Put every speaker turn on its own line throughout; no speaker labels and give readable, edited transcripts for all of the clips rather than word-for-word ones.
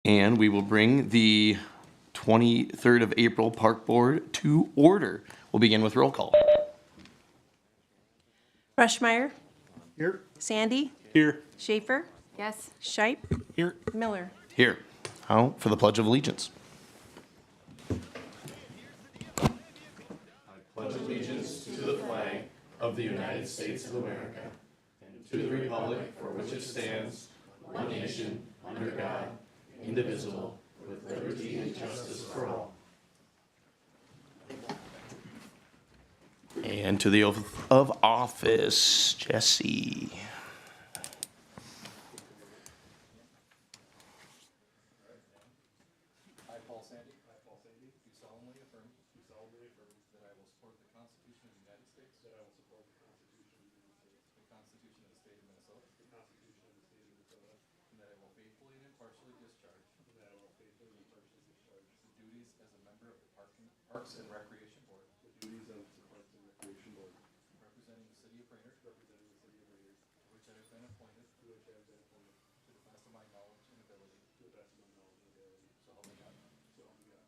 And we will bring the 23rd of April Park Board to order. We'll begin with roll call.
Rushmeyer.
Here.
Sandy.
Here.
Schaefer.
Yes.
Shipe.
Here.
Miller.
Here. Now for the Pledge of Allegiance. I pledge allegiance to the flag of the United States of America and to the republic for which it stands, one nation, under God, indivisible, with liberty and justice for all. And to the oath of office, Jesse.
Parks and Recreation Board. The duties of the Parks and Recreation Board. Representing the city of Brainerd. Representing the city of Brainerd. To which I have been appointed. To which I have been appointed. To the best of my knowledge and ability. To the best of my knowledge and ability. So help me God. So help me God.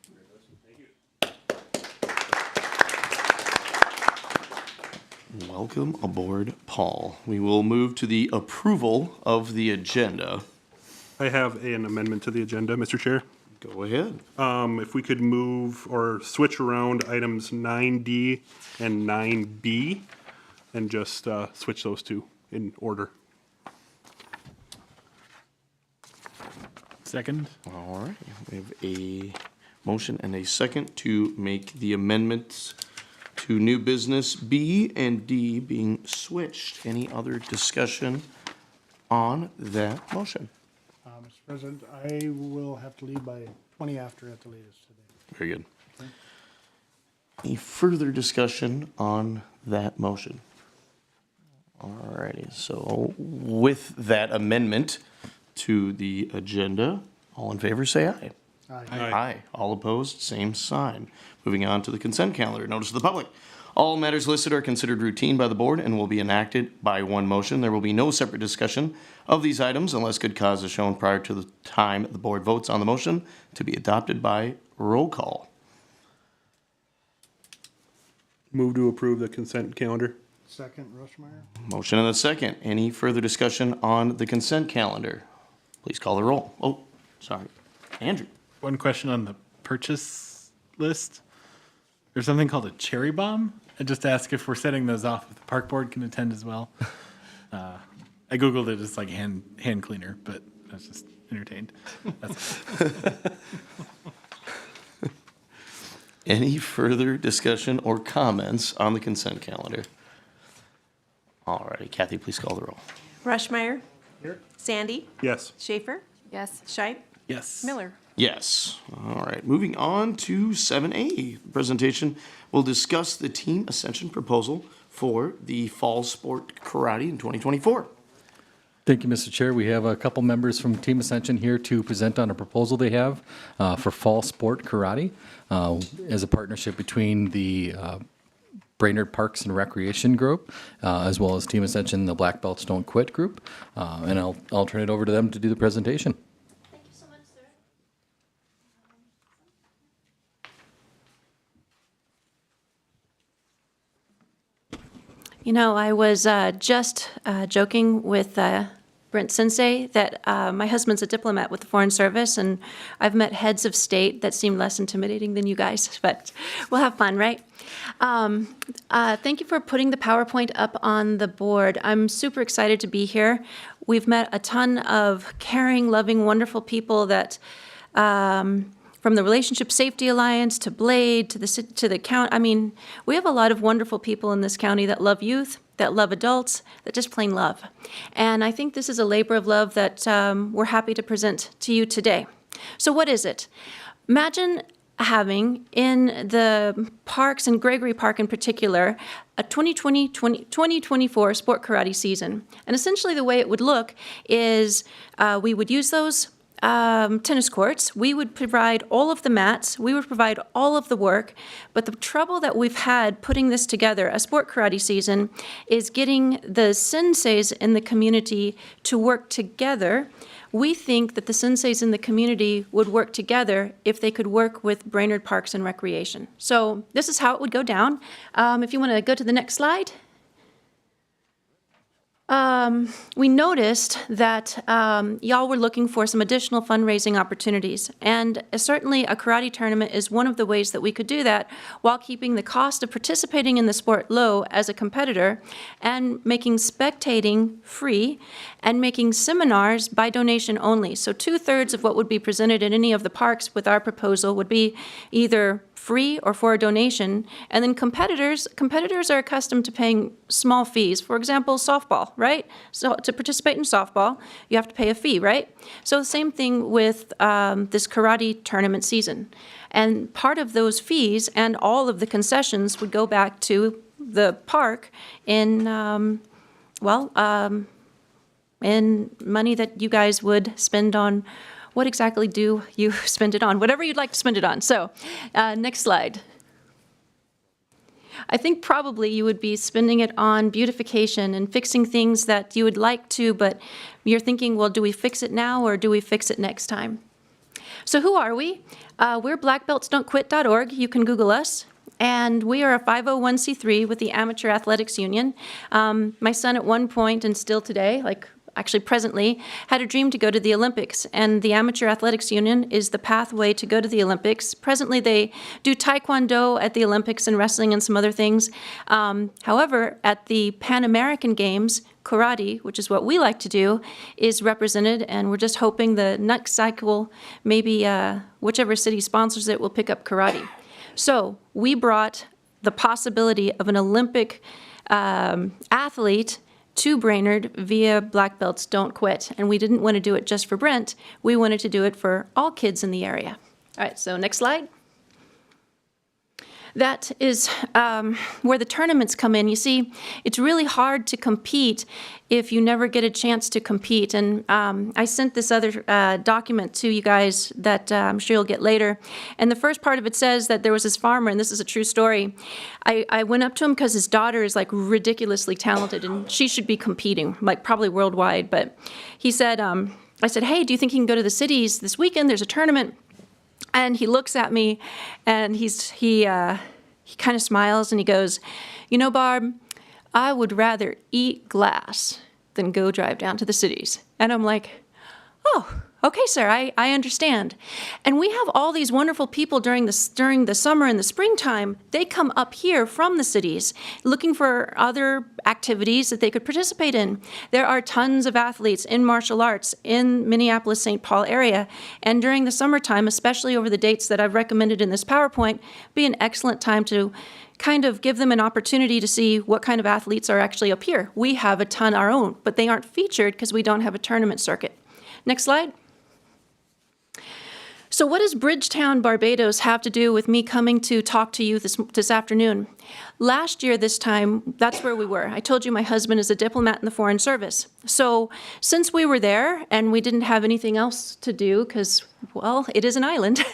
Congratulations. Thank you.
Welcome aboard, Paul. We will move to the approval of the agenda.
I have an amendment to the agenda, Mr. Chair.
Go ahead.
If we could move or switch around items 9D and 9B and just switch those two in order.
Second.
All right. We have a motion and a second to make the amendments to new business B and D being switched. Any other discussion on that motion?
Mr. President, I will have to leave by 20 after at the latest today.
Very good. Any further discussion on that motion? All righty. So with that amendment to the agenda, all in favor say aye.
Aye.
Aye. All opposed, same sign. Moving on to the consent calendar. Notice to the public. All matters listed are considered routine by the board and will be enacted by one motion. There will be no separate discussion of these items unless good cause is shown prior to the time the board votes on the motion to be adopted by roll call.
Move to approve the consent calendar.
Second, Rushmeyer.
Motion and a second. Any further discussion on the consent calendar? Please call the roll. Oh, sorry. Andrew.
One question on the purchase list. There's something called a cherry bomb. I just ask if we're setting those off, if the park board can attend as well. I Googled it, it's like hand cleaner, but I was just entertained. That's
Any further discussion or comments on the consent calendar? All righty. Kathy, please call the roll.
Rushmeyer.
Here.
Sandy.
Yes.
Schaefer.
Yes.
Shipe.
yes.
Miller.
Yes. All right. Moving on to 7A. The presentation will discuss the team ascension proposal for the fall sport karate in 2024.
Thank you, Mr. Chair. We have a couple members from Team Ascension here to present on a proposal they have for fall sport karate as a partnership between the Brainerd Parks and Recreation Group, as well as Team Ascension, the Black Belts Don't Quit group. And I'll turn it over to them to do the presentation.
Thank you so much, sir.
You know, I was just joking with Brent Sensei that my husband's a diplomat with the Foreign Service, and I've met heads of state that seem less intimidating than you guys, but we'll have fun, right? Thank you for putting the PowerPoint up on the board. I'm super excited to be here. We've met a ton of caring, loving, wonderful people that from the Relationship Safety Alliance to Blade to the county. I mean, we have a lot of wonderful people in this county that love youth, that love adults, that just plain love. And I think this is a labor of love that we're happy to present to you today. So what is it? Imagine having in the parks, and Gregory Park in particular, a 2024 sport karate season. And essentially the way it would look is we would use those tennis courts. We would provide all of the mats. We would provide all of the work. But the trouble that we've had putting this together, a sport karate season, is getting the senseis in the community to work together we think that the senseis in the community would work together if they could work with Brainerd Parks and Recreation. So this is how it would go down. If you want to go to the next slide. We noticed that y'all were looking for some additional fundraising opportunities, and certainly a karate tournament is one of the ways that we could do that while keeping the cost of participating in the sport low as a competitor and making spectating free and making seminars by donation only. So 2/3 of what would be presented in any of the parks with our proposal would be either free or for a donation. And then competitors are accustomed to paying small fees. For example, softball, right? So to participate in softball, you have to pay a fee, right? So the same thing with this karate tournament season. And part of those fees and all of the concessions would go back to the park in, in money that you guys would spend on. What exactly do you spend it on? Whatever you'd like to spend it on. So, next slide. I think probably you would be spending it on beautification and fixing things that you would like to, but you're thinking, well, do we fix it now or do we fix it next time? So who are we? We're blackbeltsdon'tquit.org. You can Google us. And we are a 501c3 with the Amateur Athletics Union. My son at one point, and still today, actually presently, had a dream to go to the Olympics, and the Amateur Athletics Union is the pathway to go to the Olympics. Presently, they do taekwondo at the Olympics and wrestling and some other things. However, at the Pan American Games, karate, which is what we like to do, is represented, and we're just hoping the next cycle, maybe whichever city sponsors it, will pick up karate. So we brought the possibility of an Olympic athlete to Brainerd via Black Belts Don't Quit. And we didn't want to do it just for Brent. We wanted to do it for all kids in the area. All right, so next slide. That is where the tournaments come in. You see, it's really hard to compete if you never get a chance to compete. And I sent this other document to you guys that I'm sure you'll get later. And the first part of it says that there was this farmer, and this is a true story. I went up to him because his daughter is like ridiculously talented, and she should be competing, like probably worldwide. But he said, I said, hey, do you think he can go to the cities this weekend? There's a tournament. And he looks at me, and he kind of smiles, and he goes, you know, Barb, I would rather eat glass than go drive down to the cities. And I'm like, oh, okay, sir, I understand. And we have all these wonderful people during the summer and the springtime. They come up here from the cities looking for other activities that they could participate in. There are tons of athletes in martial arts in Minneapolis, St. Paul area. And during the summertime, especially over the dates that I've recommended in this PowerPoint, be an excellent time to kind of give them an opportunity to see what kind of athletes are actually up here. We have a ton our own, but they aren't featured because we don't have a tournament circuit. Next slide. So what does Bridgetown, Barbados have to do with me coming to talk to you this afternoon? Last year, this time, that's where we were. I told you my husband is a diplomat in the Foreign Service. So since we were there and we didn't have anything else to do because, well, it is an island,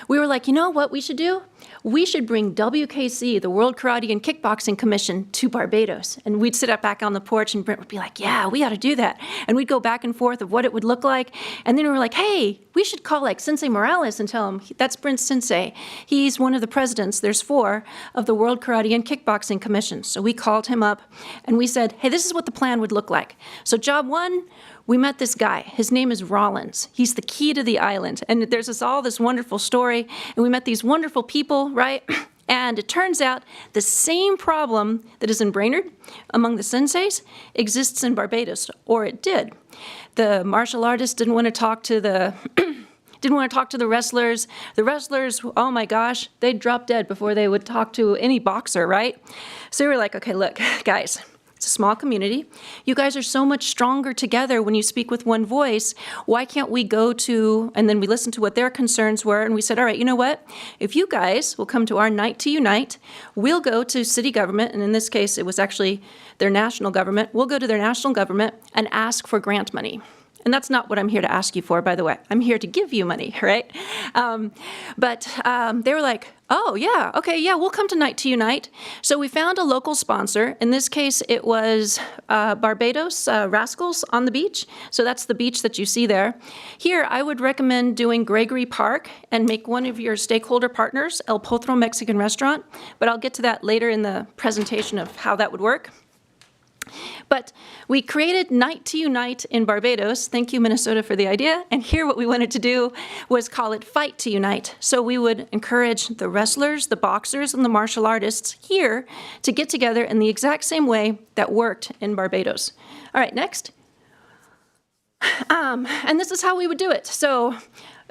we were like, you know what we should do? We should bring WKC, the World Karate and Kickboxing Commission, to Barbados. And we'd sit up back on the porch and Brent would be like, yeah, we ought to do that. And we'd go back and forth of what it would look like. And then we were like, hey, we should call like Sensei Morales and tell him, that's Brent's sensei. He's one of the presidents, there's 4, of the World Karate and Kickboxing Commission. So we called him up and we said, hey, this is what the plan would look like. So job 1, we met this guy. His name is Rollins. He's the key to the island. And there's all this wonderful story. And we met these wonderful people, right? And it turns out the same problem that is in Brainerd among the senseis exists in Barbados, or it did. The martial artists didn't want to talk to the wrestlers. The wrestlers, oh my gosh, they'd drop dead before they would talk to any boxer, right? So we were like, okay, look, guys, it's a small community. You guys are so much stronger together when you speak with one voice. Why can't we go to, and then we listened to what their concerns were, and we said, all right, you know what? If you guys will come to our Night to Unite, we'll go to city government, and in this case, it was actually their national government. We'll go to their national government and ask for grant money. And that's not what I'm here to ask you for, by the way. I'm here to give you money, right? But they were like, oh, yeah, okay, yeah, we'll come to Night to Unite. So we found a local sponsor. In this case, it was Barbados Rascals on the beach. So that's the beach that you see there. Here, I would recommend doing Gregory Park and make one of your stakeholder partners El Potro Mexican Restaurant. But I'll get to that later in the presentation of how that would work. But we created Night to Unite in Barbados. Thank you, Minnesota, for the idea. And here what we wanted to do was call it Fight to Unite. So we would encourage the wrestlers, the boxers, and the martial artists here to get together in the exact same way that worked in Barbados. All right, next. And this is how we would do it. So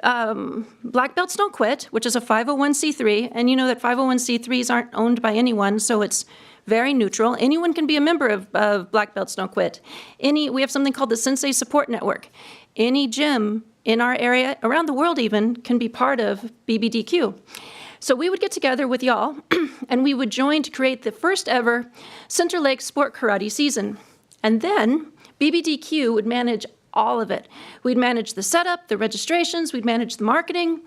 Black Belts Don't Quit, which is a 501c3. And you know that 501c3s aren't owned by anyone, so it's very neutral. Anyone can be a member of Black Belts Don't Quit. We have something called the Sensei Support Network. Any gym in our area, around the world even, can be part of BBDQ. So we would get together with y'all, and we would join to create the first ever Center Lake Sport Karate season. And then BBDQ would manage all of it. We'd manage the setup, the registrations, we'd manage the marketing.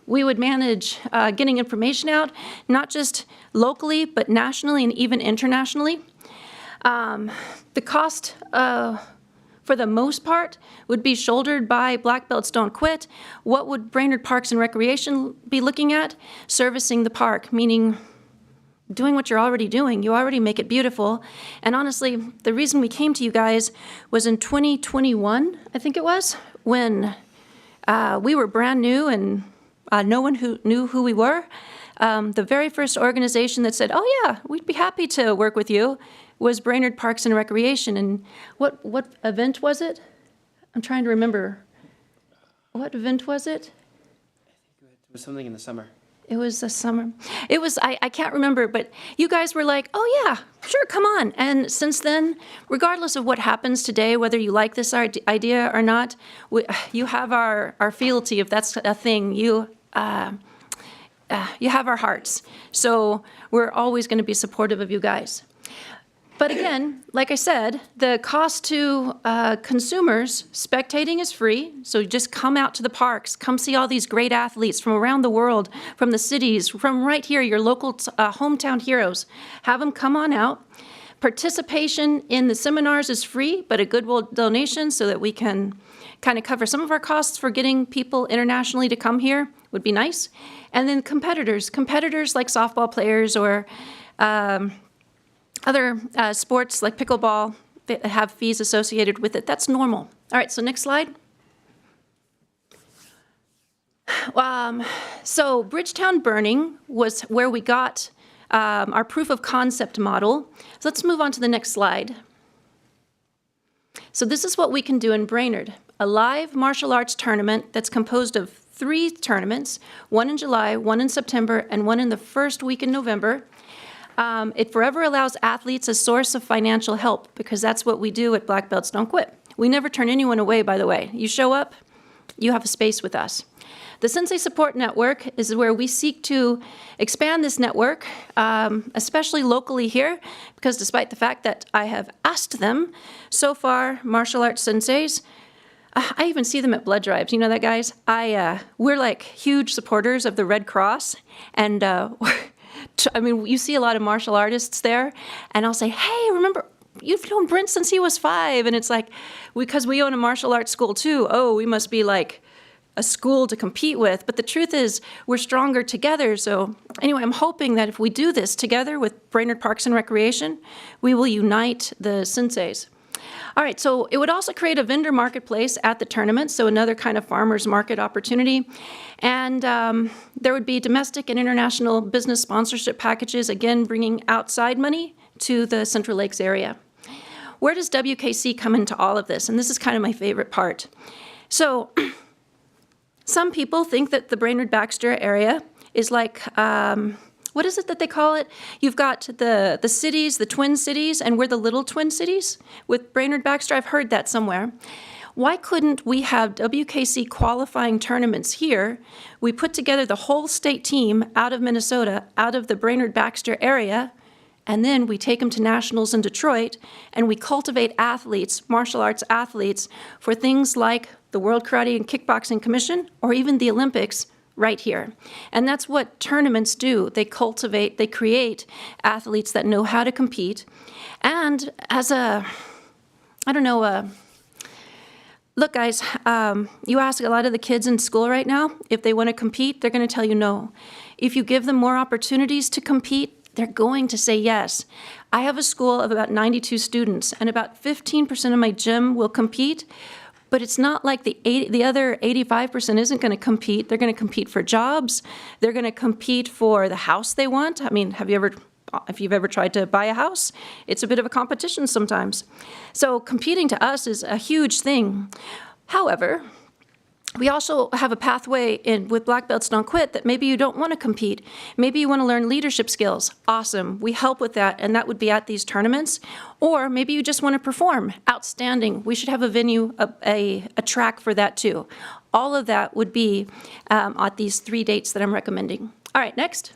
We would manage getting information out, not just locally, but nationally and even internationally. The cost, for the most part, would be shouldered by Black Belts Don't Quit. What would Brainerd Parks and Recreation be looking at? Servicing the park, meaning doing what you're already doing. You already make it beautiful. And honestly, the reason we came to you guys was in 2021, I think it was, when we were brand new and no one who knew who we were. The very first organization that said, oh yeah, we'd be happy to work with you was Brainerd Parks and Recreation. And what event was it? I'm trying to remember. What event was it?
It was something in the summer.
It was the summer. It was, I can't remember, but you guys were like, oh yeah, sure, come on. And since then, regardless of what happens today, whether you like this idea or not, you have our fealty, if that's a thing. You have our hearts. So we're always going to be supportive of you guys. But again, like I said, the cost to consumers, spectating is free. So just come out to the parks, come see all these great athletes from around the world, from the cities, from right here, your local hometown heroes. Have them come on out. Participation in the seminars is free, but a goodwill donation so that we can kind of cover some of our costs for getting people internationally to come here would be nice. And then competitors like softball players or other sports like pickleball that have fees associated with it. That's normal. All right, so next slide. So Bridgetown Burning was where we got our proof of concept model. So let's move on to the next slide. So this is what we can do in Brainerd. A live martial arts tournament that's composed of 3 tournaments, one in July, one in September, and one in the first week in November. It forever allows athletes a source of financial help because that's what we do at Black Belts Don't Quit. We never turn anyone away, by the way. You show up, you have a space with us. The Sensei Support Network is where we seek to expand this network, especially locally here, because despite the fact that I have asked them, so far, martial arts senseis, I even see them at blood drives. You know that, guys? We're like huge supporters of the Red Cross, and I mean, you see a lot of martial artists there, and I'll say, hey, remember, you've known Brent since he was 5, and it's like, because we own a martial arts school too, oh, we must be like a school to compete with. But the truth is, we're stronger together. So anyway, I'm hoping that if we do this together with Brainerd Parks and Recreation, we will unite the senseis. All right, so it would also create a vendor marketplace at the tournament, so another kind of farmer's market opportunity. And there would be domestic and international business sponsorship packages, again, bringing outside money to the Central Lakes area. Where does WKC come into all of this? And this is kind of my favorite part. So some people think that the Brainerd-Baxter area is like, what is it that they call it? You've got the cities, the twin cities, and we're the little twin cities with Brainerd-Baxter. I've heard that somewhere. Why couldn't we have WKC qualifying tournaments here? We put together the whole state team out of Minnesota, out of the Brainerd-Baxter area, and then we take them to nationals in Detroit, and we cultivate athletes, martial arts athletes, for things like the World Karate and Kickboxing Commission, or even the Olympics right here. And that's what tournaments do. They cultivate, they create athletes that know how to compete. And as look, guys, you ask a lot of the kids in school right now, if they want to compete, they're going to tell you no. If you give them more opportunities to compete, they're going to say yes. I have a school of about 92 students, and about 15% of my gym will compete, but it's not like the other 85% isn't going to compete. They're going to compete for jobs. They're going to compete for the house they want. I mean, if you've ever tried to buy a house, it's a bit of a competition sometimes. So competing to us is a huge thing. However, we also have a pathway with Black Belts Don't Quit that maybe you don't want to compete. Maybe you want to learn leadership skills. Awesome. We help with that, and that would be at these tournaments. Or maybe you just want to perform. Outstanding. We should have a venue, a track for that too. All of that would be at these 3 dates that I'm recommending. All right, next.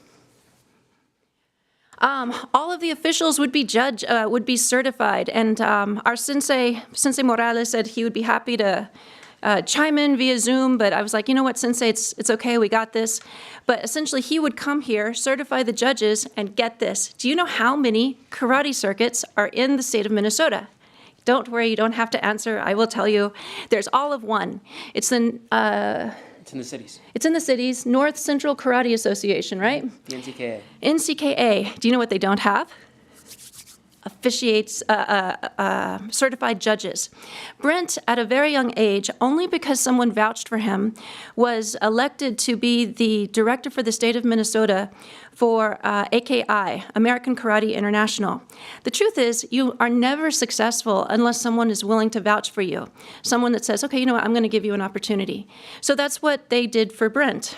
All of the officials would be certified, and our Sensei Morales said he would be happy to chime in via Zoom, but I was like, you know what, Sensei, it's okay, we got this. But essentially, he would come here, certify the judges, and get this. Do you know how many karate circuits are in the state of Minnesota? Don't worry, you don't have to answer. I will tell you. There's all of one. It's in
the cities.
It's in the cities, North Central Karate Association, right?
The NCKA.
NCKA. Do you know what they don't have? Certified judges. Brent, at a very young age, only because someone vouched for him, was elected to be the director for the state of Minnesota for AKI, American Karate International. The truth is, you are never successful unless someone is willing to vouch for you. Someone that says, okay, you know what, I'm going to give you an opportunity. So that's what they did for Brent.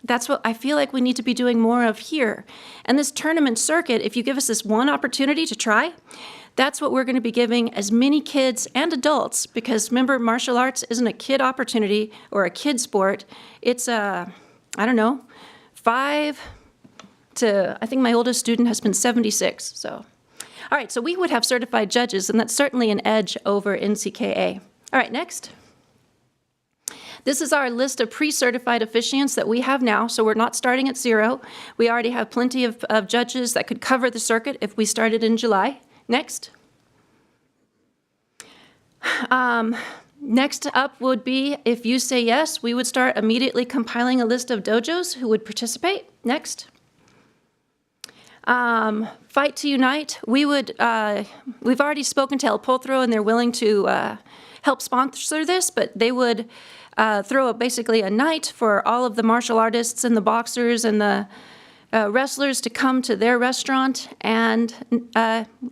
That's what I feel like we need to be doing more of here. And this tournament circuit, if you give us this one opportunity to try, that's what we're going to be giving as many kids and adults, because remember, martial arts isn't a kid opportunity or a kid sport. It's I don't know, 5 to, I think my oldest student has been 76. So, all right, so we would have certified judges, and that's certainly an edge over NCKA. All right, next. This is our list of pre-certified officiants that we have now, so we're not starting at 0. We already have plenty of judges that could cover the circuit if we started in July. Next. Next up would be, if you say yes, we would start immediately compiling a list of dojos who would participate. Next. Fight to Unite. We've already spoken to El Potro, and they're willing to help sponsor this, but they would throw basically a night for all of the martial artists and the boxers and the wrestlers to come to their restaurant and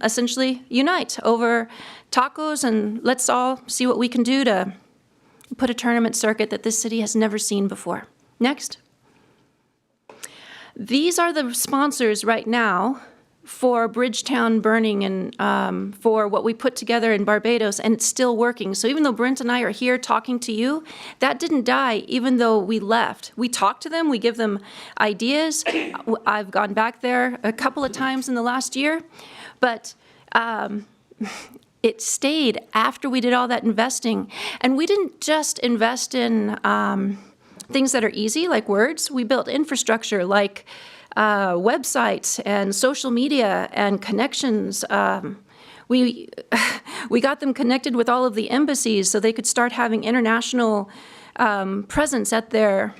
essentially unite over tacos, and let's all see what we can do to put a tournament circuit that this city has never seen before. Next. These are the sponsors right now for Bridgetown Burning and for what we put together in Barbados, and it's still working. So even though Brent and I are here talking to you, that didn't die even though we left. We talk to them, we give them ideas. I've gone back there a couple of times in the last year, but it stayed after we did all that investing. And we didn't just invest in things that are easy, like words. We built infrastructure like websites and social media and connections. We got them connected with all of the embassies so they could start having international presence at their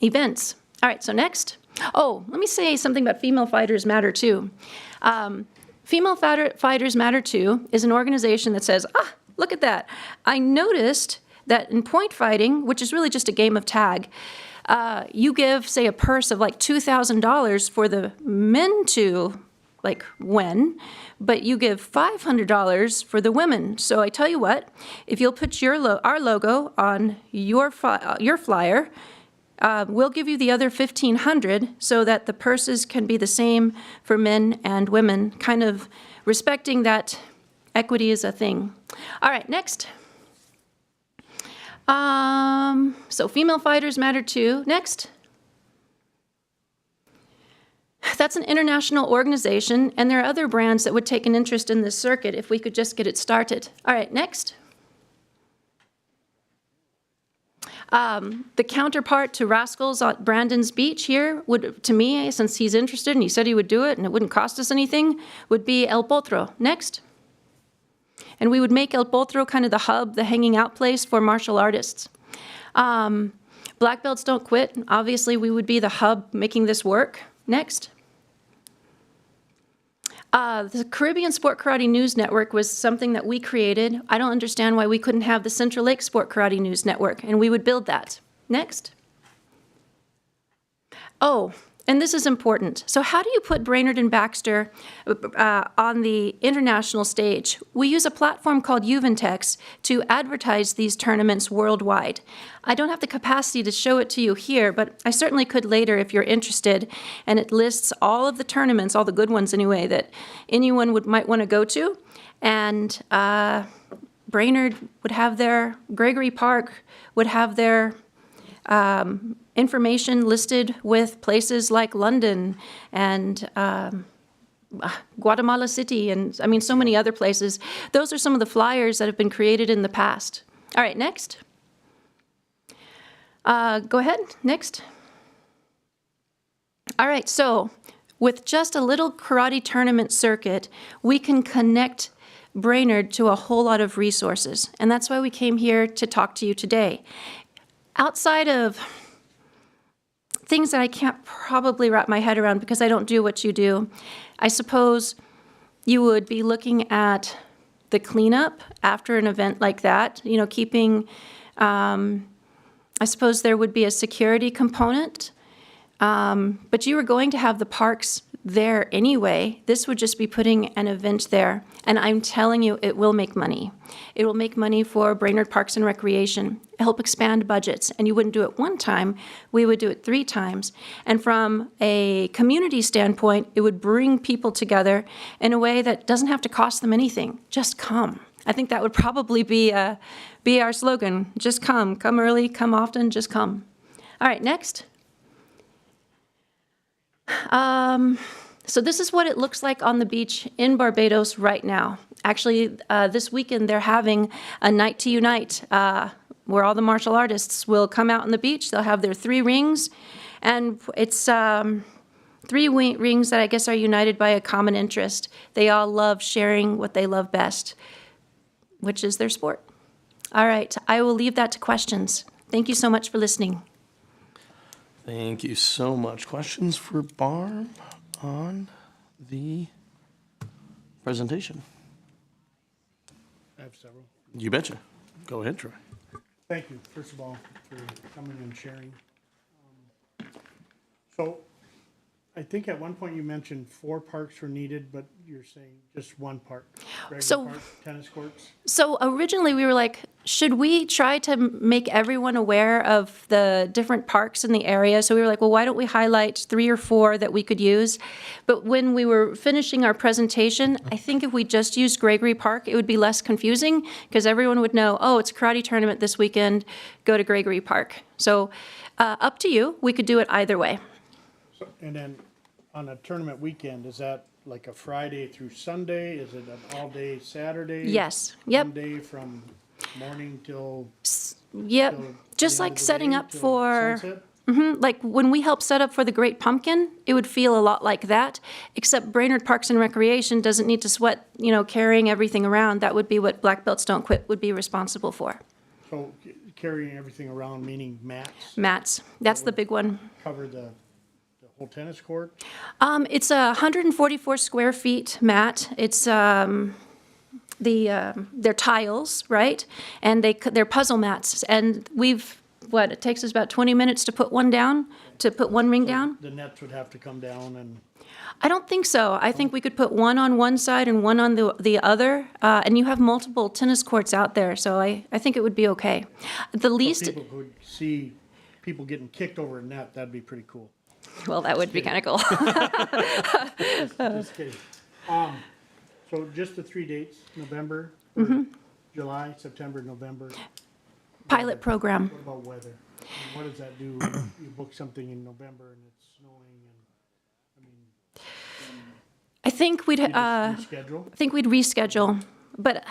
events. All right, so next. Oh, let me say something about Female Fighters Matter too. Female Fighters Matter too is an organization that says, look at that. I noticed that in point fighting, which is really just a game of tag, you give, say, a purse of like $2,000 for the men to like win, but you give $500 for the women. So I tell you what, if you'll put our logo on your flyer, we'll give you the other $1,500 so that the purses can be the same for men and women, kind of respecting that equity is a thing. All right, next. So Female Fighters Matter too. Next. That's an international organization, and there are other brands that would take an interest in this circuit if we could just get it started. All right, next. The counterpart to Rascals at Brandon's Beach here would, to me, since he's interested and he said he would do it and it wouldn't cost us anything, would be El Potro. Next. And we would make El Potro kind of the hub, the hanging out place for martial artists. Black Belts Don't Quit. Obviously, we would be the hub making this work. Next. The Caribbean Sport Karate News Network was something that we created. I don't understand why we couldn't have the Central Lake Sport Karate News Network, and we would build that. Next. Oh, and this is important. So how do you put Brainerd and Baxter on the international stage? We use a platform called Uventex to advertise these tournaments worldwide. I don't have the capacity to show it to you here, but I certainly could later if you're interested. And it lists all of the tournaments, all the good ones anyway, that anyone might want to go to. And Brainerd would have their, Gregory Park would have their information listed with places like London and Guatemala City and, I mean, so many other places. Those are some of the flyers that have been created in the past. All right, next. Go ahead, next. All right, so with just a little karate tournament circuit, we can connect Brainerd to a whole lot of resources. And that's why we came here to talk to you today. Outside of things that I can't probably wrap my head around because I don't do what you do, I suppose you would be looking at the cleanup after an event like that, you know, keeping, I suppose there would be a security component, but you were going to have the parks there anyway. This would just be putting an event there. And I'm telling you, it will make money. It will make money for Brainerd Parks and Recreation, help expand budgets. And you wouldn't do it one time, we would do it 3 times. And from a community standpoint, it would bring people together in a way that doesn't have to cost them anything. Just come. I think that would probably be our slogan. Just come. Come early, come often, just come. All right, next. So this is what it looks like on the beach in Barbados right now. Actually, this weekend they're having a night to unite where all the martial artists will come out on the beach. They'll have their 3 rings, and it's 3 rings that I guess are united by a common interest. They all love sharing what they love best, which is their sport. All right, I will leave that to questions. Thank you so much for listening.
Thank you so much. Questions for Barb on the presentation?
I have several.
You betcha. Go ahead, Troy.
Thank you, first of all, for coming and sharing. So I think at one point you mentioned 4 parks were needed, but you're saying just 1 park. Regular
So-
park, tennis courts.
So originally we were like, should we try to make everyone aware of the different parks in the area? So we were like, well, why don't we highlight 3 or 4 that we could use? But when we were finishing our presentation, I think if we just used Gregory Park, it would be less confusing because everyone would know, oh, it's a karate tournament this weekend, go to Gregory Park. So up to you, we could do it either way.
So, and then on a tournament weekend, is that like a Friday through Sunday? Is it an all-day Saturday?
Yes, yep.
One day from morning till
Yep,
till
just
the end
like
of the
setting
day,
up
till
for,
sunset?
like when we help set up for the Great Pumpkin, it would feel a lot like that, except Brainerd Parks and Recreation doesn't need to sweat, you know, carrying everything around. That would be what Black Belts Don't Quit would be responsible for.
So carrying everything around, meaning mats,
Mats, that's the big one.
cover the whole tennis court?
It's a 144 square feet mat. It's they're tiles, right? And they're puzzle mats. And it takes us about 20 minutes to put one down, to put one ring down.
The nets would have to come down and,
I don't think so. I think we could put one on one side and one on the other. And you have multiple tennis courts out there, so I think it would be okay. The least,
people could see people getting kicked over a net, that'd be pretty cool.
well, that would be kind of cool.
Just kidding. So just the 3 dates, November, July, September, November.
Pilot program.
What about weather? And what does that do? You book something in November and it's snowing and, I mean,
I think we'd,
Reschedule?
I think we'd reschedule, but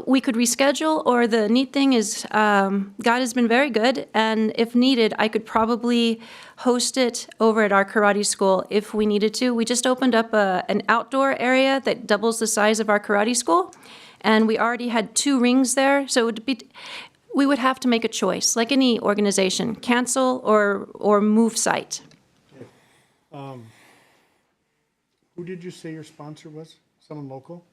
we could reschedule, or the neat thing is, God has been very good, and if needed, I could probably host it over at our karate school if we needed to. We just opened up an outdoor area that doubles the size of our karate school, and we already had 2 rings there, so we would have to make a choice, like any organization, cancel or move site.
Who did you say your sponsor was? Someone local?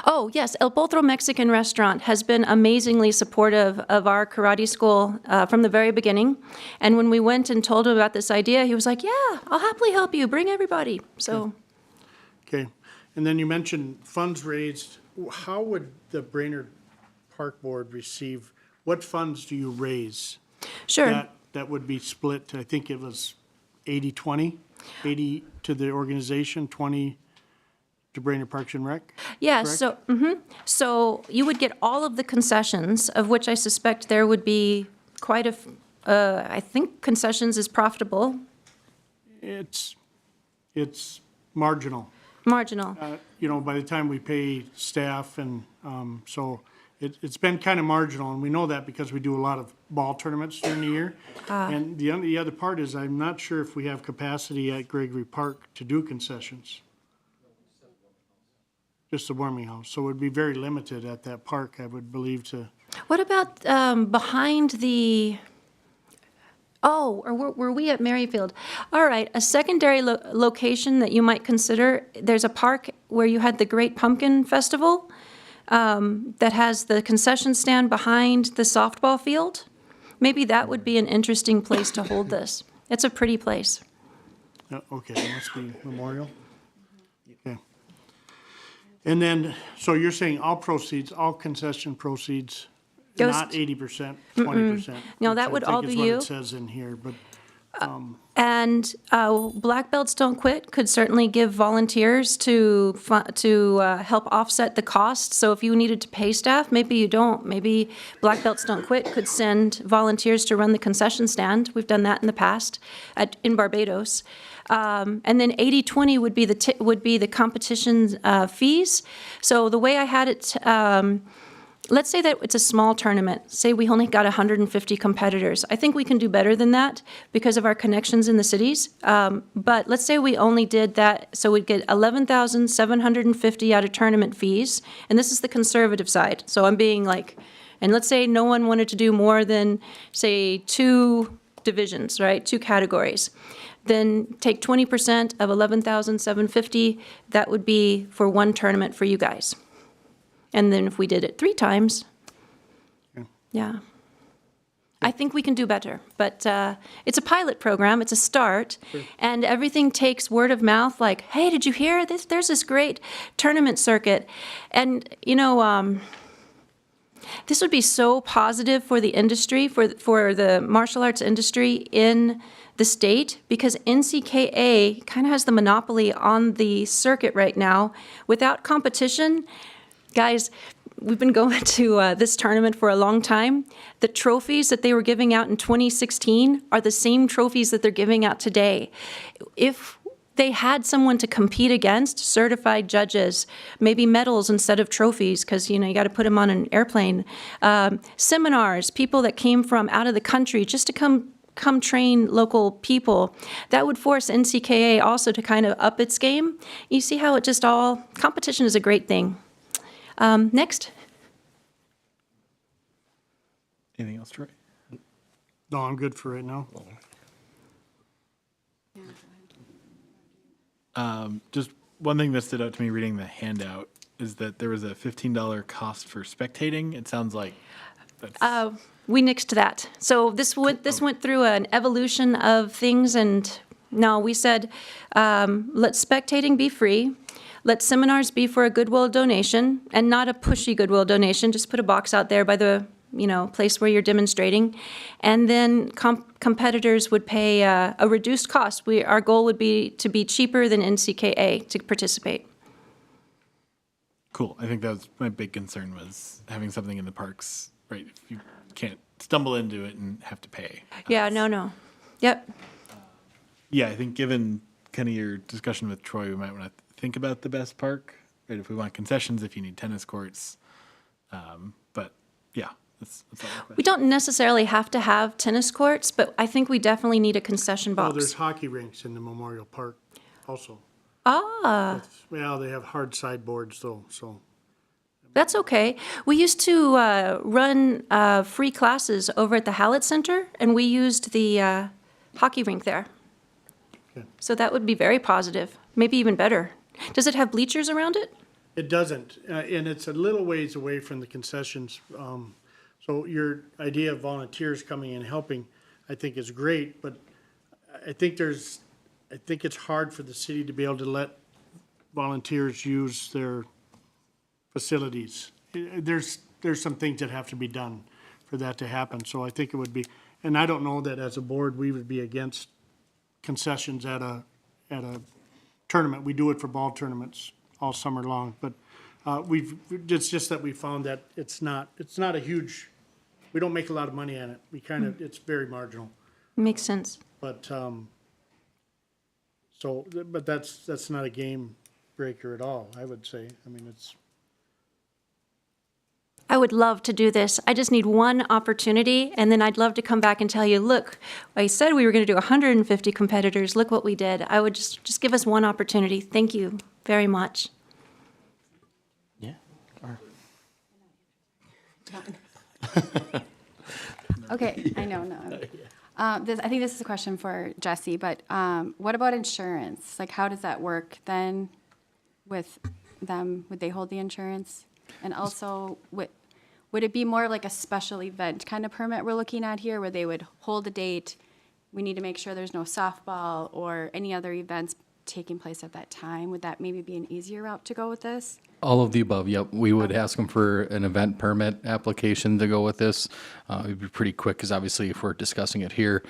Oh, yes, El Potro Mexican Restaurant has been amazingly supportive of our karate school from the very beginning. And when we went and told him about this idea, he was like, yeah, I'll happily help you, bring everybody. So,
Okay, and then you mentioned funds raised. How would the Brainerd Park Board receive, what funds do you raise?
sure.
That would be split, I think it was 80-20, 80 to the organization, 20 to Brainerd Parks and Rec?
Yeah,
correct?
so you would get all of the concessions, of which I suspect there would be quite I think concessions is profitable,
It's marginal.
marginal.
You know, by the time we pay staff and, so it's been kind of marginal, and we know that because we do a lot of ball tournaments during the year. And the other part is, I'm not sure if we have capacity at Gregory Park to do concessions. Just the warming house, so it would be very limited at that park, I would believe, to,
What about behind the, or were we at Merrifield? All right, a secondary location that you might consider, there's a park where you had the Great Pumpkin Festival that has the concession stand behind the softball field. Maybe that would be an interesting place to hold this. It's a pretty place.
okay, it must be Memorial? Okay. And then, so you're saying all proceeds, all concession proceeds,
Goes
not 80%, 20%?
No, that would all be you.
Which I think is what it says in here, but,
And Black Belts Don't Quit could certainly give volunteers to help offset the cost. So if you needed to pay staff, maybe you don't. Maybe Black Belts Don't Quit could send volunteers to run the concession stand. We've done that in the past in Barbados. And then 80/20 would be the competition fees. So the way I had it. Let's say that it's a small tournament. Say we only got 150 competitors. I think we can do better than that because of our connections in the cities. But let's say we only did that, so we'd get 11,750 out of tournament fees, and this is the conservative side. So I'm being like, and let's say no one wanted to do more than, say, 2 divisions, right? 2 categories. Then take 20% of 11,750. That would be for 1 tournament for you guys. And then if we did it 3 times, yeah. I think we can do better, but it's a pilot program, it's a start, and everything takes word of mouth, like, hey, did you hear this? There's this great tournament circuit. And, you know, this would be so positive for the industry, for the martial arts industry in the state, because NCKA kind of has the monopoly on the circuit right now. Without competition, guys, we've been going to this tournament for a long time. The trophies that they were giving out in 2016 are the same trophies that they're giving out today. If they had someone to compete against, certified judges, maybe medals instead of trophies, because, you know, you got to put them on an airplane. Seminars, people that came from out of the country just to come train local people. That would force NCKA also to kind of up its game. You see how it just all, competition is a great thing. Next.
Anything else, Troy?
no, I'm good for right now.
Just one thing that stood out to me reading the handout is that there was a $15 cost for spectating. It sounds like that's
We nixed that. So this went through an evolution of things, and no, we said, let spectating be free. Let seminars be for a goodwill donation, and not a pushy goodwill donation. Just put a box out there by the, you know, place where you're demonstrating. And then competitors would pay a reduced cost. Our goal would be to be cheaper than NCKA to participate.
cool. I think that was my big concern, was having something in the parks, right? If you can't stumble into it and have to pay.
Yeah, no. Yep.
Yeah, I think given kind of your discussion with Troy, we might want to think about the best park, right? If we want concessions, if you need tennis courts. But yeah, that's all my question.
We don't necessarily have to have tennis courts, but I think we definitely need a concession
Oh, there's
box.
hockey rinks in the Memorial Park also.
Ah,
Well, they have hard sideboards though, so.
that's okay. We used to run free classes over at the Hallett Center, and we used the hockey rink there.
Okay.
So that would be very positive, maybe even better. Does it have bleachers around it?
It doesn't, and it's a little ways away from the concessions. So your idea of volunteers coming and helping, I think is great, but I think it's hard for the city to be able to let volunteers use their facilities. There's some things that have to be done for that to happen, so I think it would be, and I don't know that as a board, we would be against concessions at a tournament. We do it for ball tournaments all summer long, but it's just that we found that it's not a huge, we don't make a lot of money on it. We kind of, it's very marginal,
Makes sense.
but, but that's not a game breaker at all, I would say. I mean, it's,
I would love to do this. I just need one opportunity, and then I'd love to come back and tell you, look, I said we were going to do 150 competitors. Look what we did. I would just give us one opportunity. Thank you very much.
Yeah.
Okay, I know, no. I think this is a question for Jesse, but what about insurance? Like, how does that work then with them? Would they hold the insurance? And also, would it be more like a special event kind of permit we're looking at here, where they would hold a date? We need to make sure there's no softball or any other events taking place at that time. Would that maybe be an easier route to go with this?
All of the above, yep. We would ask them for an event permit application to go with this. It'd be pretty quick, because obviously if we're discussing it here,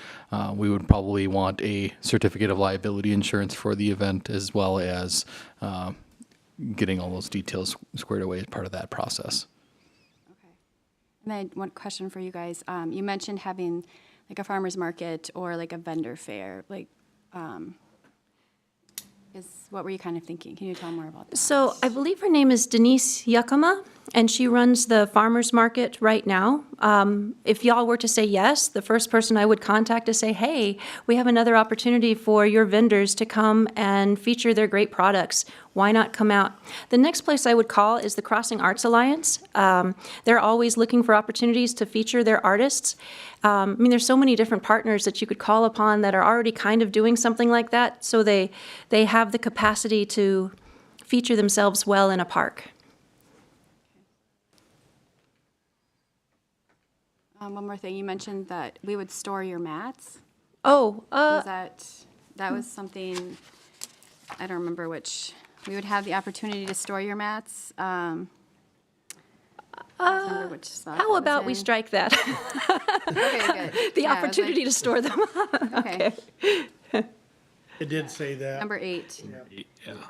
we would probably want a certificate of liability insurance for the event, as well as getting all those details squared away as part of that process.
Okay. And then one question for you guys. You mentioned having like a farmer's market or like a vendor fair. Like, what were you kind of thinking? Can you tell more about that?
So I believe her name is Denise Yakima, and she runs the farmer's market right now. If y'all were to say yes, the first person I would contact to say, hey, we have another opportunity for your vendors to come and feature their great products. Why not come out? The next place I would call is the Crossing Arts Alliance. They're always looking for opportunities to feature their artists. I mean, there's so many different partners that you could call upon that are already kind of doing something like that, so they have the capacity to feature themselves well in a park.
One more thing. You mentioned that we would store your mats.
Oh,
Was that was something, I don't remember which, we would have the opportunity to store your mats. I don't remember which spot that
how
was
about we
in.
strike that?
Okay, good.
The
Yeah, I was
opportunity to store them.
like, okay.
it did say that.
Number 8,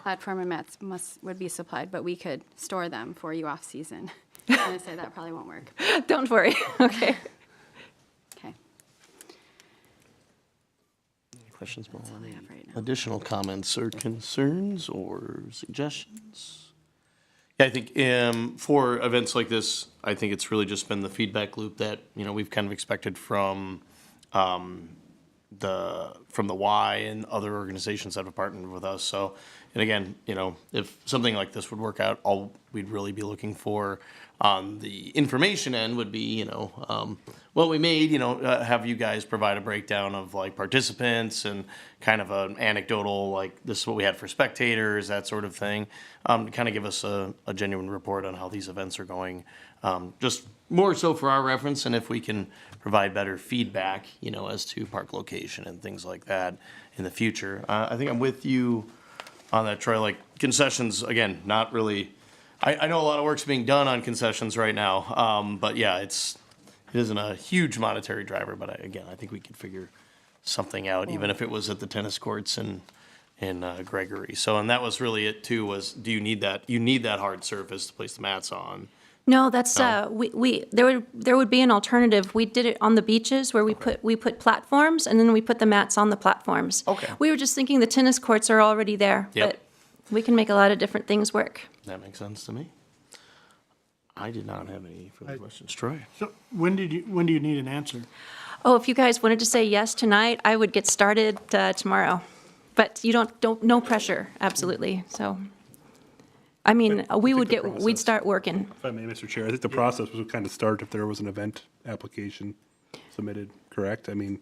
platform and mats would be supplied, but we could store them for you off season. I'm gonna say that probably won't work.
Don't worry. Okay.
Okay.
Any questions, Mo?
all I have right now.
Additional comments or concerns or suggestions? Yeah, I think for events like this, I think it's really just been the feedback loop that, we've kind of expected from the Y and other organizations that have partnered with us. So, and again, if something like this would work out, all we'd really be looking for on the information end would be, what we made, have you guys provide a breakdown of like participants and kind of an anecdotal, like this is what we had for spectators, that sort of thing. To kind of give us a genuine report on how these events are going. Just more so for our reference, and if we can provide better feedback, as to park location and things like that in the future. I think I'm with you on that, Troy. Like concessions, again, not really. I know a lot of work's being done on concessions right now, but yeah, it isn't a huge monetary driver. But I think we could figure something out, even if it was at the tennis courts in Gregory. So, and that was really it too. Was do you need that? You need that hard surface to place the mats on.
No, that's, there would be an alternative. We did it on the beaches where we put platforms and then we put the mats on the platforms.
Okay.
We were just thinking the tennis courts are already there,
Yep.
but we can make a lot of different things work.
That makes sense to me. I did not have any further questions. Troy?
So when do you need an answer?
Oh, if you guys wanted to say yes tonight, I would get started tomorrow. But you don't, no pressure, absolutely, so. I mean, we'd start working.
If I may, Mr. Chair, I think the process would kind of start if there was an event application submitted, correct? I mean,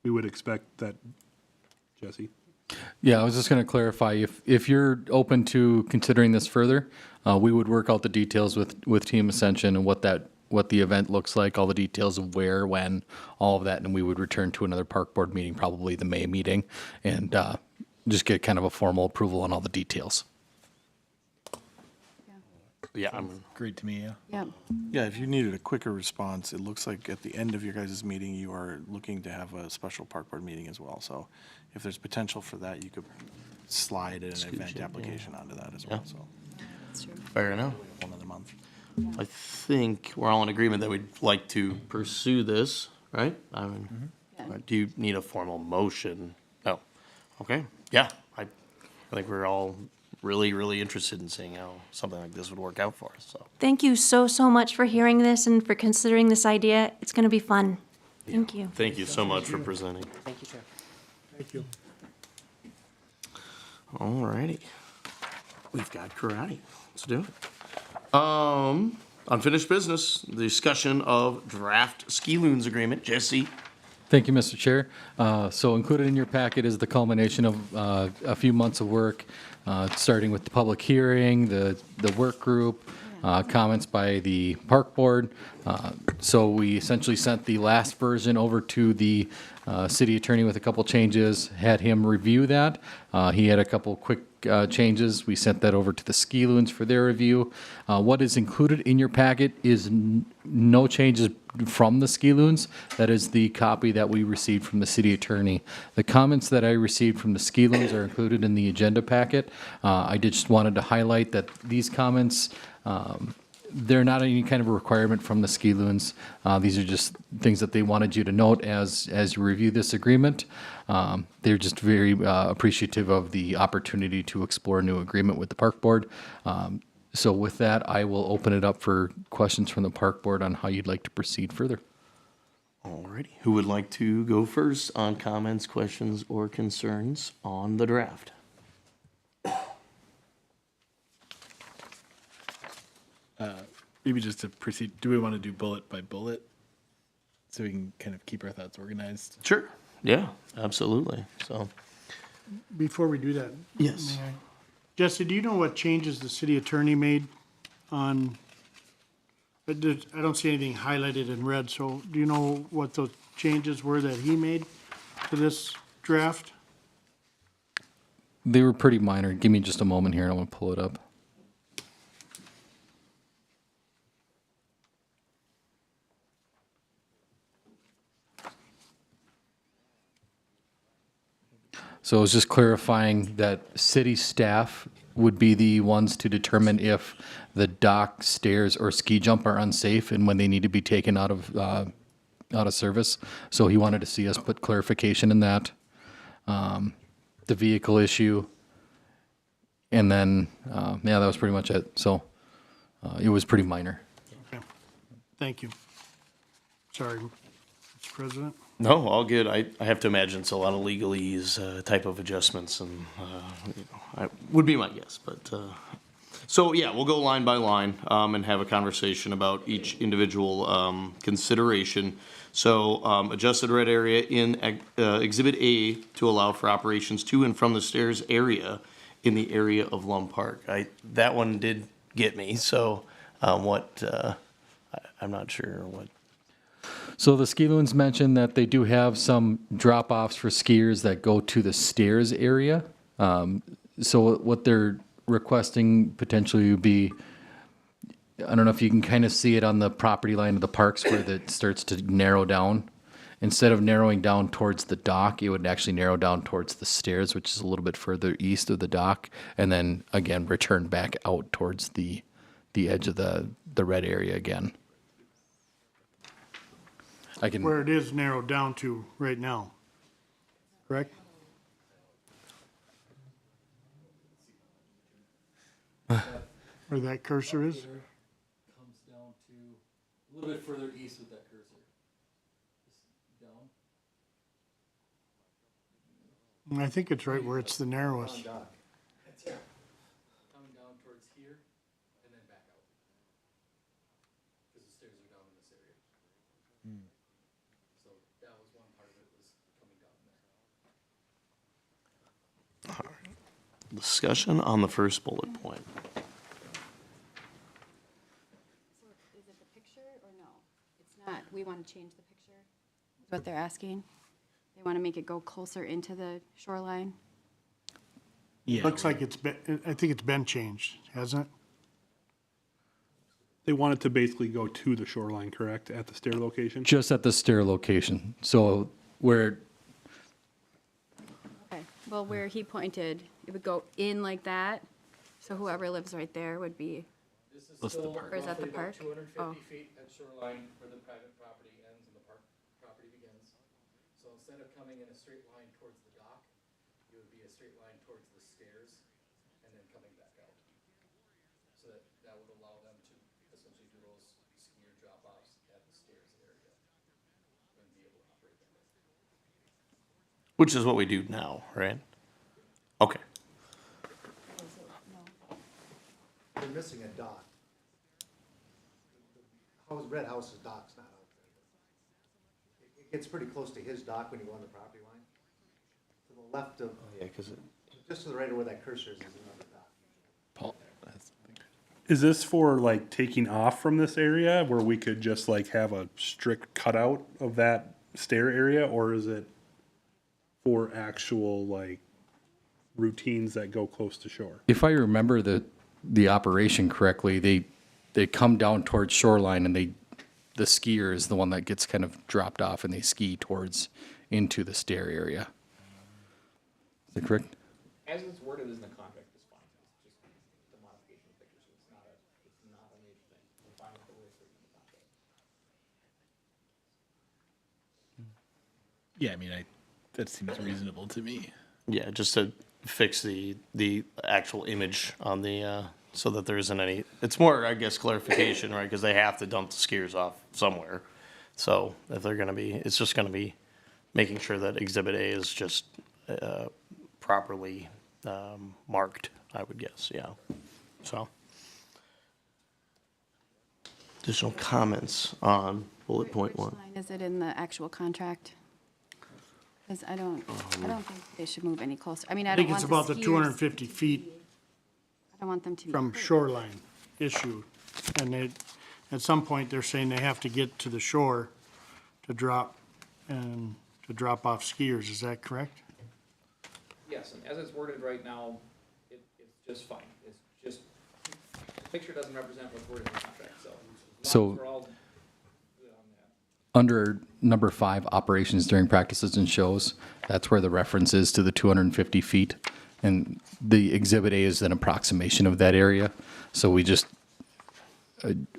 we would expect that, Jesse?
Yeah, I was just going to clarify, if you're open to considering this further, we would work out the details with Team Ascension and what the event looks like, all the details of where, when, all of that, and we would return to another park board meeting, probably the May meeting, and just get kind of a formal approval on all the details.
Yeah, I'm,
Great to me, yeah.
Yeah.
Yeah, if you needed a quicker response, it looks like at the end of your guys' meeting, you are looking to have a special park board meeting as well. So if there's potential for that, you could slide an event application onto that as well, so
fair enough.
another month.
I think we're all in agreement that we'd like to pursue this, right? I mean, do you need a formal motion? No. Okay, yeah, I think we're all really, really interested in seeing how something like this would work out for us, so.
Thank you so, so much for hearing this and for considering this idea. It's going to be fun. Thank you.
Thank you so much for presenting.
Thank you, Chair.
Thank you.
All righty. We've got karate. Let's do it. Unfinished business, discussion of draft ski loons agreement. Jesse?
Thank you, Mr. Chair. So included in your packet is the culmination of a few months of work, starting with the public hearing, the work group, comments by the park board. So we essentially sent the last version over to the city attorney with a couple changes, had him review that. He had a couple quick changes. We sent that over to the ski loons for their review. What is included in your packet is no changes from the ski loons. That is the copy that we received from the city attorney. The comments that I received from the ski loons are included in the agenda packet. I just wanted to highlight that these comments, they're not any kind of a requirement from the ski loons. These are just things that they wanted you to note as you review this agreement. They're just very appreciative of the opportunity to explore a new agreement with the park board. So with that, I will open it up for questions from the park board on how you'd like to proceed further.
All righty. Who would like to go first on comments, questions, or concerns on the draft?
Maybe just to proceed, do we want to do bullet by bullet? So we can kind of keep our thoughts organized?
Sure. Yeah, absolutely. So,
Before we do that.
yes.
may I- Jesse, do you know what changes the city attorney made on, I don't see anything highlighted in red, so do you know what those changes were that he made to this draft?
They were pretty minor. Give me just a moment here and I want to pull it up. So it was just clarifying that city staff would be the ones to determine if the dock, stairs, or ski jump are unsafe and when they need to be taken out of service. So he wanted to see us put clarification in that. The vehicle issue. And then, yeah, that was pretty much it. So it was pretty minor.
Okay. Thank you. Sorry, Mr. President.
No, all good. I have to imagine it's a lot of legalese type of adjustments, and I would be my guess. But so yeah, we'll go line by line and have a conversation about each individual consideration. So adjusted red area in Exhibit A to allow for operations to and from the stairs area in the area of Lum Park. That one did get me. So I'm not sure what.
So the ski loons mentioned that they do have some drop-offs for skiers that go to the stairs area. So what they're requesting potentially would be, I don't know if you can kind of see it on the property line of the parks where it starts to narrow down. Instead of narrowing down towards the dock, it would actually narrow down towards the stairs, which is a little bit further east of the dock, and then again return back out towards the the edge of the red area again. I can.
Where it is narrowed down to right now, correct? Where that cursor is?
Comes down to a little bit further east with that cursor. Down.
I think it's right where it's the narrowest.
Coming down towards here and then back out. Because the stairs are down in this area. So that was one part of it, was coming down there.
Discussion on the first bullet point.
So is it the picture or no? It's not, we want to change the picture, is what they're asking? They want to make it go closer into the shoreline?
Yeah.
Looks like it's been, I think it's been changed, hasn't it?
They want it to basically go to the shoreline, correct, at the stair location?
Just at the stair location. So where,
Okay, well, where he pointed, it would go in like that, so whoever lives right there would be,
This is
What's the
still
park?
Or is that the
roughly about
park?
250
Oh.
feet at shoreline where the private property ends and the park property begins. So instead of coming in a straight line towards the dock, it would be a straight line towards the stairs and then coming back out. So that would allow them to essentially do those skier drop-offs at the stairs area and be able to operate that way.
Which is what we do now, right? Okay.
They're missing a dock. Red House's dock's not out there. It gets pretty close to his dock when you go on the property line. To the left of,
Yeah, because
just to the right of where that cursor is another dock.
Paul,
Is this for like taking off from this area where we could just like have a strict cutout of that stair area, or is it for actual like routines that go close to shore?
if I remember the operation correctly, they come down towards shoreline and the skier is the one that gets kind of dropped off and they ski towards into the stair area. Is that correct?
As it's worded in the contract, it's fine. It's just the modification of pictures, so it's not a major thing. We're fine with the way it's written in the contract.
Yeah, I mean, that seems reasonable to me.
yeah, just to fix the actual image on the, so that there isn't any, it's more, I guess, clarification, right? Because they have to dump the skiers off somewhere. So if they're gonna be, it's just gonna be making sure that Exhibit A is just properly marked, I would guess, yeah. So. Additional comments on bullet point
which
one?
line is it in the actual contract? Because I don't think they should move any closer. I mean, I
I
don't
think
want
it's
the
about the
skiers,
250 feet
I don't want them to be.
from shoreline issue. And they, at some point, they're saying they have to get to the shore to drop off skiers, is that correct?
Yes, and as it's worded right now, it's just fine. It's just, the picture doesn't represent what's worded in the contract, so. as long as we're all good on that.
Under number 5, operations during practices and shows, that's where the reference is to the 250 feet. And the Exhibit A is an approximation of that area. So we just,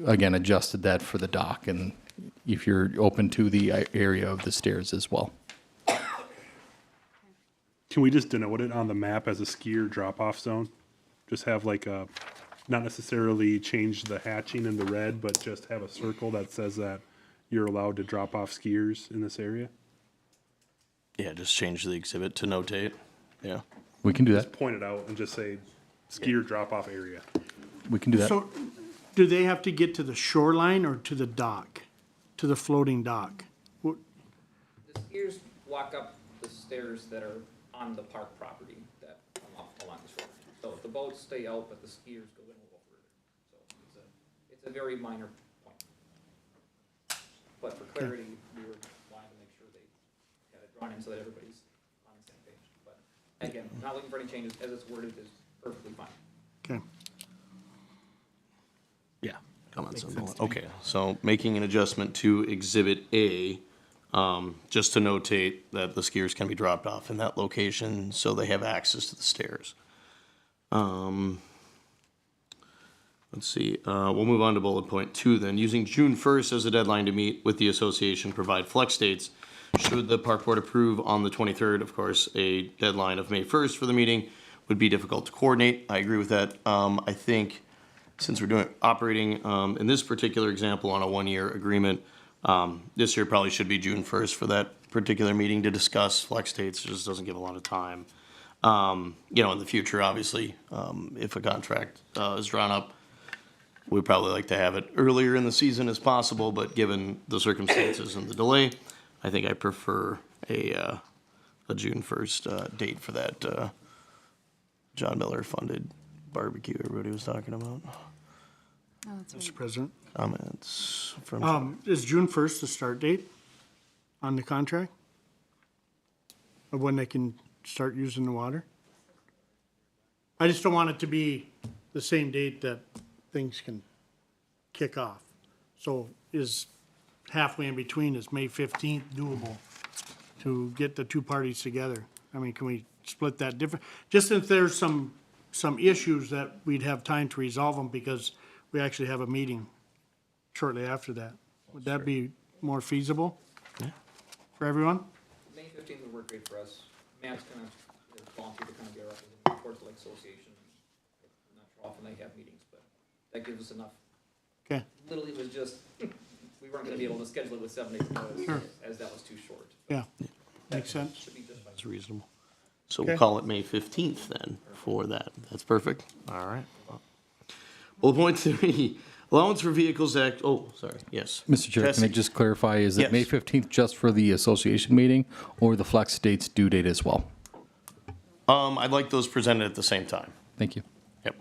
again, adjusted that for the dock and if you're open to the area of the stairs as well.
Can we just denote it on the map as a skier drop-off zone? Just have like a, not necessarily change the hatching in the red, but just have a circle that says that you're allowed to drop off skiers in this area?
Yeah, just change the exhibit to notate, yeah.
We can do that.
Point it out and just say skier drop-off area.
We can do that.
So, do they have to get to the shoreline or to the dock, to the floating dock? What-
The skiers walk up the stairs that are on the park property that along the shore. So the boats stay out, but the skiers go in a little further. So it's a very minor point. But for clarity, we were wanting to make sure they had it drawn in so that everybody's on the same page. But again, not looking for any changes, as it's worded is perfectly fine.
Okay.
Yeah.
Comments on bullet, okay, so making an adjustment to Exhibit A, just to notate that the skiers can be dropped off in that location, so they have access to the stairs. Let's see, we'll move on to bullet point 2 then. Using June 1st as a deadline to meet with the association, provide flex dates. Should the park board approve on the 23rd, of course, a deadline of May 1st for the meeting would be difficult to coordinate. I agree with that. I think since we're operating in this particular example on a 1-year agreement, this year probably should be June 1st for that particular meeting to discuss flex dates. It just doesn't give a lot of time. In the future, obviously, if a contract is drawn up, we'd probably like to have it earlier in the season as possible, but given the circumstances and the delay, I think I prefer a June 1st date for that John Miller funded barbecue everybody was talking about.
Oh, that's right.
Mr. President.
Comments from,
Is June 1st the start date on the contract? Of when they can start using the water? I just don't want it to be the same date that things can kick off. So is halfway in between, is May 15th doable to get the two parties together? I mean, can we split that different? Just if there's some issues that we'd have time to resolve them because we actually have a meeting shortly after that. Would that be more feasible for everyone?
May 15th would work great for us. Matt's kind of volunteered to kind of be our representative towards the Lake Association. I'm not sure how often they have meetings, but that gives us enough.
Okay,
Literally it was just, we weren't gonna be able to schedule it with 7 days notice, as that was too short.
yeah, makes sense.
Should be just fine.
that's reasonable. So we'll
Okay.
call it May 15th then for that. That's perfect. All right. Bullet point 3, allowance for vehicles act, oh, sorry, yes.
Mr. Chair, can I
Jesse.
just clarify, is it May
Yes.
15th just for the association meeting or the flex dates due date as well?
I'd like those presented at the same time.
Thank you.
Yep.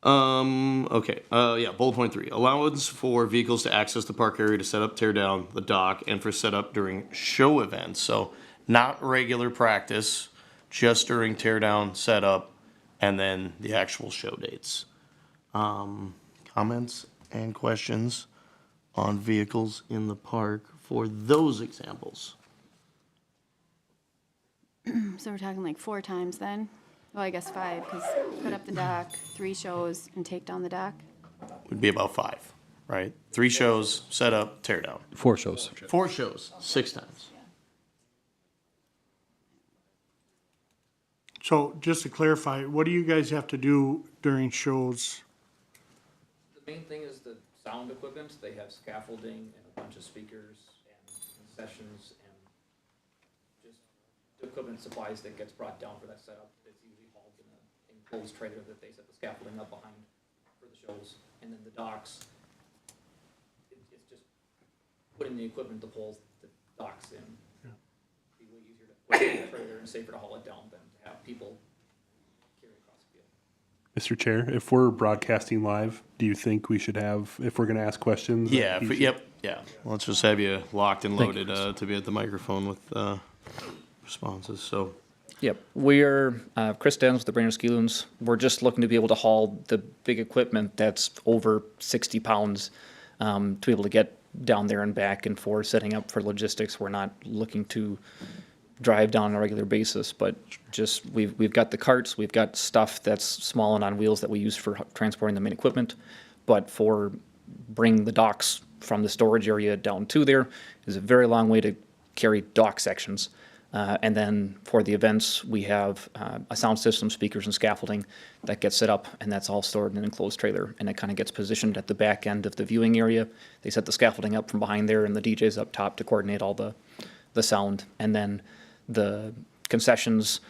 Okay, yeah, bullet point 3, allowance for vehicles to access the park area to set up, tear down the dock, and for setup during show events. So not regular practice, just during tear down, setup, and then the actual show dates. Comments and questions on vehicles in the park for those examples?
So we're talking like 4 times then? Well, I guess 5, because put up the dock, 3 shows, and take down the dock.
Would be about 5, right? 3 shows, set up, tear down.
4 shows.
4 shows, 6 times.
So just to clarify, what do you guys have to do during shows?
The main thing is the sound equipment. They have scaffolding and a bunch of speakers and concessions and just the equipment supplies that gets brought down for that setup. It's usually hauled in an enclosed trailer that they set the scaffolding up behind for the shows. And then the docks, it's just putting the equipment to pull the docks in. Be way easier to put it in the trailer and safer to haul it down than to have people carry across the field.
Mr. Chair, if we're broadcasting live, do you think we should have, if we're going to ask questions?
Yeah,
he should-
yep, yeah. Let's just have you locked and
Thank you,
loaded to be at the microphone with responses, so.
Yep, we're, Chris Dens with the Brainerd Ski Loons. We're just looking to be able to haul the big equipment that's over 60 pounds to be able to get down there and back and for setting up for logistics. We're not looking to drive down on a regular basis, but just, we've got the carts, we've got stuff that's small and on wheels that we use for transporting the main equipment. But for bringing the docks from the storage area down to there is a very long way to carry dock sections. And then for the events, we have a sound system, speakers and scaffolding that gets set up, and that's all stored in an enclosed trailer. And it kind of gets positioned at the back end of the viewing area. They set the scaffolding up from behind there and the DJ's up top to coordinate all the sound. And then the concessions,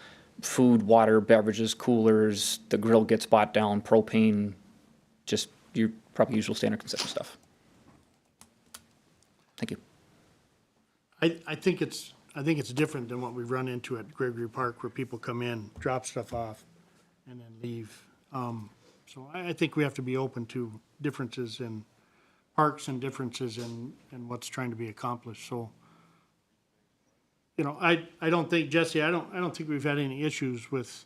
food, water, beverages, coolers, the grill gets bought down, propane, just your probably usual standard concession stuff. Thank you.
I think it's different than what we run into at Gregory Park where people come in, drop stuff off, and then leave. So I think we have to be open to differences in parks and differences in what's trying to be accomplished, so. You know, I don't think, Jesse, I don't think we've had any issues with,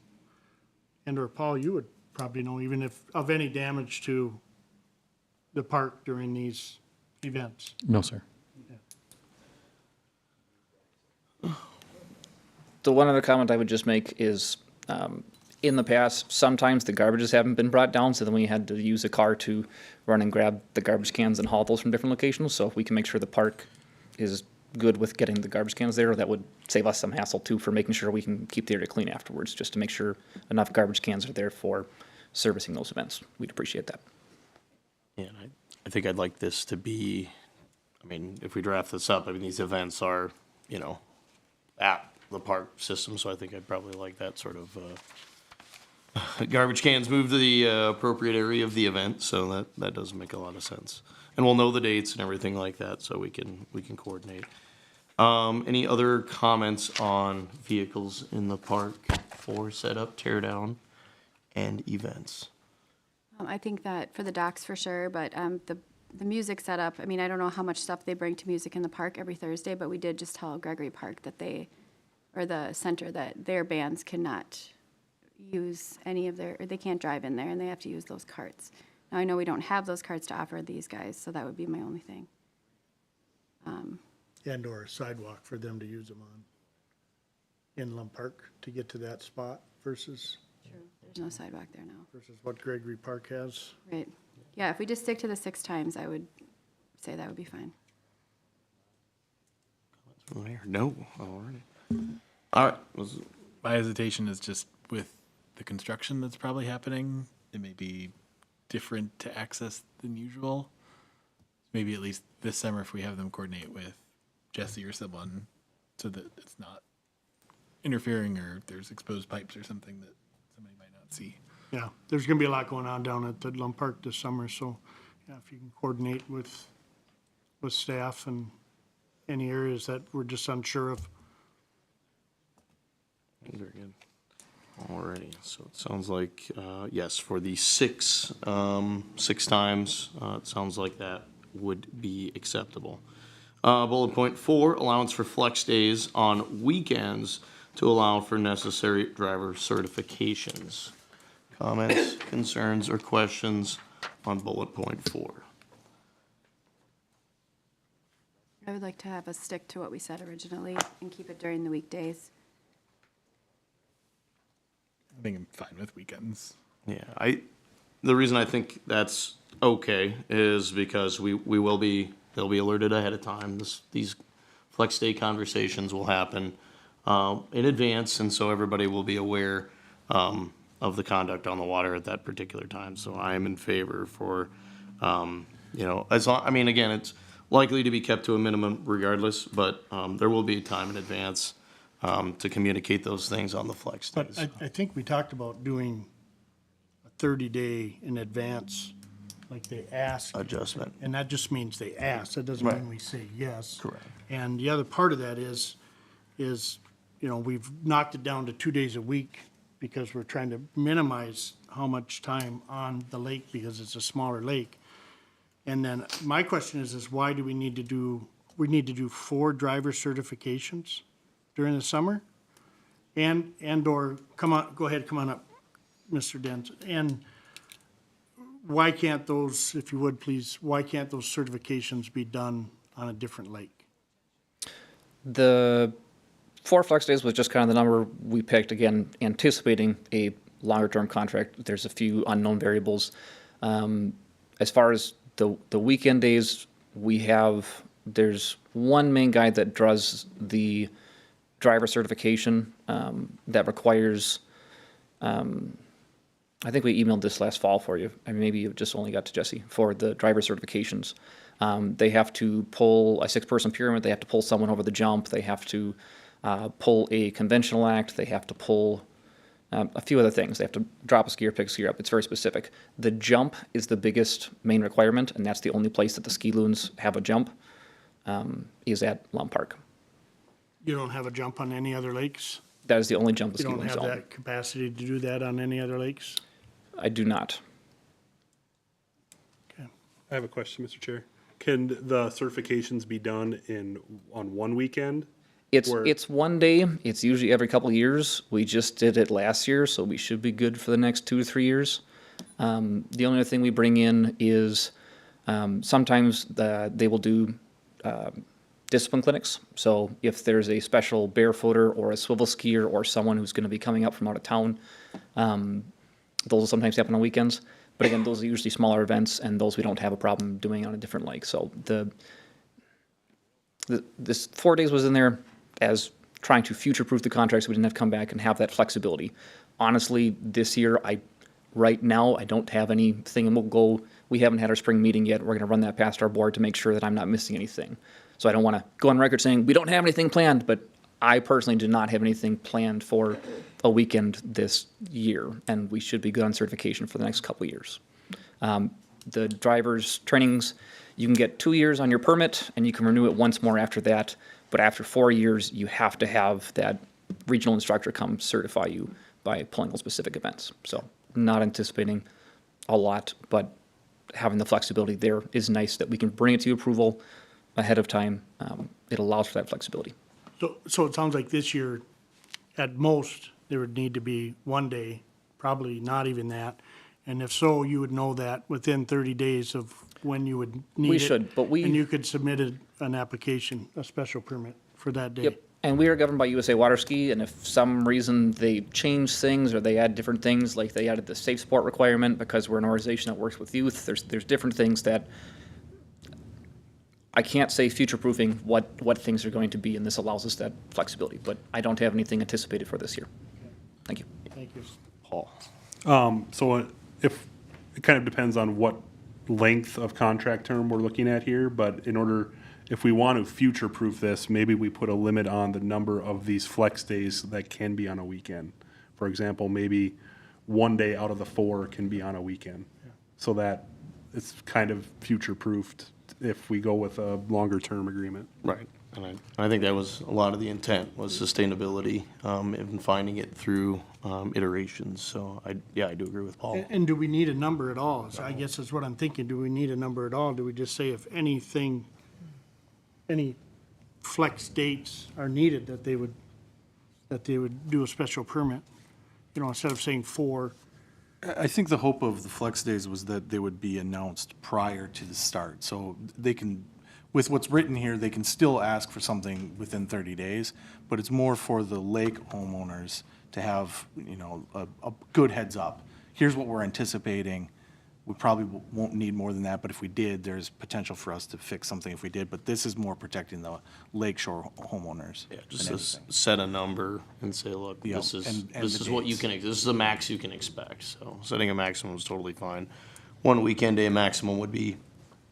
and/or Paul, you would probably know, even if, of any damage to the park during these events.
No, sir.
The one other comment I would just make is, in the past, sometimes the garbages haven't been brought down, so then we had to use a car to run and grab the garbage cans and haul those from different locations. So if we can make sure the park is good with getting the garbage cans there, that would save us some hassle too for making sure we can keep the area clean afterwards, just to make sure enough garbage cans are there for servicing those events. We'd appreciate that.
Yeah, and I think I'd like this to be, I mean, if we draft this up, I mean, these events are, you know, at the park system, so I think I'd probably like that sort of, garbage cans moved to the appropriate area of the event, so that does make a lot of sense. And we'll know the dates and everything like that, so we can coordinate. Any other comments on vehicles in the park for setup, tear down, and events?
I think that for the docks for sure, but the music setup, I mean, I don't know how much stuff they bring to music in the park every Thursday, but we did just tell Gregory Park that or the center, that their bands cannot use any of or they can't drive in there, and they have to use those carts. Now, I know we don't have those carts to offer these guys, so that would be my only thing.
And or a sidewalk for them to use them on Inland Park to get to that spot versus
There's no sidewalk there now.
what Gregory Park has.
Right. Yeah, if we just stick to the 6 times, I would say that would be fine.
No, alrighty. All right,
My hesitation is just with the construction that's probably happening, it may be different to access than usual. Maybe at least this summer, if we have them coordinate with Jesse or someone, so that it's not interfering or there's exposed pipes or something that somebody might not see.
Yeah, there's gonna be a lot going on down at the Lum Park this summer, so, yeah, if you can coordinate with staff and any areas that we're just unsure of.
very good. Alrighty, so it sounds like, yes, for the 6 times, it sounds like that would be acceptable. Bullet point 4, allowance for flex days on weekends to allow for necessary driver certifications. Comments, concerns, or questions on bullet point 4?
I would like to have us stick to what we said originally and keep it during the weekdays.
I think I'm fine with weekends.
Yeah, the reason I think that's okay is because they'll be alerted ahead of time. These flex day conversations will happen in advance, and so everybody will be aware of the conduct on the water at that particular time. So I am in favor for, again, it's likely to be kept to a minimum regardless, but there will be time in advance to communicate those things on the flex
But
days.
I think we talked about doing a 30-day in advance, like they ask.
Adjustment.
And that just means they ask, that doesn't
Right.
mean we say yes.
Correct.
And the other part of that is, we've knocked it down to 2 days a week because we're trying to minimize how much time on the lake because it's a smaller lake. And then my question is why do we need to do 4 driver certifications during the summer? And/or, come on up, Mr. Dent. And why can't those, if you would please, why can't those certifications be done on a different lake?
The 4 flex days was just kind of the number we picked, again, anticipating a longer-term contract. There's a few unknown variables. As far as the weekend days, there's one main guy that does the driver certification that requires, I think we emailed this last fall for you. I mean, maybe you just only got to Jesse for the driver certifications. They have to pull a 6-person pyramid. They have to pull someone over the jump. They have to pull a conventional act. They have to pull a few other things. They have to drop a skier, pick a skier up. It's very specific. The jump is the biggest main requirement, and that's the only place that the ski loons have a jump, is at Lum Park.
You don't have a jump on any other lakes?
That is the only jump the
You
ski
don't
loons
have
own.
that capacity to do that on any other lakes?
I do not.
Okay.
I have a question, Mr. Chair. Can the certifications be done on one weekend?
It's one day. It's usually every couple of years. We just did it last year, so we should be good for the next 2 to 3 years. The only other thing we bring in is sometimes they will do discipline clinics. So if there's a special barefooter or a swivel skier or someone who's going to be coming up from out of town, those will sometimes happen on weekends. But again, those are usually smaller events, and those we don't have a problem doing on a different lake. So this 4 days was in there as trying to future-proof the contract so we didn't have to come back and have that flexibility. Honestly, this year, right now, I don't have anything, and we haven't had our spring meeting yet. We're going to run that past our board to make sure that I'm not missing anything. So I don't want to go on record saying we don't have anything planned, but I personally do not have anything planned for a weekend this year, and we should be good on certification for the next couple of years. The driver's trainings, you can get 2 years on your permit, and you can renew it once more after that. But after 4 years, you have to have that regional instructor come certify you by pulling those specific events. So not anticipating a lot, but having the flexibility there is nice that we can bring it to approval ahead of time. It allows for that flexibility.
So it sounds like this year, at most, there would need to be 1 day, probably not even that. And if so, you would know that within 30 days of when you would need it.
We should, but
And you could submit an application, a special permit for that day.
Yep, and we are governed by USA Water Ski, and if some reason they change things or they add different things, like they added the safe sport requirement because we're an organization that works with youth, there's different things that I can't say future-proofing what things are going to be, and this allows us that flexibility, but I don't have anything anticipated for this year. Thank you.
Thank you.
Paul?
So if, it kind of depends on what length of contract term we're looking at here, but if we want to future-proof this, maybe we put a limit on the number of these flex days that can be on a weekend. For example, maybe 1 day out of the 4 can be on a weekend. So that it's kind of future-proofed if we go with a longer-term agreement.
Right, and I think that was a lot of the intent, was sustainability, and finding it through iterations, so I do agree with Paul.
And do we need a number at all? So I guess that's what I'm thinking. Do we need a number at all? Do we just say if anything, any flex dates are needed, that they would do a special permit? You know, instead of saying 4.
I think the hope of the flex days was that they would be announced prior to the start. So they can, with what's written here, they can still ask for something within 30 days, but it's more for the lake homeowners to have, a good heads up. Here's what we're anticipating. We probably won't need more than that, but if we did, there's potential for us to fix something if we did. But this is more protecting the lakeshore homeowners.
Yeah, just to set a number and say, look,
Yeah,
this is,
and
this
the
is what you
dates.
can, this is the max you can expect, so setting a maximum is totally fine. 1 weekend day maximum would be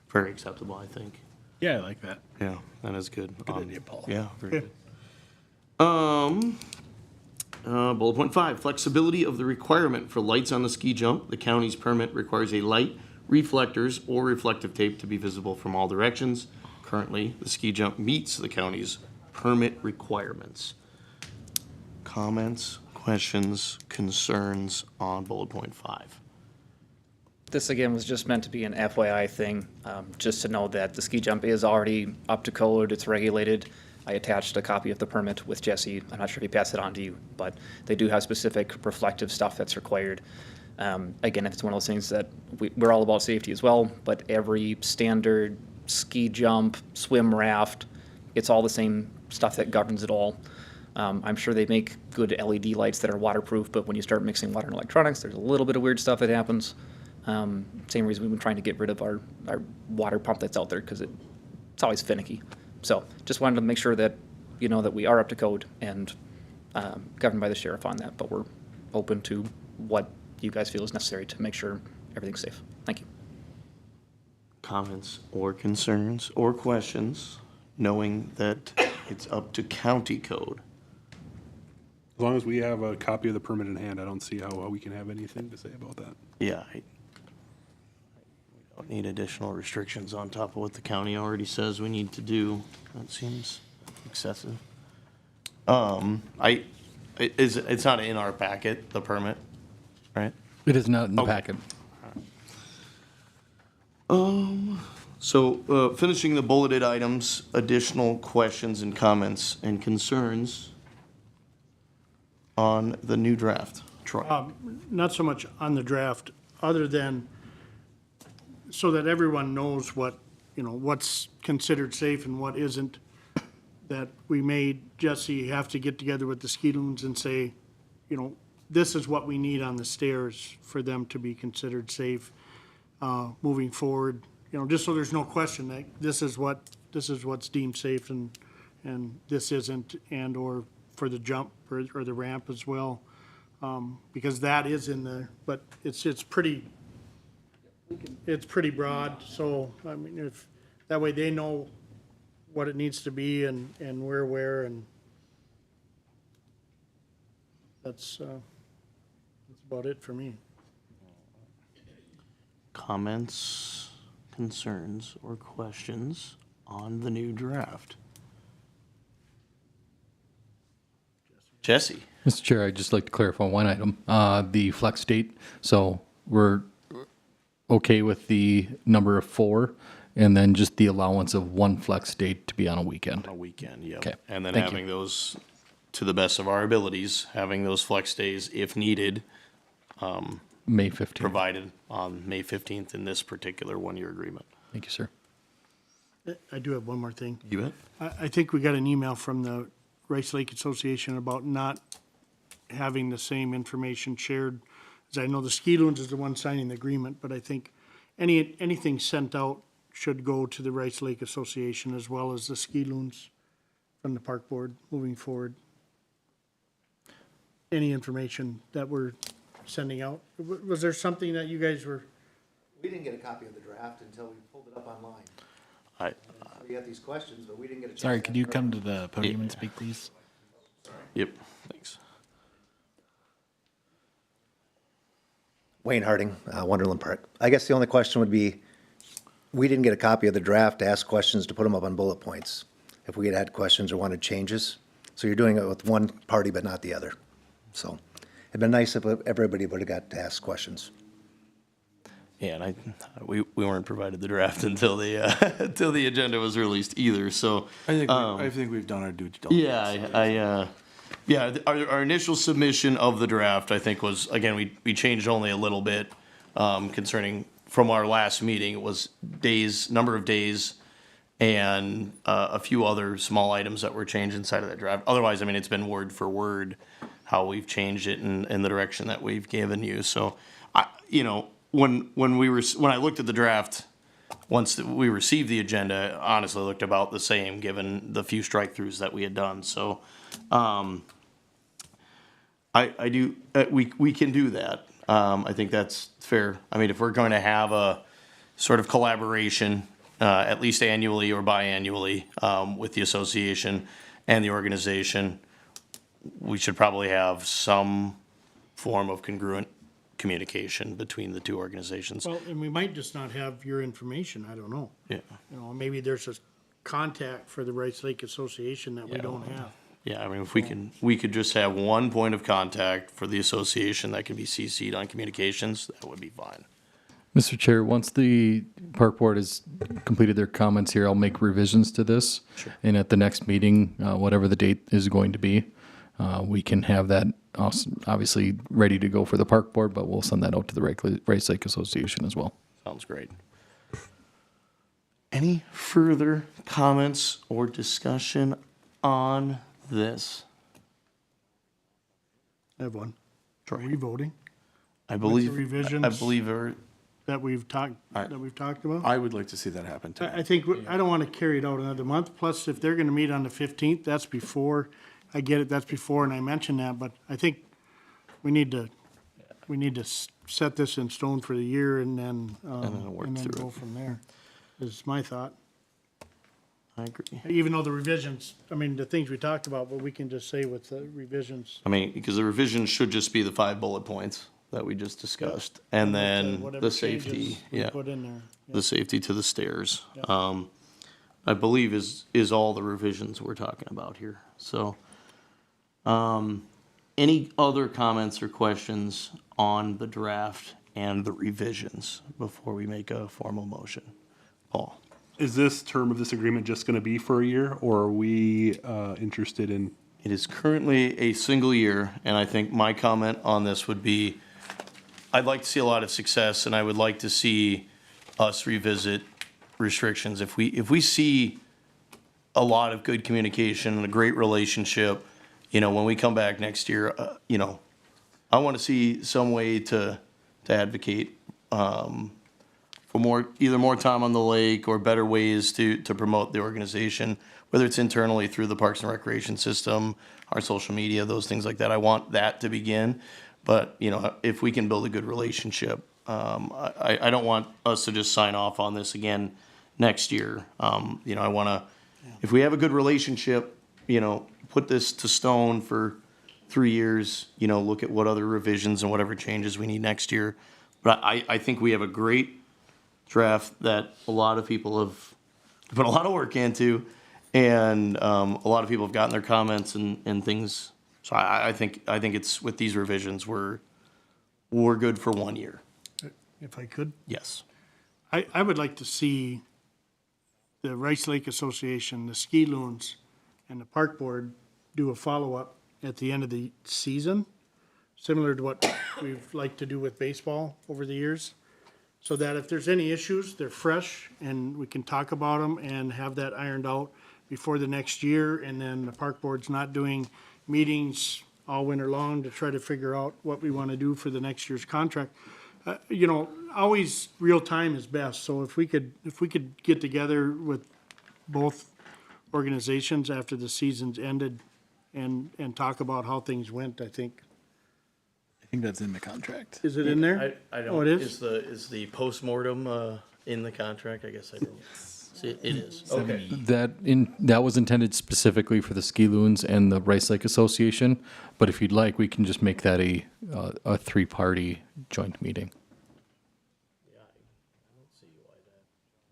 very acceptable, I think.
Yeah, I like that.
Yeah, that is good. Good
idea, Paul.
Yeah, very good. Bullet point 5, flexibility of the requirement for lights on the ski jump. The county's permit requires a light, reflectors, or reflective tape to be visible from all directions. Currently, the ski jump meets the county's permit requirements. Comments, questions, concerns on bullet point 5?
This again was just meant to be an FYI thing, just to know that the ski jump is already up to code, it's regulated. I attached a copy of the permit with Jesse. I'm not sure if he passed it on to you, but they do have specific reflective stuff that's required. Again, if it's one of those things that we're all about safety as well, but every standard ski jump, swim raft, it's all the same stuff that governs it all. I'm sure they make good LED lights that are waterproof, but when you start mixing water and electronics, there's a little bit of weird stuff that happens. Same reason we've been trying to get rid of our water pump that's out there, because it's always finicky. So just wanted to make sure that you know that we are up to code and governed by the sheriff on that, but we're open to what you guys feel is necessary to make sure everything's safe. Thank you.
Comments or concerns or questions, knowing that it's up to county code.
As long as we have a copy of the permit in hand, I don't see how we can have anything to say about that.
Yeah, we don't need additional restrictions on top of what the county already says we need to do. That seems excessive. It's not in our packet, the permit, right?
It is not in the
Okay.
packet.
So, finishing the bulleted items, additional questions and comments and concerns on the new draft. Troy?
Not so much on the draft, other than so that everyone knows what, what's considered safe and what isn't. that we made Jesse have to get together with the ski loons and say, you know, this is what we need on the stairs for them to be considered safe, moving forward. You know, just so there's no question that this is what's deemed safe and this isn't, and or for the jump or the ramp as well. Because that is in there, but it's pretty broad, so, I mean, if, that way they know what it needs to be and where, and that's about it for me.
Comments, concerns, or questions on the new draft? Jesse?
Mr. Chair, I'd just like to clarify one item, the flex date. So we're okay with the number of 4, and then just the allowance of 1 flex date to be on a weekend.
On a weekend, yeah.
Okay,
And then
thank you.
having those, to the best of our abilities, having those flex days, if needed,
May 15th.
provided on May 15th in this particular one-year agreement.
Thank you, sir.
I do have one more thing.
You bet.
I think we got an email from the Rice Lake Association about not having the same information shared. As I know, the ski loons is the one signing the agreement, but I think anything sent out should go to the Rice Lake Association as well as the ski loons from the park board moving forward. Any information that we're sending out, was there something that you guys were?
We didn't get a copy of the draft until we pulled it up online. We got these questions, but we didn't get a chance.
Sorry, could you come to the podium and speak, please?
Yep, thanks.
Wayne Harding, Wonderland Park. I guess the only question would be, we didn't get a copy of the draft to ask questions to put them up on bullet points if we had had questions or wanted changes. So you're doing it with one party but not the other. So it'd been nice if everybody would have got to ask questions.
Yeah, and we weren't provided the draft until the until the agenda was released either. So
I think we've done our due diligence.
yeah, our initial submission of the draft, I think, was, again, we changed only a little bit concerning from our last meeting. It was days, number of days, and a few other small items that were changed inside of that draft. Otherwise, I mean, it's been word for word how we've changed it in the direction that we've given you. So, when I looked at the draft, once we received the agenda, honestly, it looked about the same given the few strike throughs that we had done. So, we can do that. I think that's fair. I mean, if we're going to have a sort of collaboration, at least annually or biannually, with the association and the organization, we should probably have some form of congruent communication between the two organizations.
Well, and we might just not have your information, I don't know.
Yeah.
You know, maybe there's a contact for the Rice Lake Association that we don't have.
Yeah, I mean, if we could just have one point of contact for the association that can be CC'd on communications, that would be fine.
Mr. Chair, once the park board has completed their comments here, I'll make revisions to this.
Sure.
And at the next meeting, whatever the date is going to be, we can have that obviously ready to go for the park board, but we'll send that out to the Rice Lake Association as well.
Sounds great. Any further comments or discussion on this?
I have one.
Sure.
Are we voting
I believe,
revisions?
I believe,
that we've talked about?
I would like to see that happen too.
I think, I don't want to carry it out another month, plus if they're going to meet on the 15th, that's before, I get it, that's before, and I mentioned that, but I think we need to set this in stone for the year and then
work through
go
it.
from there, is my thought.
I agree.
Even though the revisions, I mean, the things we talked about, but we can just say with the revisions.
I mean, because the revision should just be the 5 bullet points that we just discussed, and then
Whatever
the safety,
changes we
yeah,
Put in there.
the safety to the stairs. I believe is all the revisions we're talking about here. So, any other comments or questions on the draft and the revisions before we make a formal motion? Paul?
Is this term of this agreement just going to be for a year, or are we interested in?
It is currently a single year, and I think my comment on this would be, I'd like to see a lot of success, and I would like to see us revisit restrictions. If we see a lot of good communication and a great relationship. You know, when we come back next year, you know, I want to see some way to advocate for more, either more time on the lake or better ways to promote the organization, whether it's internally through the Parks and Recreation system, our social media, those things like that. I want that to begin. But, you know, if we can build a good relationship, I don't want us to just sign off on this again next year. You know, I want to, if we have a good relationship, you know, put this to stone for 3 years, you know, look at what other revisions and whatever changes we need next year. But I think we have a great draft that a lot of people have put a lot of work into, and a lot of people have gotten their comments and things. So I think it's, with these revisions, we're good for 1 year.
If I could,
Yes.
I would like to see the Rice Lake Association, the ski loons, and the park board do a follow-up at the end of the season, similar to what we've liked to do with baseball over the years, so that if there's any issues, they're fresh, and we can talk about them and have that ironed out before the next year, and then the park board's not doing meetings all winter long to try to figure out what we want to do for the next year's contract. You know, always real time is best, so if we could get together with both organizations after the season's ended and talk about how things went, I think.
I think that's in the contract.
Is it in there?
I don't.
Oh, it is?
Is the postmortem in the contract? I guess I didn't. See, it is. Okay.
That was intended specifically for the ski loons and the Rice Lake Association, but if you'd like, we can just make that a three-party joint meeting.
Yeah, I don't see why that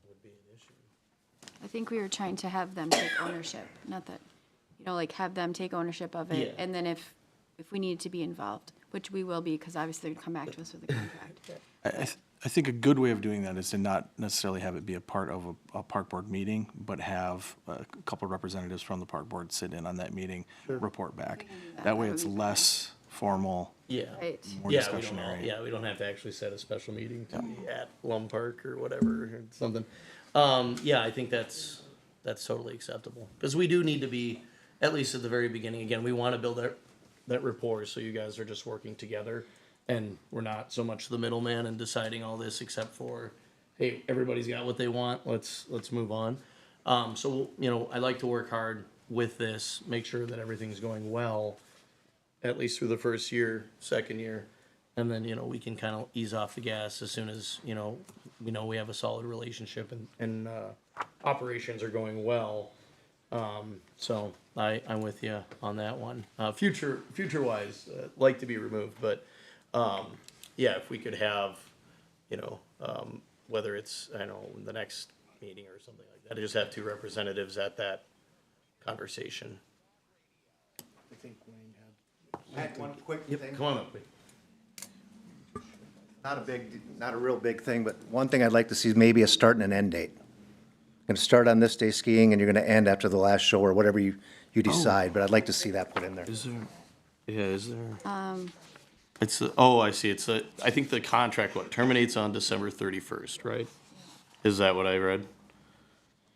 would be an issue.
I think we were trying to have them take ownership, not that, you know, like have them take ownership of it.
Yeah.
And then if we needed to be involved, which we will be, because obviously they're gonna come back to us with a contract.
I think a good way of doing that is to not necessarily have it be a part of a park board meeting, but have a couple of representatives from the park board sit in on that meeting, report back. That way it's less formal,
Yeah.
Right.
more discussionary.
We don't have to actually set a special meeting to be at Lum Park or whatever, or something. Yeah, I think that's totally acceptable. Because we do need to be, at least at the very beginning, again, we want to build that rapport, so you guys are just working together. And we're not so much the middleman and deciding all this, except for, hey, everybody's got what they want, let's move on. So, you know, I like to work hard with this, make sure that everything's going well, at least through the first year, second year. And then, you know, we can kind of ease off the gas as soon as, you know we have a solid relationship and operations are going well. So I'm with you on that one. Future-wise, like to be removed, but yeah, if we could have, you know, whether it's, I don't know, the next meeting or something like that, just have two representatives at that conversation.
I think Wayne
I had one quick thing.
Come on up, please.
Not a real big thing, but one thing I'd like to see is maybe a start and an end date. Going to start on this day skiing, and you're going to end after the last show or whatever you decide, but I'd like to see that put in there.
Is there? Yeah, is there? It's I see. I think the contract terminates on December 31st, right? Is that what I read?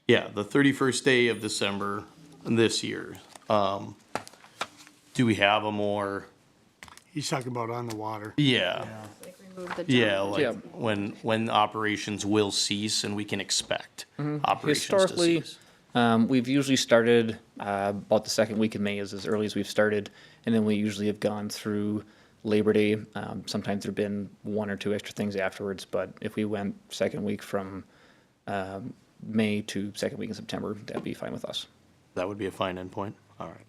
Yeah, the 31st day of December this year. Do we have a more?
he's talking about on the water.
Yeah.
Like remove the
Yeah,
jump.
like
Yeah.
when operations will cease and we can expect operations to
Historically,
cease.
we've usually started about the second week of May is as early as we've started, and then we usually have gone through Labor Day. Sometimes there've been one or two extra things afterwards, but if we went second week from May to second week in September, that'd be fine with us.
That would be a fine endpoint. All right.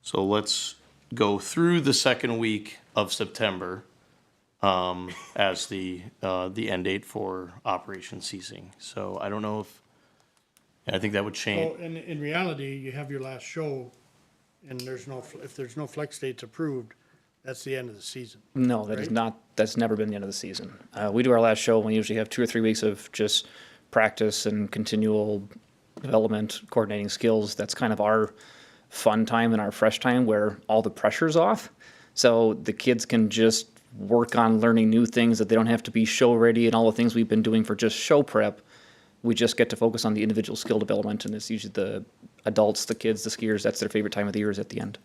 So let's go through the second week of September as the end date for operation ceasing. So I don't know if, I think that would change.
Well, in reality, you have your last show, and if there's no flex dates approved, that's the end of the season.
No, that is
Right?
not, that's never been the end of the season. We do our last show, and we usually have 2 or 3 weeks of just practice and continual development, coordinating skills. That's kind of our fun time and our fresh time where all the pressure's off. So the kids can just work on learning new things, that they don't have to be show ready and all the things we've been doing for just show prep. We just get to focus on the individual skill development, and it's usually adults, the kids, the skiers, that's their favorite time of the year is at the end.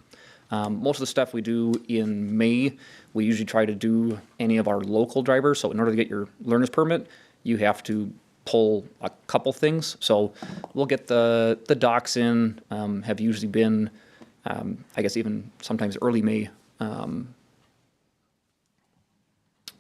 Most of the stuff we do in May, we usually try to do any of our local drivers. So in order to get your learner's permit, you have to pull a couple things. So we'll get the docks in, have usually been, I guess even sometimes early May.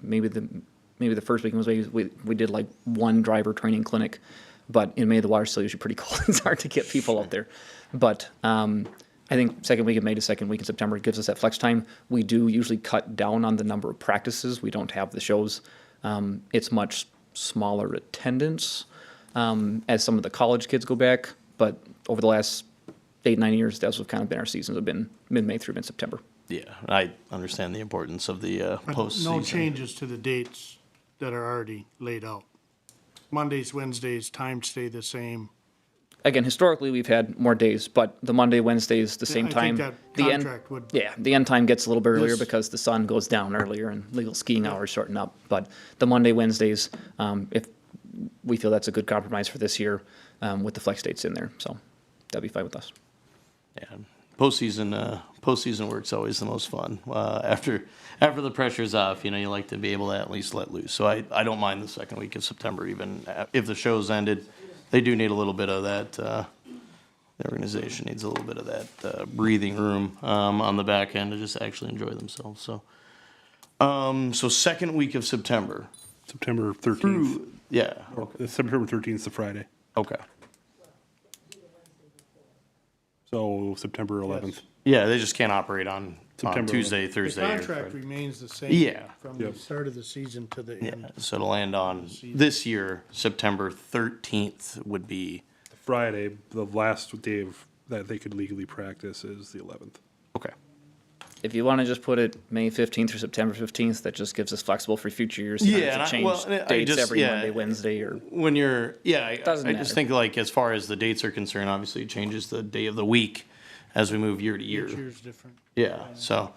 Maybe the first week was we did like one driver training clinic, but in May the water's still usually pretty cold. It's hard to get people out there. But I think second week of May to second week in September gives us that flex time. We do usually cut down on the number of practices. We don't have the shows. It's much smaller attendance as some of the college kids go back. But over the last 8-9 years, that's what kind of been our seasons have been mid-May through mid-September.
Yeah, I understand the importance of the
But
postseason.
no changes to the dates that are already laid out. Mondays, Wednesdays, times stay the same.
Again, historically, we've had more days, but the Monday, Wednesdays, the same
I
time.
think that
The end-
contract would.
Yeah, the end time gets a little bit earlier
This-
because the sun goes down earlier and legal skiing hours shorten up. But the Monday, Wednesdays, if we feel that's a good compromise for this year with the flex dates in there, so that'd be fine with us.
Yeah, postseason work's always the most fun. After the pressure's off, you like to be able to at least let loose. So I don't mind the second week of September, even if the show's ended. They do need a little bit of that. The organization needs a little bit of that breathing room on the back end to just actually enjoy themselves. So, so second week of September.
September 13th.
Yeah. Okay.
September 13th is the Friday.
Okay.
So September 11th.
Yeah, they just can't operate on
September
Tuesday,
The
Thursday. or
contract
Friday.
remains the same.
Yeah.
From the
Yep.
start of the season to the end.
Yeah, so to land on this year, September 13th would be,
Friday, the last day of that they could legally practice is the 11th.
okay.
If you want to just put it May 15th or September 15th, that just gives us flexible for future years. You don't
Yeah,
have to
and I-
change
well, I
dates
just-
every
yeah.
Monday, Wednesday, or
When you're, yeah, I
Doesn't
just
matter.
think like as far as the dates are concerned, obviously it changes the day of the week as we move year to year.
Each year's different.
Yeah, so,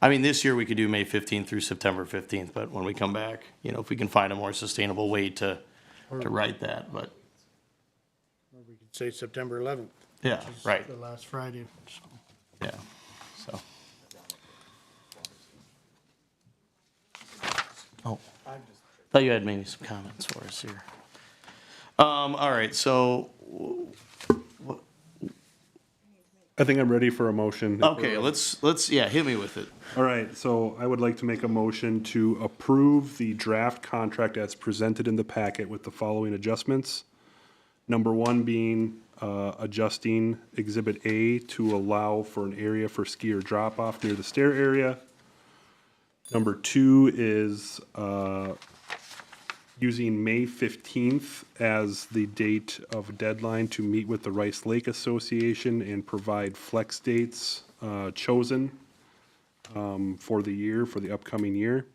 I mean, this year we could do May 15th through September 15th, but when we come back, if we can find a more sustainable way to write that, but,
Or we could say September 11th.
yeah,
which is
right,
The last Friday, so.
yeah, so. Oh, thought you had maybe some comments for us here. All right, so,
I think I'm ready for a motion.
okay, let's, yeah, hit me with it.
All right, so I would like to make a motion to approve the draft contract as presented in the packet with the following adjustments. Number one being adjusting Exhibit A to allow for an area for skier drop-off near the stair area. Number two is using May 15th as the date of deadline to meet with the Rice Lake Association and provide flex dates chosen for the year, for the upcoming year.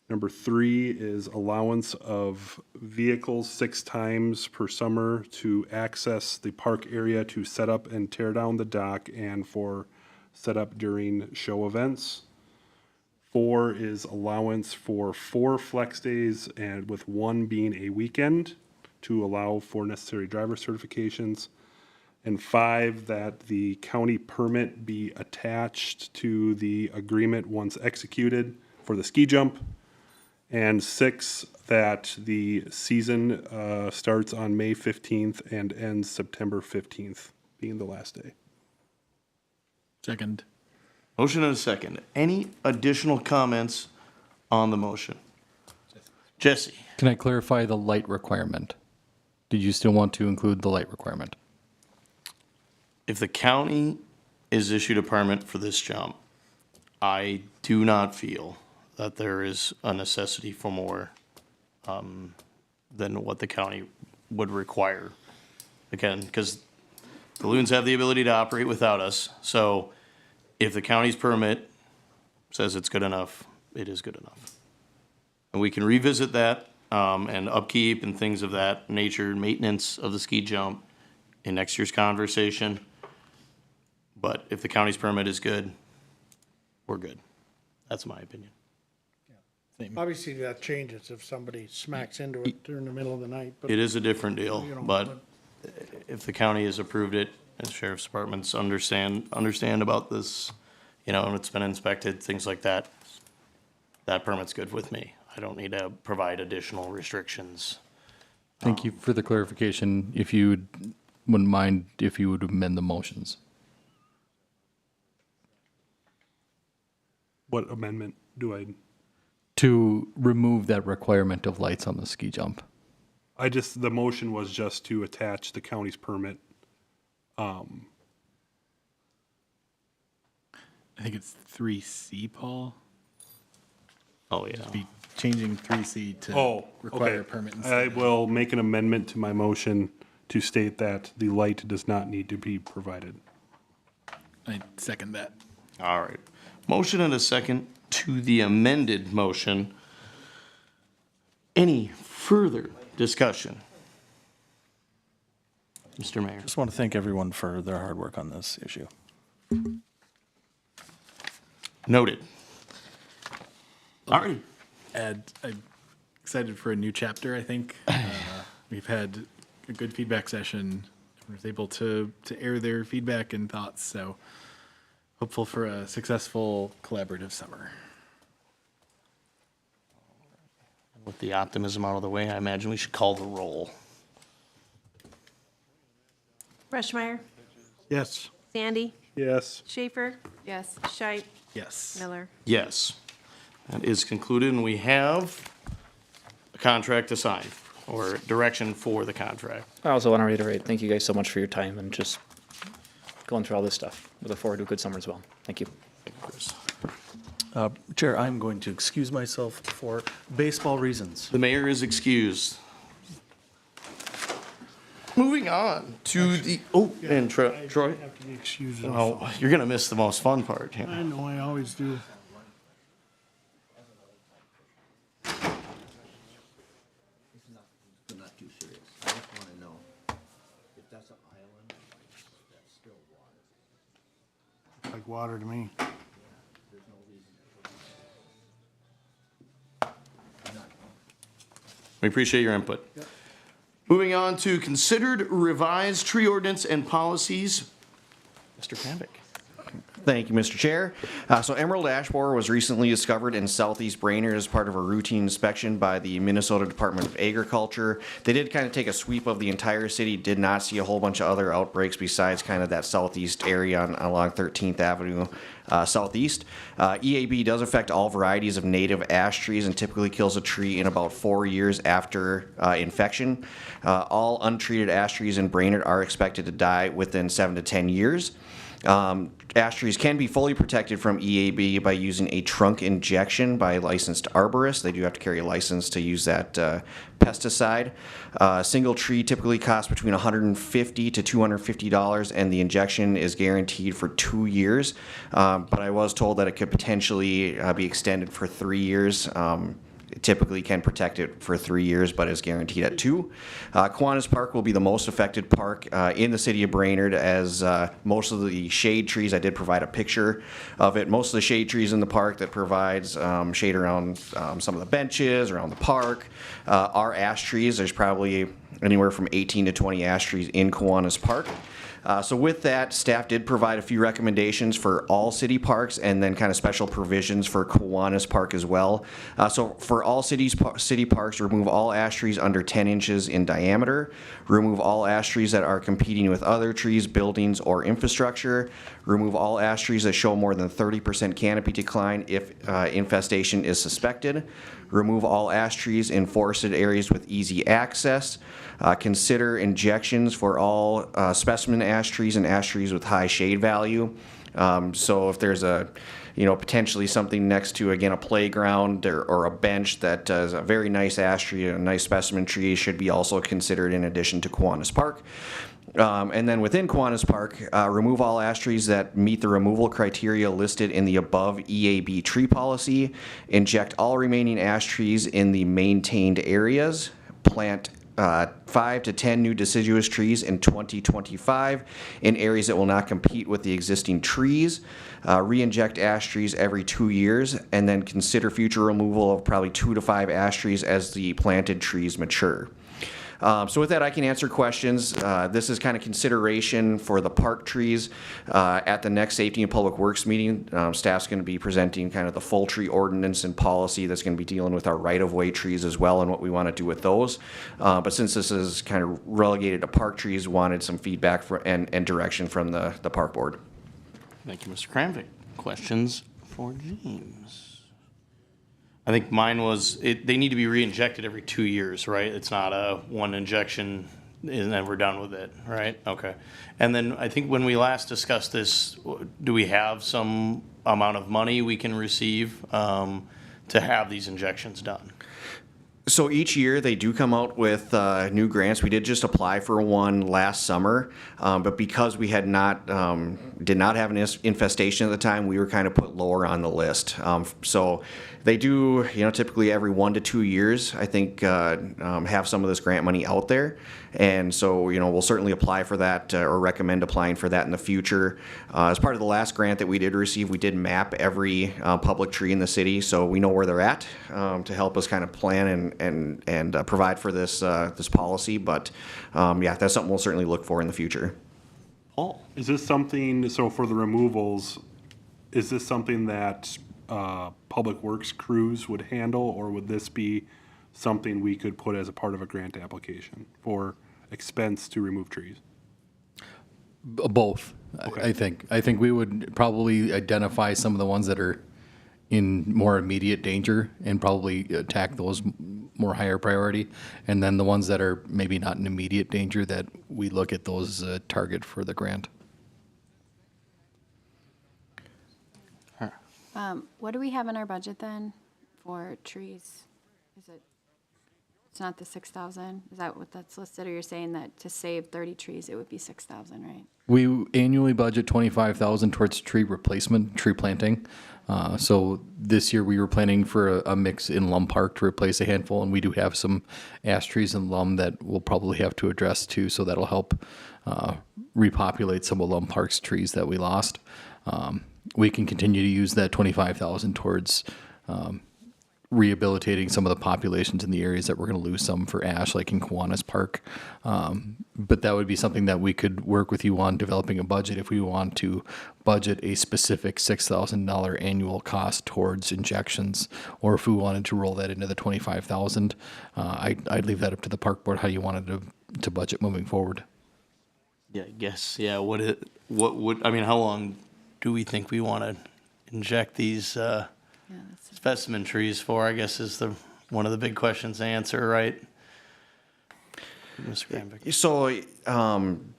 Number three is allowance of vehicles 6 times per summer to access the park area to set up and tear down the dock and for setup during show events. 4 is allowance for 4 flex days and with 1 being a weekend to allow for necessary driver certifications. And 5, that the county permit be attached to the agreement once executed for the ski jump. And 6, that the season starts on May 15th and ends September 15th, being the last day.
Second.
Motion and a second. Any additional comments on the motion? Jesse?
Can I clarify the light requirement? Did you still want to include the light requirement?
If the county is issued a permit for this jump, I do not feel that there is a necessity for more than what the county would require. Again, because the loons have the ability to operate without us, so if the county's permit says it's good enough, it is good enough. And we can revisit that, and upkeep and things of that nature, maintenance of the ski jump in next year's conversation. But if the county's permit is good, we're good. That's my opinion.
Obviously, that changes if somebody smacks into it during the middle of the night, but.
It is a different deal,
You know,
but if the county has approved it and sheriff's departments understand about this, you know, and it's been inspected, things like that, that permit's good with me. I don't need to provide additional restrictions.
Thank you for the clarification. If you wouldn't mind if you would amend the motions.
What amendment do I,
To remove that requirement of lights on the ski jump.
the motion was just to attach the county's permit.
I think it's 3C, Paul.
Oh, yeah.
Be changing 3C to
Oh,
require a
okay.
permit
I
instead.
will make an amendment to my motion to state that the light does not need to be provided.
I second that.
All right. Motion and a second to the amended motion. Any further discussion? Mr. Mayor.
Just want to thank everyone for their hard work on this issue.
Noted. All right.
I'm excited for a new chapter, I think. We've had a good feedback session. I was able to air their feedback and thoughts, so hopeful for a successful collaborative summer.
With the optimism out of the way, I imagine we should call the roll.
Rushmeyer,
Yes.
Sandy,
Yes.
Schaefer,
Yes.
Scheit,
Yes.
Miller.
Yes. That is concluded, and we have a contract to sign, or direction for the contract.
I also want to reiterate, thank you guys so much for your time and just going through all this stuff. We look forward to a good summer as well. Thank you.
Chris.
Chair, I'm going to excuse myself for baseball reasons.
The mayor is excused. Moving on to the, and Troy?
Have to be excused.
Oh, you're gonna miss the most fun part. Yeah.
I know, I always do.
Not too serious. I just want to know if that's an island, that's still water.
Like water to me.
We appreciate your input. Moving on to considered revised tree ordinance and policies. Mr. Pambic.
Thank you, Mr. Chair. So emerald ash borer was recently discovered in southeast Brainerd as part of a routine inspection by the Minnesota Department of Agriculture. They did kind of take a sweep of the entire city, did not see a whole bunch of other outbreaks besides kind of that southeast area along 13th Avenue southeast. EAB does affect all varieties of native ash trees and typically kills a tree in about 4 years after infection. All untreated ash trees in Brainerd are expected to die within 7 to 10 years. Ash trees can be fully protected from EAB by using a trunk injection by licensed arborists. They do have to carry a license to use that pesticide. A single tree typically costs between $150 to $250, and the injection is guaranteed for 2 years. But I was told that it could potentially be extended for 3 years. It typically can protect it for 3 years, but is guaranteed at 2. Kiwanis Park will be the most affected park in the city of Brainerd, as most of the shade trees, I did provide a picture of it, most of the shade trees in the park that provides shade around some of the benches, around the park, are ash trees. There's probably anywhere from 18 to 20 ash trees in Kiwanis Park. So with that, staff did provide a few recommendations for all city parks and then kind of special provisions for Kiwanis Park as well. So for all city parks, remove all ash trees under 10 inches in diameter. Remove all ash trees that are competing with other trees, buildings, or infrastructure. Remove all ash trees that show more than 30% canopy decline if infestation is suspected. Remove all ash trees in forested areas with easy access. Consider injections for all specimen ash trees and ash trees with high shade value. So if there's potentially something next to, again, a playground or a bench that is a very nice ash tree, a nice specimen tree, should be also considered in addition to Kiwanis Park. And then within Kiwanis Park, remove all ash trees that meet the removal criteria listed in the above EAB tree policy. Inject all remaining ash trees in the maintained areas. Plant 5 to 10 new deciduous trees in 2025 in areas that will not compete with the existing trees. Re-inject ash trees every 2 years, and then consider future removal of probably 2 to 5 ash trees as the planted trees mature. So with that, I can answer questions. This is kind of consideration for the park trees. At the next Safety and Public Works meeting, staff's going to be presenting kind of the full tree ordinance and policy that's going to be dealing with our right-of-way trees as well and what we want to do with those. But since this is kind of relegated to park trees, wanted some feedback and direction from the park board.
Thank you, Mr. Kramvik. Questions for James? I think mine was, they need to be re-injected every 2 years, right? It's not a one injection and then we're done with it, right? Okay. And then I think when we last discussed this, do we have some amount of money we can receive to have these injections done?
So each year they do come out with new grants. We did just apply for one last summer, but because we had not did not have an infestation at the time, we were kind of put lower on the list. So they do, typically every 1 to 2 years, I think, have some of this grant money out there, and so we'll certainly apply for that or recommend applying for that in the future. As part of the last grant that we did receive, we did map every public tree in the city, so we know where they're at to help us kind of plan and provide for this this policy. But yeah, that's something we'll certainly look for in the future.
Paul?
Is this something, so for the removals, is this something that Public Works crews would handle, or would this be something we could put as a part of a grant application for expense to remove trees?
Both,
Okay.
I think we would probably identify some of the ones that are in more immediate danger and probably attack those more higher priority. And then the ones that are maybe not in immediate danger, that we look at those target for the grant.
What do we have in our budget then for trees? Is it, it's not the 6,000? Is that what that's listed? Or you're saying that to save 30 trees, it would be 6,000, right?
We annually budget 25,000 towards tree replacement, tree planting. So this year we were planning for a mix in Lum Park to replace a handful, and we do have some ash trees in Lum that we'll probably have to address too. So that'll help repopulate some of Lum Park's trees that we lost. We can continue to use that 25,000 towards rehabilitating some of the populations in the areas that we're going to lose some for ash, like in Kiwanis Park. But that would be something that we could work with you on developing a budget if we want to budget a specific $6,000 annual cost towards injections, or if we wanted to roll that into the 25,000. I'd leave that up to the park board how you wanted to budget moving forward.
Yeah, I guess, yeah, how long do we think we want to inject these specimen trees for, I guess, is one of the big questions to answer, right? Mr. Granvik.
So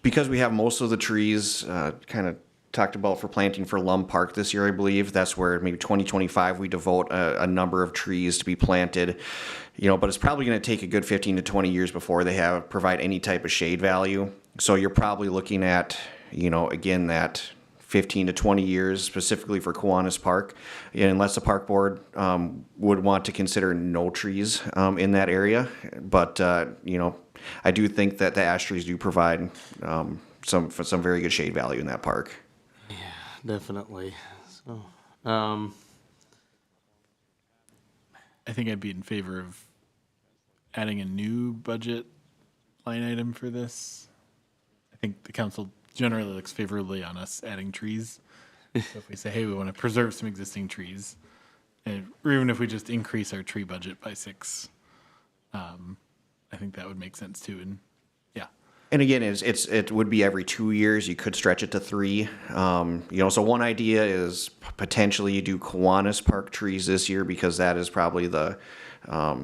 because we have most of the trees kind of talked about for planting for Lum Park this year, I believe, that's where maybe 2025 we devote a number of trees to be planted. But it's probably going to take a good 15 to 20 years before they provide any type of shade value. So you're probably looking at, again, that 15 to 20 years specifically for Kiwanis Park, unless the park board would want to consider no trees in that area. But, I do think that the ash trees do provide some very good shade value in that park.
Yeah, definitely. So,
I think I'd be in favor of adding a new budget line item for this. I think the council generally looks favorably on us adding trees. So if we say, hey, we want to preserve some existing trees, or even if we just increase our tree budget by 6, I think that would make sense too. And yeah.
And again, it would be every 2 years. You could stretch it to 3. So one idea is potentially you do Kiwanis Park trees this year, because that is probably the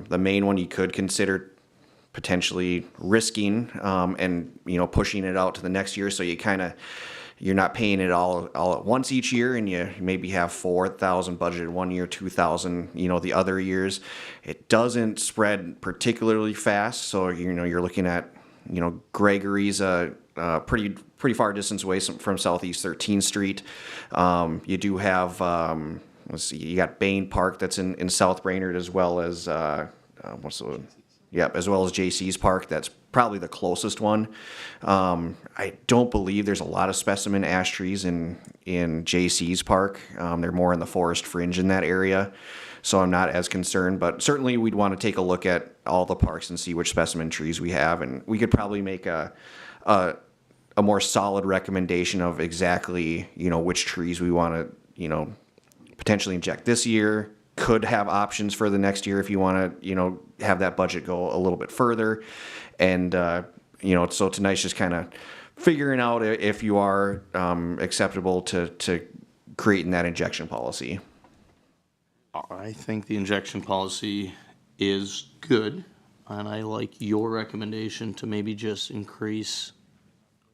main one you could consider potentially risking and pushing it out to the next year. So you're not paying it all at once each year, and you maybe have 4,000 budgeted one year, 2,000 the other years. It doesn't spread particularly fast, so you're looking at Gregory's a pretty far distance away from Southeast 13th Street. You do have let's see, you got Bain Park that's in South Brainerd, as well as Yep, as well as JC's Park. That's probably the closest one. I don't believe there's a lot of specimen ash trees in JC's Park. They're more in the forest fringe in that area, so I'm not as concerned. But certainly, we'd want to take a look at all the parks and see which specimen trees we have, and we could probably make a more solid recommendation of exactly which trees we want to potentially inject this year. Could have options for the next year if you want to, have that budget go a little bit further. And, so tonight's just kind of figuring out if you are acceptable to creating that injection policy.
I think the injection policy is good, and I like your recommendation to maybe just increase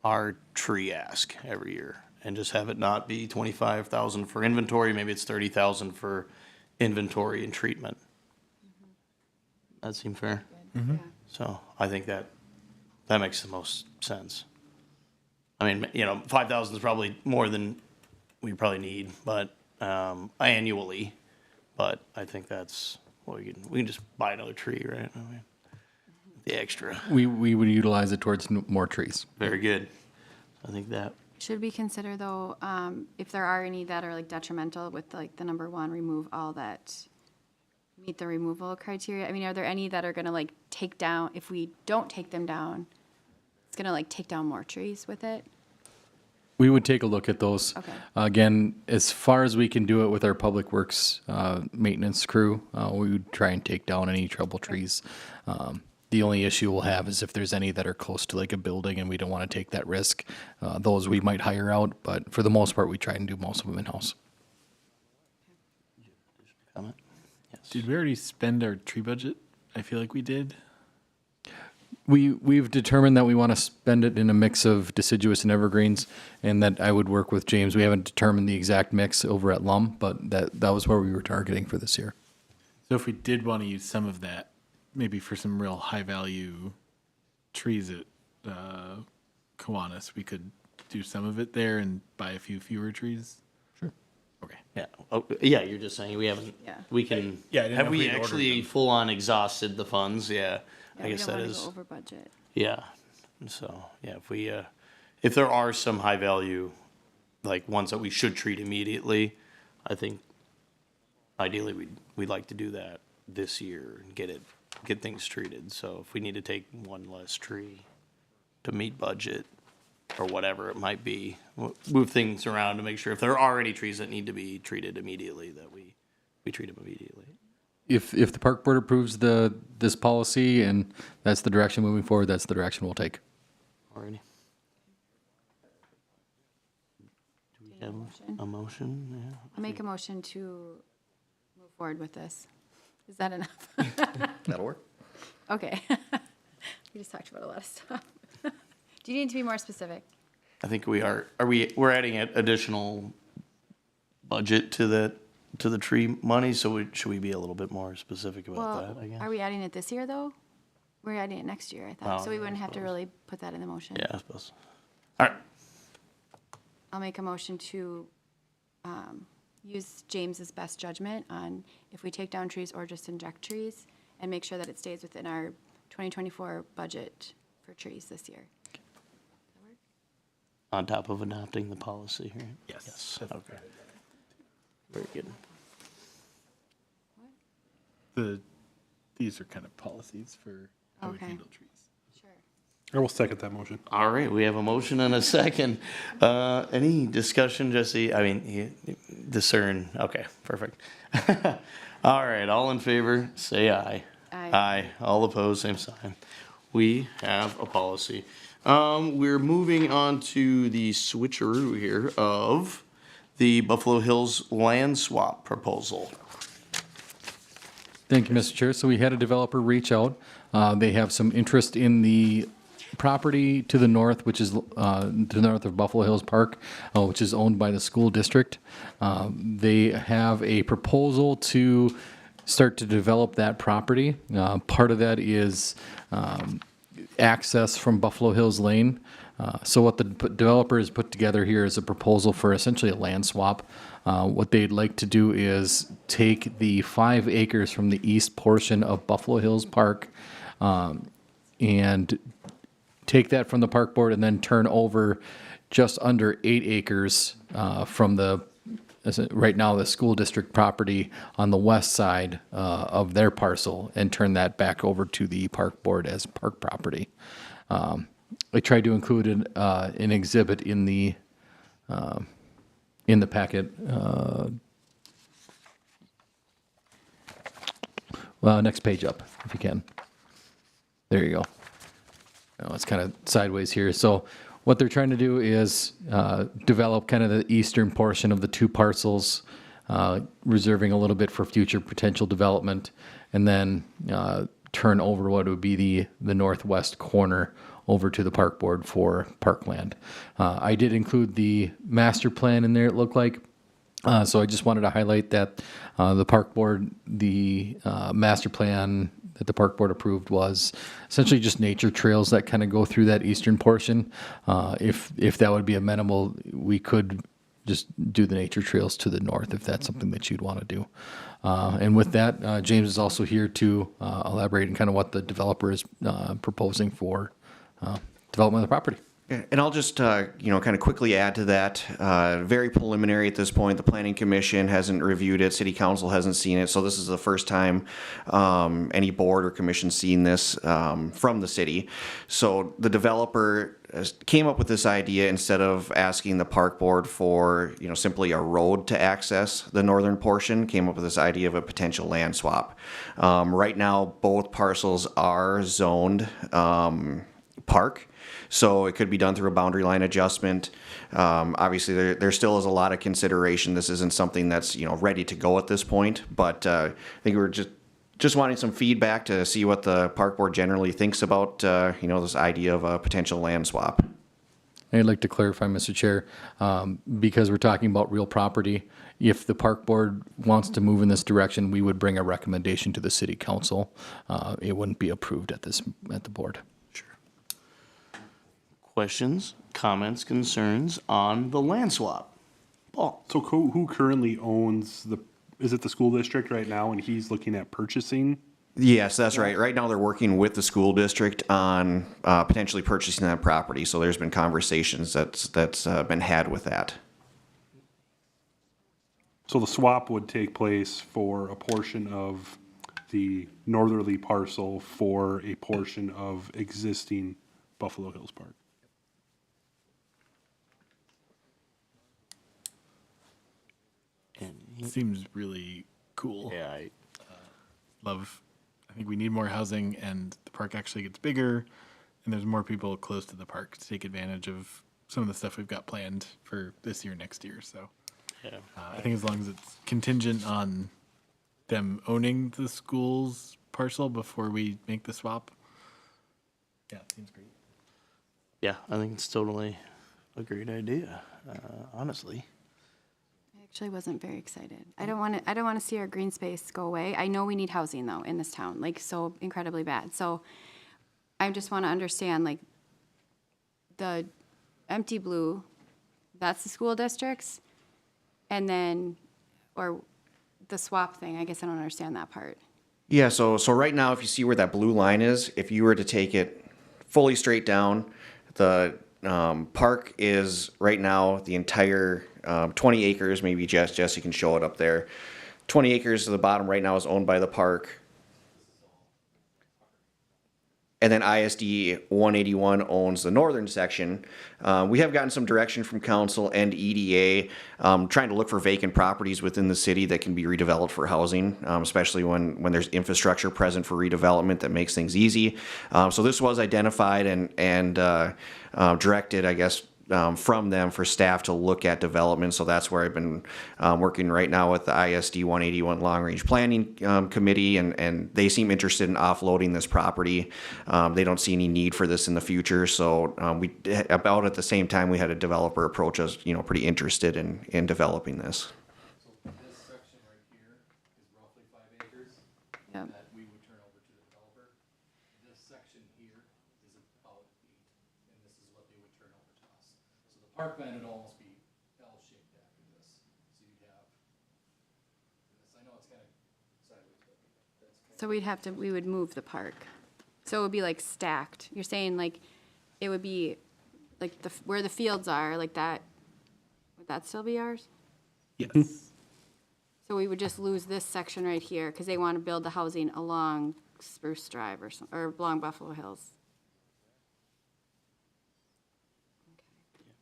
our tree ask every year and just have it not be 25,000 for inventory, maybe it's 30,000 for inventory and treatment. That seem fair? So I think that makes the most sense. I mean, 5,000 is probably more than we probably need, but annually. But I think that's what we can just buy another tree, right? I mean, the extra.
We would utilize it towards more trees.
Very good. I think that.
Should we consider, though, if there are any that are like detrimental with like the number one, remove all that meet the removal criteria? I mean, are there any that are gonna like take down, if we don't take them down, it's gonna like take down more trees with it?
We would take a look at those.
Okay.
Again, as far as we can do it with our public works maintenance crew, we would try and take down any trouble trees. The only issue we'll have is if there's any that are close to like a building and we don't want to take that risk. Those we might hire out, but for the most part, we try and do most of them in-house.
Comment? Yes.
Did we already spend our tree budget? I feel like we did.
We've determined that we want to spend it in a mix of deciduous and evergreens, and that I would work with James. We haven't determined the exact mix over at Lum, but that was where we were targeting for this year.
So if we did want to use some of that, maybe for some real high value trees at Kiwanis, we could do some of it there and buy a few fewer trees.
Sure.
Okay.
Yeah. Oh, yeah, you're just saying we haven't.
Yeah.
We can.
Yeah, I didn't
Have
know if
we
we'd ordered
actually
them.
full on exhausted the funds? Yeah. I
We
guess
don't
that
wanna
is.
go over budget.
Yeah. So yeah, if there are some high value, like ones that we should treat immediately, I think ideally we'd like to do that this year and get things treated. So if we need to take one less tree to meet budget or whatever it might be, move things around to make sure if there are any trees that need to be treated immediately, that we treat them immediately.
If the park board approves this policy and that's the direction moving forward, that's the direction we'll take.
Alrighty. Do we have a motion? Yeah.
I'll make a motion to move forward with this. Is that enough?
That'll work.
Okay. We just talked about a lot of stuff. Do you need to be more specific?
I think we are. We're adding additional budget to the tree money, so should we be a little bit more specific about
Well,
that, I guess?
are we adding it this year, though? We're adding it next year, I thought.
Oh,
So we
yeah, I
wouldn't have to
suppose.
really put that in the motion.
Yeah, I suppose. All right.
I'll make a motion to use James's best judgment on if we take down trees or just inject trees, and make sure that it stays within our 2024 budget for trees this year.
On top of adopting the policy here?
Yes.
Okay. Very good.
These are kind of policies for how we
Okay.
handle trees.
Sure.
I will second that motion.
All right, we have a motion and a second. Any discussion, Jesse? I mean, discern. Okay, perfect. All right, all in favor, say aye.
Aye.
Aye. All opposed, same sign. We have a policy. We're moving on to the switcheroo here of the Buffalo Hills land swap proposal.
Thank you, Mr. Chair. So we had a developer reach out. They have some interest in the property to the north, which is to the north of Buffalo Hills Park, which is owned by the school district. They have a proposal to start to develop that property. Part of that is access from Buffalo Hills Lane. So what the developer has put together here is a proposal for essentially a land swap. What they'd like to do is take the 5 acres from the east portion of Buffalo Hills Park and take that from the park board and then turn over just under 8 acres from the, right now, the school district property on the west side of their parcel, and turn that back over to the park board as park property. I tried to include an exhibit in the packet. Well, next page up, if you can. There you go. Oh, it's kind of sideways here. So what they're trying to do is develop kind of the eastern portion of the two parcels, reserving a little bit for future potential development, and then turn over what would be the northwest corner over to the park board for parkland. I did include the master plan in there, it looked like. So I just wanted to highlight that the park board, the master plan that the park board approved was essentially just nature trails that kind of go through that eastern portion. If that would be amenable, we could just do the nature trails to the north if that's something that you'd want to do. And with that, James is also here to elaborate on kind of what the developer is proposing for development of the property.
Yeah, and I'll just, kind of quickly add to that. Very preliminary at this point. The Planning Commission hasn't reviewed it. City Council hasn't seen it. So this is the first time any board or commission seen this from the city. So the developer came up with this idea instead of asking the park board for, simply a road to access the northern portion, came up with this idea of a potential land swap. Right now, both parcels are zoned park. So it could be done through a boundary line adjustment. Obviously, there still is a lot of consideration. This isn't something that's ready to go at this point. But I think we're just wanting some feedback to see what the park board generally thinks about this idea of a potential land swap.
I'd like to clarify, Mr. Chair, because we're talking about real property. If the park board wants to move in this direction, we would bring a recommendation to the city council. It wouldn't be approved at the board.
Questions, comments, concerns on the land swap? Paul?
So who currently owns is it the school district right now, and he's looking at purchasing?
Yes, that's right. Right now, they're working with the school district on potentially purchasing that property. So there's been conversations that's been had with that.
So the swap would take place for a portion of the northerly parcel for a portion of existing Buffalo Hills Park.
Seems really cool.
Yeah,
I think we need more housing, and the park actually gets bigger, and there's more people close to the park to take advantage of some of the stuff we've got planned for this year, next year. So I think as long as it's contingent on them owning the school's parcel before we make the swap. Yeah, it seems great.
Yeah, I think it's totally a great idea, honestly.
I actually wasn't very excited. I don't want to see our green space go away. I know we need housing though in this town, like so incredibly bad. So I just want to understand, like, the empty blue, that's the school districts, and then, or the swap thing, I guess I don't understand that part.
Yeah, so right now, if you see where that blue line is, if you were to take it fully straight down, the park is right now the entire 20 acres. Maybe Jesse can show it up there. 20 acres to the bottom right now is owned by the park. And then ISD 181 owns the northern section. We have gotten some direction from council and EDA, trying to look for vacant properties within the city that can be redeveloped for housing, especially when there's infrastructure present for redevelopment that makes things easy. So this was identified and directed, I guess, from them for staff to look at development. So that's where I've been working right now with the ISD 181 Long Range Planning Committee, and they seem interested in offloading this property. They don't see any need for this in the future. So about at the same time, we had a developer approach us, pretty interested in developing this.
So this section right here is roughly 5 acres
Yep.
that we would turn over to the developer. This section here is about 8, and this is what they would turn over to us. So the parkland would almost be L-shaped after this. So you'd have this. I know it's kind of sideways, but that's kind
So we would move the park. So it would be like stacked. You're saying like, it would be like where the fields are, like that, would that still be ours?
Yes.
So we would just lose this section right here, because they want to build the housing along Spruce Drive or along Buffalo Hills.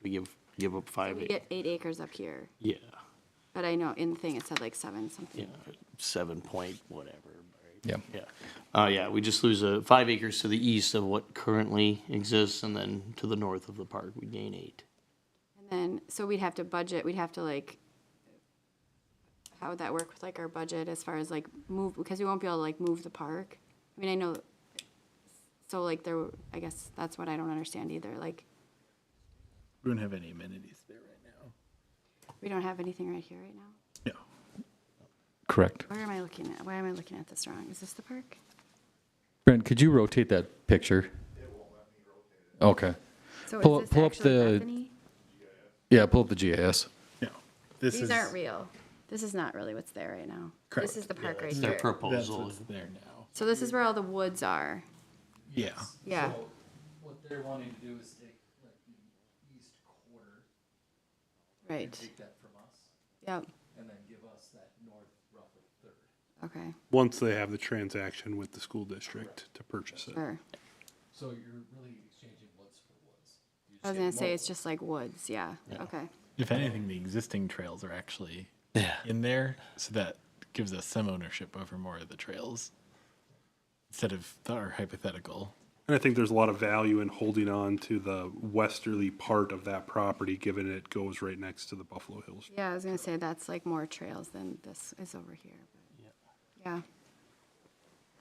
We give up 5
We
acres.
get 8 acres up here,
Yeah,
but I know in the thing it said like 7 something.
yeah, 7 point whatever. right?
Yeah.
Yeah. Yeah, we just lose 5 acres to the east of what currently exists, and then to the north of the park, we gain 8.
And then, so we'd have to budget, we'd have to like, how would that work with like our budget as far as like move, because we won't be able to like move the park? I mean, I know, so like I guess that's what I don't understand either, like,
We don't have any amenities there right now.
we don't have anything right here right now?
No.
Correct.
Where am I looking at? Why am I looking at this wrong? Is this the park?
Brent, could you rotate that picture? Okay.
So
Pull
is this
up
actually
the-
Bethany?
Yeah, pull up the GIS.
No. This
These
is
aren't real. This is not really what's there right now.
Correct.
This is the park right
Their
here.
that's
proposal.
what's there now.
So this is where all the woods are.
Yeah.
Yeah.
What they're wanting to do is take like the east quarter,
Right.
take that from us,
Yep.
and then give us that north roughly third.
Okay.
Once they have the transaction with the school district to purchase it.
Sure.
So you're really exchanging woods for woods. You
I was
just
gonna
get
say
more.
it's just like woods. Yeah. Okay.
If anything, the existing trails are actually in there, so that gives us some ownership over more of the trails instead of our hypothetical.
And I think there's a lot of value in holding on to the westerly part of that property, given it goes right next to the Buffalo Hills.
Yeah, I was gonna say that's like more trails than this is over here. But yeah.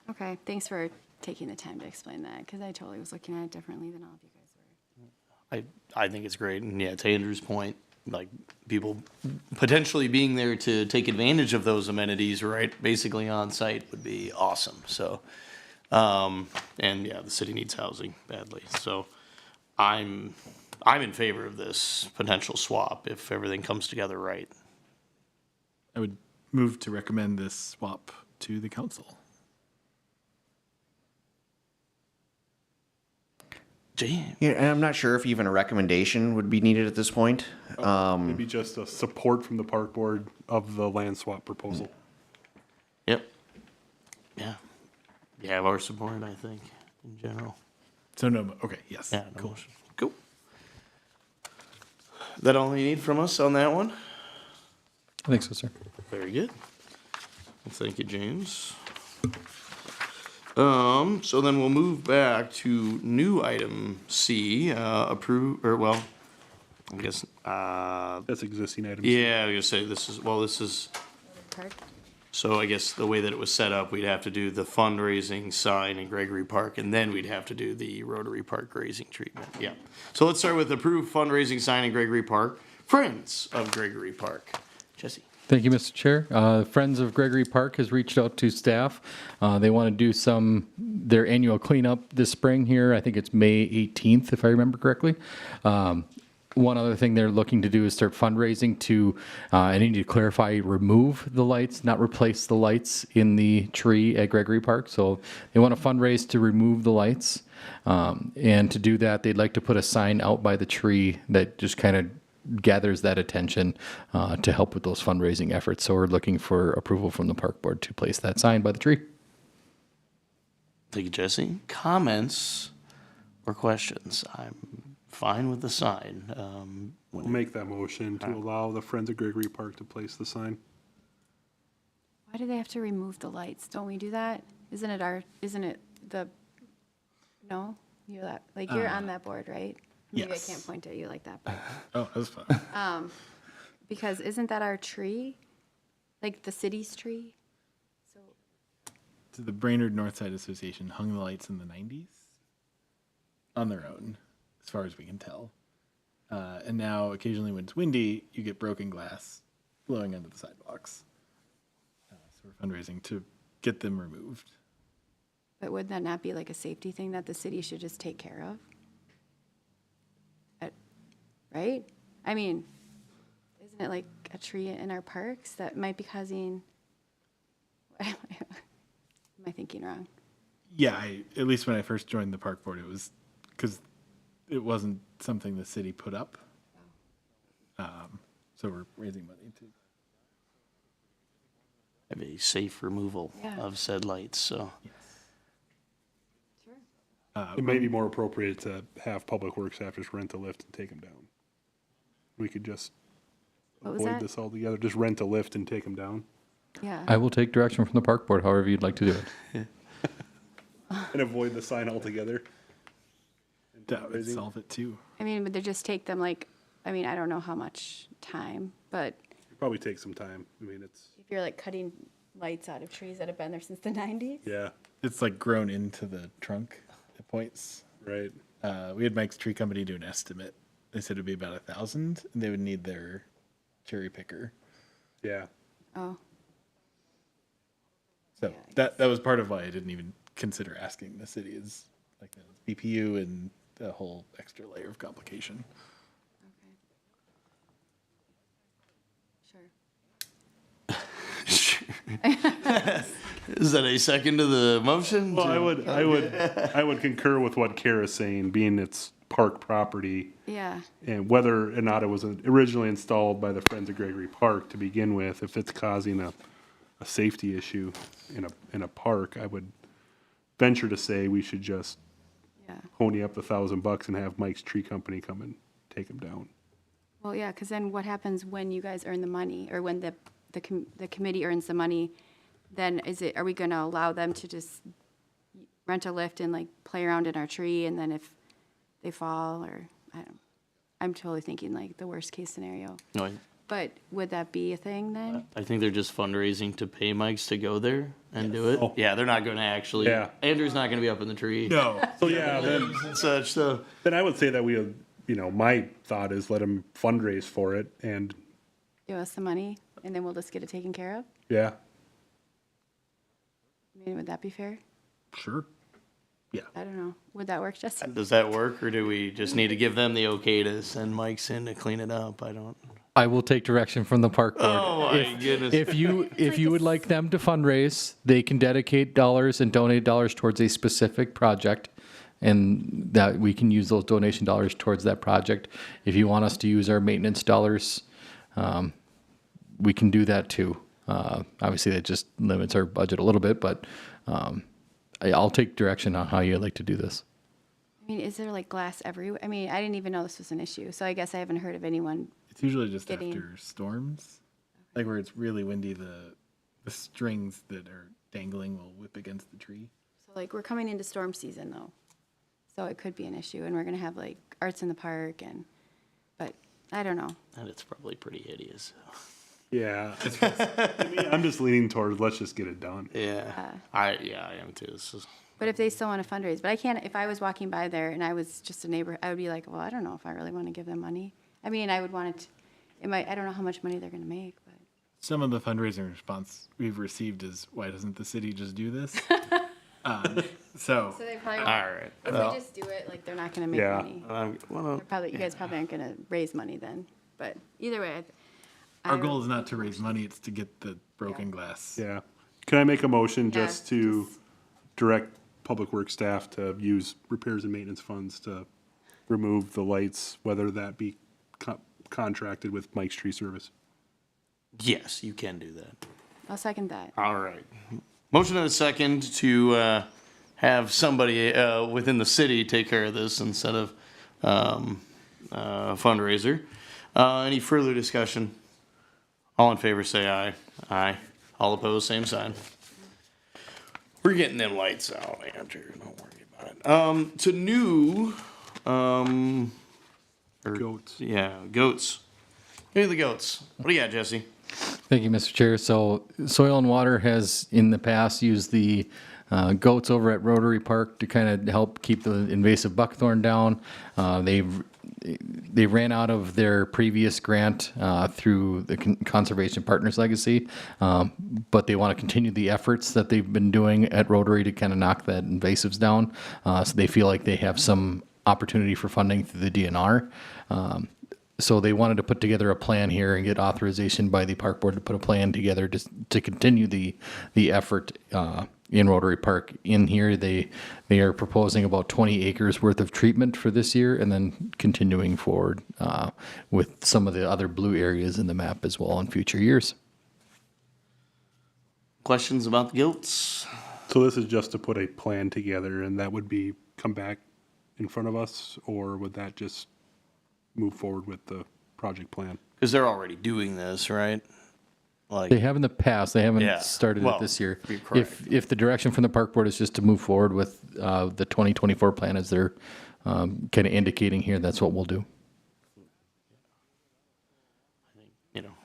Okay. Thanks for taking the time to explain that, because I totally was looking at it differently than all of you guys were.
I think it's great, and yeah, to Andrew's point, like, people potentially being there to take advantage of those amenities, right, basically on site would be awesome, so. And yeah, the city needs housing badly, so I'm in favor of this potential swap if everything comes together right.
I would move to recommend this swap to the council.
Gee,
Yeah, and I'm not sure if even a recommendation would be needed at this point.
Maybe just a support from the park board of the land swap proposal.
yep, yeah. You have our support, I think, in general.
So no, okay, yes.
Yeah, no
Cool.
motion. Cool. That all you need from us on that one?
I think so, sir.
Very good. Well, thank you, James. So then we'll move back to new item C, approve, or well, I guess,
That's existing items.
yeah, I was gonna say this is,
Park.
so I guess the way that it was set up, we'd have to do the fundraising sign in Gregory Park, and then we'd have to do the Rotary Park grazing treatment, yeah. So let's start with approved fundraising sign in Gregory Park, Friends of Gregory Park. Jesse.
Thank you, Mr. Chair. Friends of Gregory Park has reached out to staff. They want to do their annual cleanup this spring here. I think it's May 18th, if I remember correctly. One other thing they're looking to do is start fundraising to, I need to clarify, remove the lights, not replace the lights in the tree at Gregory Park. So they want to fundraise to remove the lights. And to do that, they'd like to put a sign out by the tree that just kind of gathers that attention to help with those fundraising efforts. So we're looking for approval from the park board to place that sign by the tree.
Thank you, Jesse. Comments or questions? I'm fine with the sign.
We'll make that motion to allow the Friends of Gregory Park to place the sign.
Why do they have to remove the lights? Don't we do that? Isn't it no? You're that, like, you're on that board, right? Maybe
yes.
I can't point at you like that, but,
Oh, that was fun.
because isn't that our tree? Like the city's tree? So,
So the Brainerd Northside Association hung the lights in the 90s on their own, as far as we can tell. And now, occasionally when it's windy, you get broken glass blowing onto the sidewalks. So we're fundraising to get them removed.
but would that not be like a safety thing that the city should just take care of? Right? I mean, isn't it like a tree in our parks that might be causing, am I thinking wrong?
Yeah, at least when I first joined the park board, it was because it wasn't something the city put up. So we're raising money to.
Have a safe removal
Yeah.
of said lights, so.
It may be more appropriate to have Public Works staff just rent a lift and take them down. We could just
What was
avoid
that?
this altogether, just rent a lift and take them down.
Yeah.
I will take direction from the park board, however you'd like to do it.
And avoid the sign altogether.
That would solve it too.
I mean, would they just take them like, I mean, I don't know how much time, but
It'd probably take some time. I mean, it's,
if you're like cutting lights out of trees that have been there since the 90s.
yeah,
It's like grown into the trunk at points.
right.
We had Mike's Tree Company do an estimate. They said it'd be about 1,000, and they would need their cherry picker.
Yeah.
Oh,
So that was part of why I didn't even consider asking the city is like the BPU and the whole extra layer of complication.
okay.
Is that a second to the motion?
Well, I would concur with what Kara's saying, being it's park property,
Yeah.
and whether or not it was originally installed by the Friends of Gregory Park to begin with, if it's causing a safety issue in a park, I would venture to say we should just
Yeah.
pony up the $1,000 and have Mike's Tree Company come and take them down.
Well, yeah, because then what happens when you guys earn the money, or when the committee earns the money? Then are we going to allow them to just rent a lift and like play around in our tree, and then if they fall, or I'm totally thinking like the worst case scenario.
No,
But would that be a thing then?
I think they're just fundraising to pay Mike's to go there and do it. Yeah, they're not gonna actually,
Yeah.
Andrew's not gonna be up in the tree.
No.
So yeah, then
And such, so.
then I would say that we, my thought is let them fundraise for it, and
Give us the money, and then we'll just get it taken care of?
yeah,
I mean, would that be fair?
Sure.
I don't know. Would that work, Justin?
Does that work, or do we just need to give them the okay to send Mike's in to clean it up? I don't.
I will take direction from the park board.
Oh, my goodness.
If you would like them to fundraise, they can dedicate dollars and donate dollars towards a specific project, and that we can use those donation dollars towards that project. If you want us to use our maintenance dollars, we can do that too. Obviously, that just limits our budget a little bit, but I'll take direction on how you'd like to do this.
I mean, is there like glass everywhere? I mean, I didn't even know this was an issue, so I guess I haven't heard of anyone.
It's usually just
Getting-
after storms, like where it's really windy. The strings that are dangling will whip against the tree.
So like, we're coming into storm season though, so it could be an issue, and we're gonna have like arts in the park, but I don't know.
And it's probably pretty hideous.
yeah. To me, I'm just leaning towards let's just get it done.
Yeah, I am too. This is.
But if they still want to fundraise, but I can't, if I was walking by there and I was just a neighbor, I would be like, well, I don't know if I really want to give them money. I mean, I would want I don't know how much money they're gonna make, but.
Some of the fundraising response we've received is, why doesn't the city just do this? So
So they probably,
All right.
if
Well,
they just do it, like, they're not gonna make
Yeah.
money.
well,
You guys probably aren't gonna raise money then, but either way.
our goal is not to raise money, it's to get the broken glass.
Yeah. Can I make a motion
Yeah,
just to direct Public Works staff to use repairs and maintenance funds to remove the lights, whether that be contracted with Mike's Tree Service?
yes, you can do that.
I'll second that.
All right. Motion and a second to have somebody within the city take care of this instead of fundraiser. Any further discussion? All in favor, say aye. Aye. All opposed, same sign. We're getting them lights out, Andrew. Don't worry about it. To new,
Goats.
yeah, goats. Give me the goats. What do you got, Jesse?
Thank you, Mr. Chair. So Soil and Water has in the past used the goats over at Rotary Park to kind of help keep the invasive buckthorn down. They ran out of their previous grant through the Conservation Partners Legacy, but they want to continue the efforts that they've been doing at Rotary to kind of knock that invasives down. So they feel like they have some opportunity for funding through the DNR. So they wanted to put together a plan here and get authorization by the park board to put a plan together to continue the effort in Rotary Park. In here, they are proposing about 20 acres worth of treatment for this year, and then continuing forward with some of the other blue areas in the map as well in future years.
Questions about the goats?
So this is just to put a plan together, and that would be come back in front of us, or would that just move forward with the project plan?
Because they're already doing this, right? Like,
They have in the past. They haven't
Yeah.
started
Well,
it this year.
you're correct.
If the direction from the park board is just to move forward with the 2024 plan as they're kind of indicating here, that's what we'll do.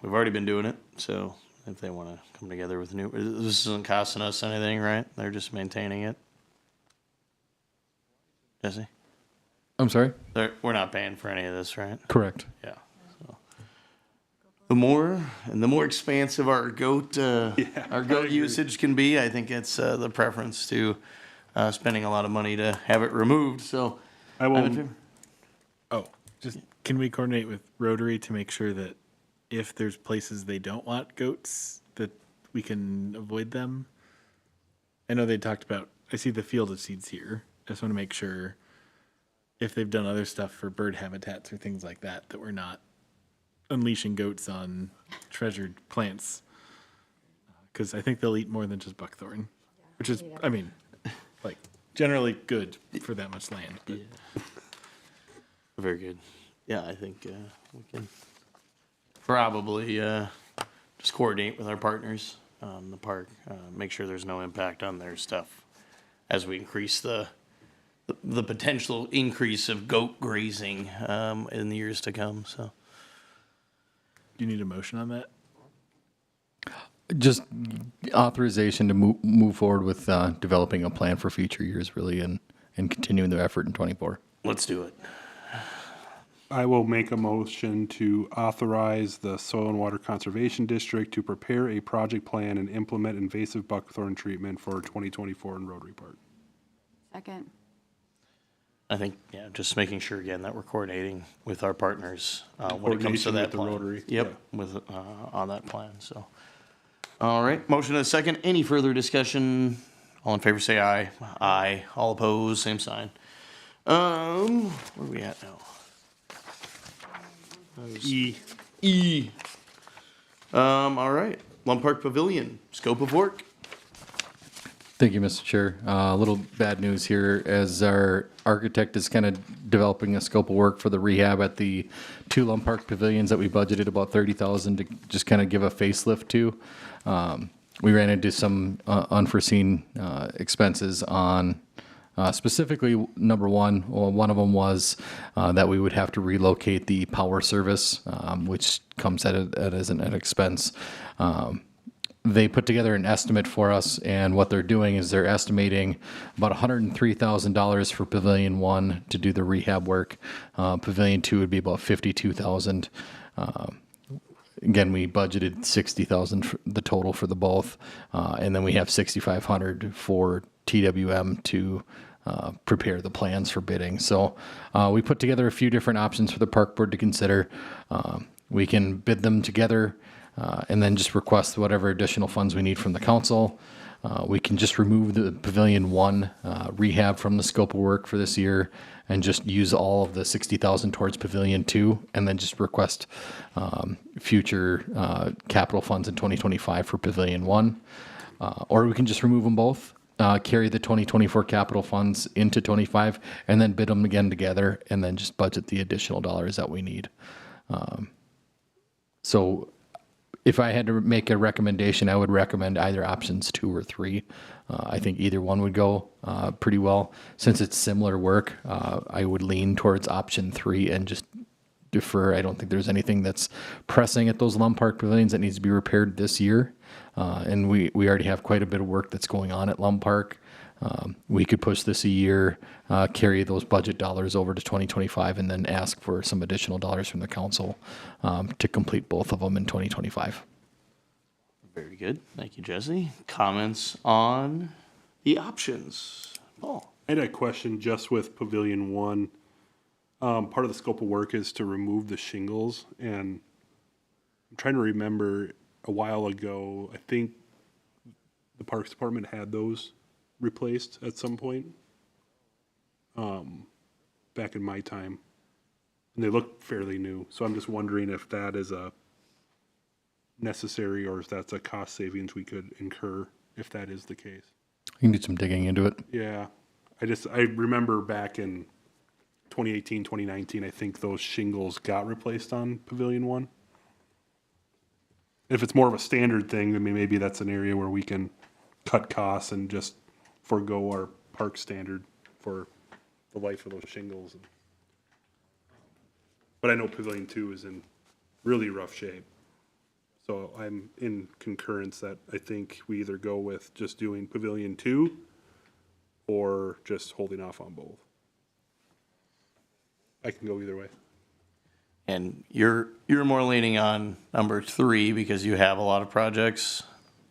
we've already been doing it, so if they want to come together with new, this isn't costing us anything, right? They're just maintaining it. Jesse?
I'm sorry?
We're not paying for any of this, right?
Correct.
Yeah. So. The more expansive our goat usage can be, I think it's the preference to spending a lot of money to have it removed. So
I
I'm in
will.
favor.
Oh, just can we coordinate with Rotary to make sure that if there's places they don't want goats, that we can avoid them? I know they talked about, I see the field of seeds here. I just want to make sure if they've done other stuff for bird habitats or things like that, that we're not unleashing goats on treasured plants. Because I think they'll eat more than just buckthorn, which is, I mean, like generally good for that much land. But.
Very good. Yeah, I think we can probably just coordinate with our partners on the park, make sure there's no impact on their stuff as we increase the potential increase of goat grazing in the years to come. So,
Do you need a motion on that?
Just authorization to move forward with developing a plan for future years, really, and continuing the effort in 24.
let's do it.
I will make a motion to authorize the Soil and Water Conservation District to prepare a project plan and implement invasive buckthorn treatment for 2024 in Rotary Park.
Second.
I think, yeah, just making sure again that we're coordinating with our partners when it comes to
Coordination
that
with the
plan.
Rotary,
Yep, with on that plan. So, all right, motion and a second. Any further discussion? All in favor, say aye. Aye. All opposed, same sign. Where are we at now? E. All right. Lum Park Pavilion, scope of work.
Thank you, Mr. Chair. A little bad news here, as our architect is kind of developing a scope of work for the rehab at the two Lum Park pavilions that we budgeted about $30,000 to just kind of give a facelift to. We ran into some unforeseen expenses on specifically number one. Well, one of them was that we would have to relocate the power service, which comes at an expense. They put together an estimate for us, and what they're doing is they're estimating about $103,000 for Pavilion 1 to do the rehab work. Pavilion 2 would be about $52,000. Again, we budgeted $60,000 for the total for the both, and then we have $6,500 for TWM to prepare the plans for bidding. So we put together a few different options for the park board to consider. We can bid them together. And then just request whatever additional funds we need from the council. We can just remove the Pavilion 1 rehab from the scope of work for this year and just use all of the $60,000 towards Pavilion 2, and then just request future capital funds in 2025 for Pavilion 1. Or we can just remove them both, carry the 2024 capital funds into 25, and then bid them again together, and then just budget the additional dollars that we need. So if I had to make a recommendation, I would recommend either options 2 or 3. I think either one would go pretty well. Since it's similar work, I would lean towards option 3 and just defer. I don't think there's anything that's pressing at those Lum Park pavilions that needs to be repaired this year. And we already have quite a bit of work that's going on at Lum Park. We could push this a year, carry those budget dollars over to 2025, and then ask for some additional dollars from the council to complete both of them in 2025.
Very good. Thank you, Jesse. Comments on the options? Paul?
I had a question just with Pavilion 1. Part of the scope of work is to remove the shingles, and I'm trying to remember a while ago, I think the Parks Department had those replaced at some point. Back in my time. And they look fairly new, so I'm just wondering if that is a necessary or if that's a cost savings we could incur if that is the case.
You can do some digging into it.
Yeah, I remember back in 2018, 2019, I think those shingles got replaced on Pavilion 1. If it's more of a standard thing, I mean, maybe that's an area where we can cut costs and just forego our park standard for the life of those shingles. But I know Pavilion 2 is in really rough shape. So I'm in concurrence that I think we either go with just doing Pavilion 2 or just holding off on both. I can go either way.
And you're more leaning on number 3 because you have a lot of projects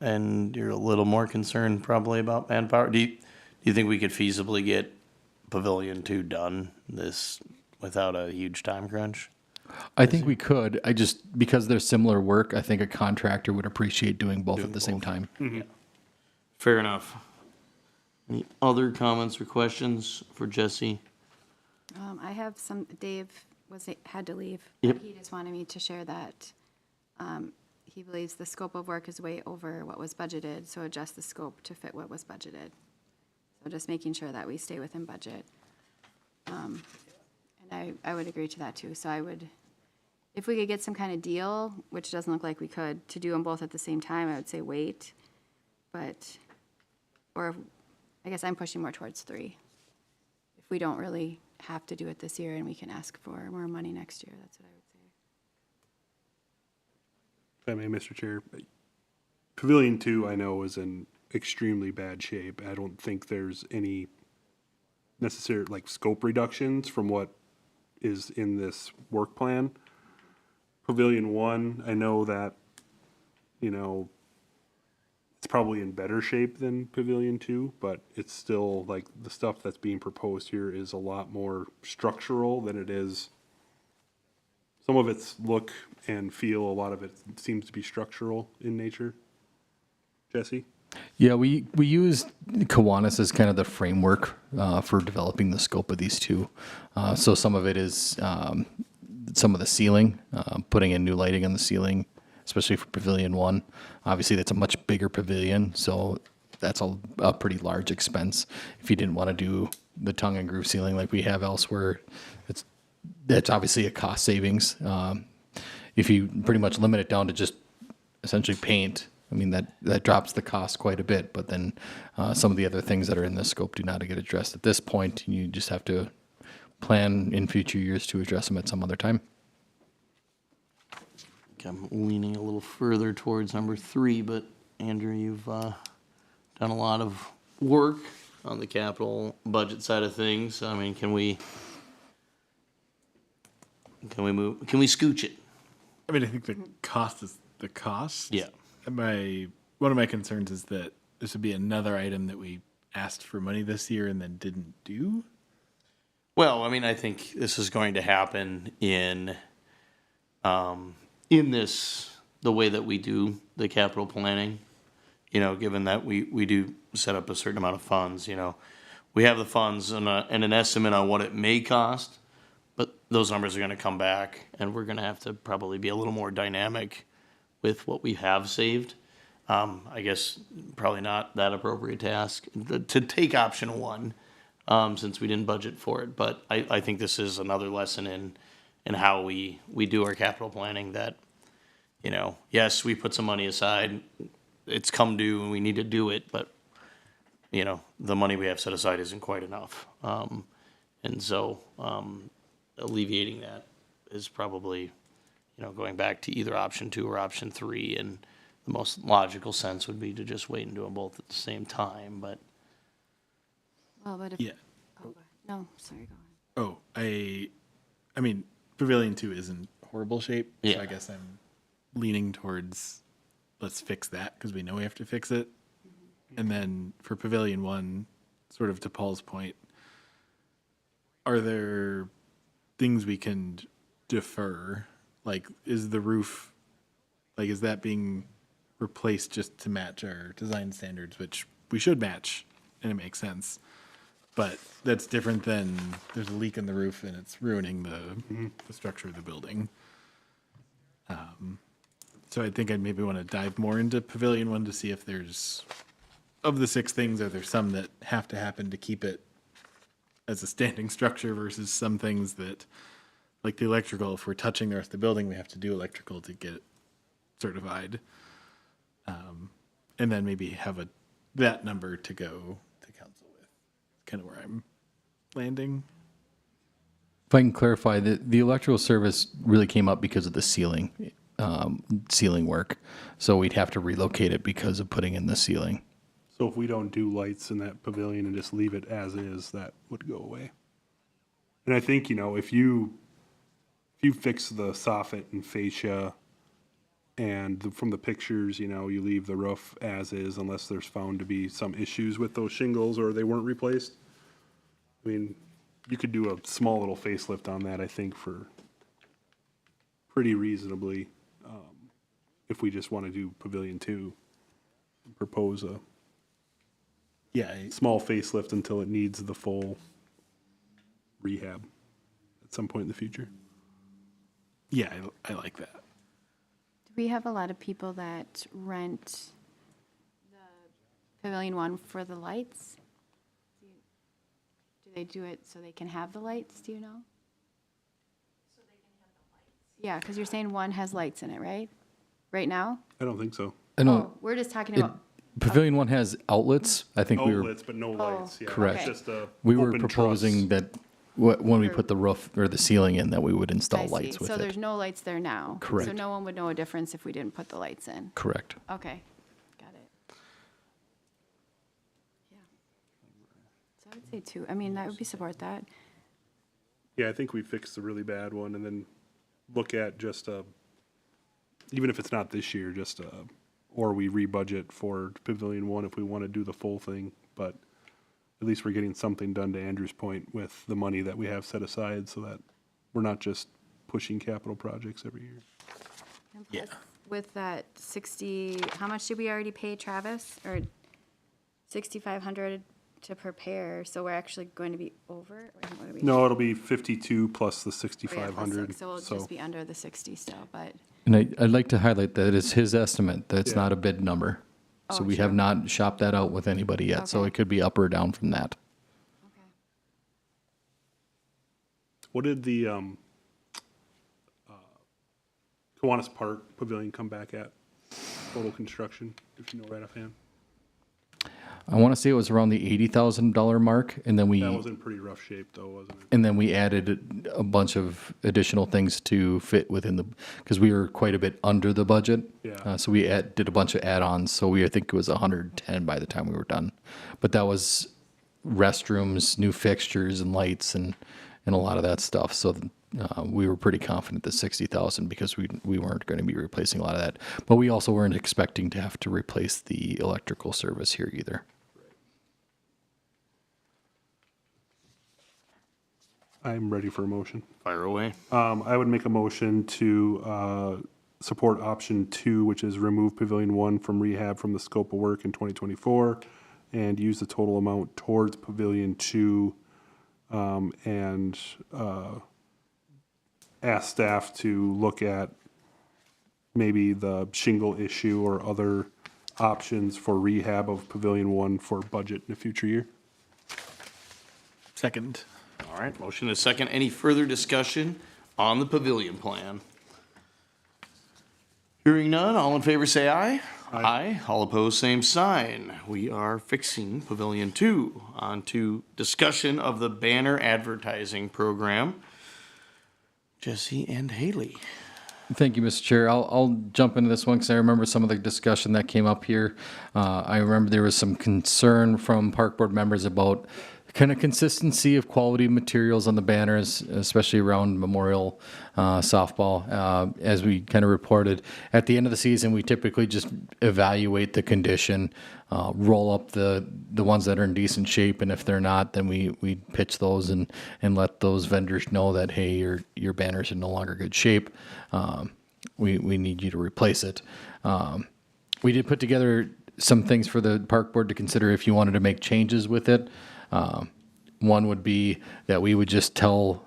and you're a little more concerned probably about manpower. Do you think we could feasibly get Pavilion 2 done this without a huge time crunch?
I think we could. I just, because they're similar work, I think a contractor would appreciate doing both at the same time.
Yeah. Fair enough. Any other comments or questions for Jesse?
I have some, Dave had to leave.
Yep.
He just wanted me to share that he believes the scope of work is way over what was budgeted, so adjust the scope to fit what was budgeted. So just making sure that we stay within budget. And I would agree to that too. So I would, if we could get some kind of deal, which doesn't look like we could, to do them both at the same time, I would say wait. But, or I guess I'm pushing more towards 3. If we don't really have to do it this year and we can ask for more money next year, that's what I would say.
If I may, Mr. Chair, Pavilion 2 I know is in extremely bad shape. I don't think there's any necessary scope reductions from what is in this work plan. Pavilion 1, I know that, it's probably in better shape than Pavilion 2, but it's still the stuff that's being proposed here is a lot more structural than it is. Some of it's look and feel, a lot of it seems to be structural in nature. Jesse?
Yeah, we used Kiwanis as kind of the framework for developing the scope of these two. So some of it is some of the ceiling, putting in new lighting on the ceiling, especially for Pavilion 1. Obviously, that's a much bigger pavilion, so that's a pretty large expense. If you didn't want to do the tongue and groove ceiling like we have elsewhere, that's obviously a cost savings. If you pretty much limit it down to just essentially paint, I mean, that drops the cost quite a bit, but then some of the other things that are in this scope do not get addressed at this point. You just have to plan in future years to address them at some other time.
I'm leaning a little further towards number 3, but Andrew, you've done a lot of work on the capital budget side of things. I mean, can we scooch it?
I mean, I think the cost is the cost.
Yeah.
One of my concerns is that this would be another item that we asked for money this year and then didn't do.
Well, I mean, I think this is going to happen in the way that we do the capital planning, given that we do set up a certain amount of funds, we have the funds and an estimate on what it may cost, but those numbers are going to come back and we're going to have to probably be a little more dynamic with what we have saved. I guess probably not that appropriate to ask to take option 1 since we didn't budget for it. But I think this is another lesson in how we do our capital planning that, yes, we put some money aside. It's come due and we need to do it, but, the money we have set aside isn't quite enough. And so alleviating that is probably, going back to either option 2 or option 3. And the most logical sense would be to just wait and do them both at the same time, but.
Well, but if.
Yeah.
Oh, go ahead. No, sorry, go ahead.
Oh, I mean, Pavilion 2 is in horrible shape.
Yeah.
So I guess I'm leaning towards let's fix that because we know we have to fix it. And then for Pavilion 1, sort of to Paul's point, are there things we can defer? Like, is the roof, is that being replaced just to match our design standards, which we should match, and it makes sense. But that's different than there's a leak in the roof and it's ruining the structure of the building. So I think I'd maybe want to dive more into Pavilion 1 to see if there's, of the 6 things, are there some that have to happen to keep it as a standing structure versus some things that, like the electrical, if we're touching the rest of the building, we have to do electrical to get it certified. And then maybe have that number to go to council with. Kind of where I'm landing.
If I can clarify, the electrical service really came up because of the ceiling work. So we'd have to relocate it because of putting in the ceiling.
So if we don't do lights in that pavilion and just leave it as is, that would go away. And I think, if you fix the soffit and fascia and from the pictures, you leave the roof as is unless there's found to be some issues with those shingles or they weren't replaced. I mean, you could do a small little facelift on that, I think, for pretty reasonably, if we just want to do Pavilion 2, and propose a small facelift until it needs the full rehab at some point in the future.
Yeah, I like that.
Do we have a lot of people that rent the Pavilion 1 for the lights? Do they do it so they can have the lights, do you know? So they can have the lights? Yeah, because you're saying 1 has lights in it, right? Right now?
I don't think so.
I know
Oh, we're just talking about,
Pavilion 1 has outlets. I think
Outlets, but no lights. Yeah,
Correct.
It's just a
we were
open
proposing
truss.
that when we put the roof or the ceiling in, that we would install
I see.
lights with
So
it.
there's no lights there now? So
Correct.
no one would know a difference if we didn't put the lights in?
Correct.
Okay, got it. Yeah. So I would say 2. I mean, that would be support that.
Yeah, I think we fixed the really bad one and then look at just even if it's not this year, or we rebudget for Pavilion 1 if we want to do the full thing, but at least we're getting something done, to Andrew's point, with the money that we have set aside so that we're not just pushing capital projects every year.
And plus, with that 60, how much did we already pay Travis? Or 6,500 to prepare, so we're actually going to be over? Or what are we-
No, it'll be 52 plus the
Oh, yeah, plus
6,500.
6, so we'll just be under the 60 still, but,
And I'd like to highlight that it's his estimate. That's
Yeah.
not a bid number. So
Oh,
we have
sure.
not shopped that out with anybody yet. So
Okay.
it could be up or down from that.
okay.
What did the Kiwanis Park Pavilion come back at? Total construction, if you know right offhand.
I want to say it was around the $80,000 mark, and then
That was in pretty rough shape though, wasn't it?
and then we added a bunch of additional things to fit within because we were quite a bit under the budget.
Yeah.
So we did a bunch of add-ons. So I think it was 110 by the time we were done. But that was restrooms, new fixtures and lights and a lot of that stuff. So we were pretty confident that 60,000 because we weren't going to be replacing a lot of that. But we also weren't expecting to have to replace the electrical service here either.
I'm ready for a motion.
Fire away.
I would make a motion to support option 2, which is remove Pavilion 1 from rehab from the scope of work in 2024 and use the total amount towards Pavilion 2 and ask staff to look at maybe the shingle issue or other options for rehab of Pavilion 1 for budget in a future year.
Second.
All right, motion is second. Any further discussion on the pavilion plan? Hearing none, all in favor say aye. Aye. All opposed, same sign. We are fixing Pavilion 2. On to discussion of the banner advertising program. Jesse and Haley.
Thank you, Mr. Chair. I'll jump into this one because I remember some of the discussion that came up here. I remember there was some concern from park board members about kind of consistency of quality materials on the banners, especially around Memorial softball. As we kind of reported, at the end of the season, we typically just evaluate the condition, roll up the ones that are in decent shape, and if they're not, then we pitch those and let those vendors know that, hey, your banners are no longer good shape. We need you to replace it. We did put together some things for the park board to consider if you wanted to make changes with it. One would be that we would just tell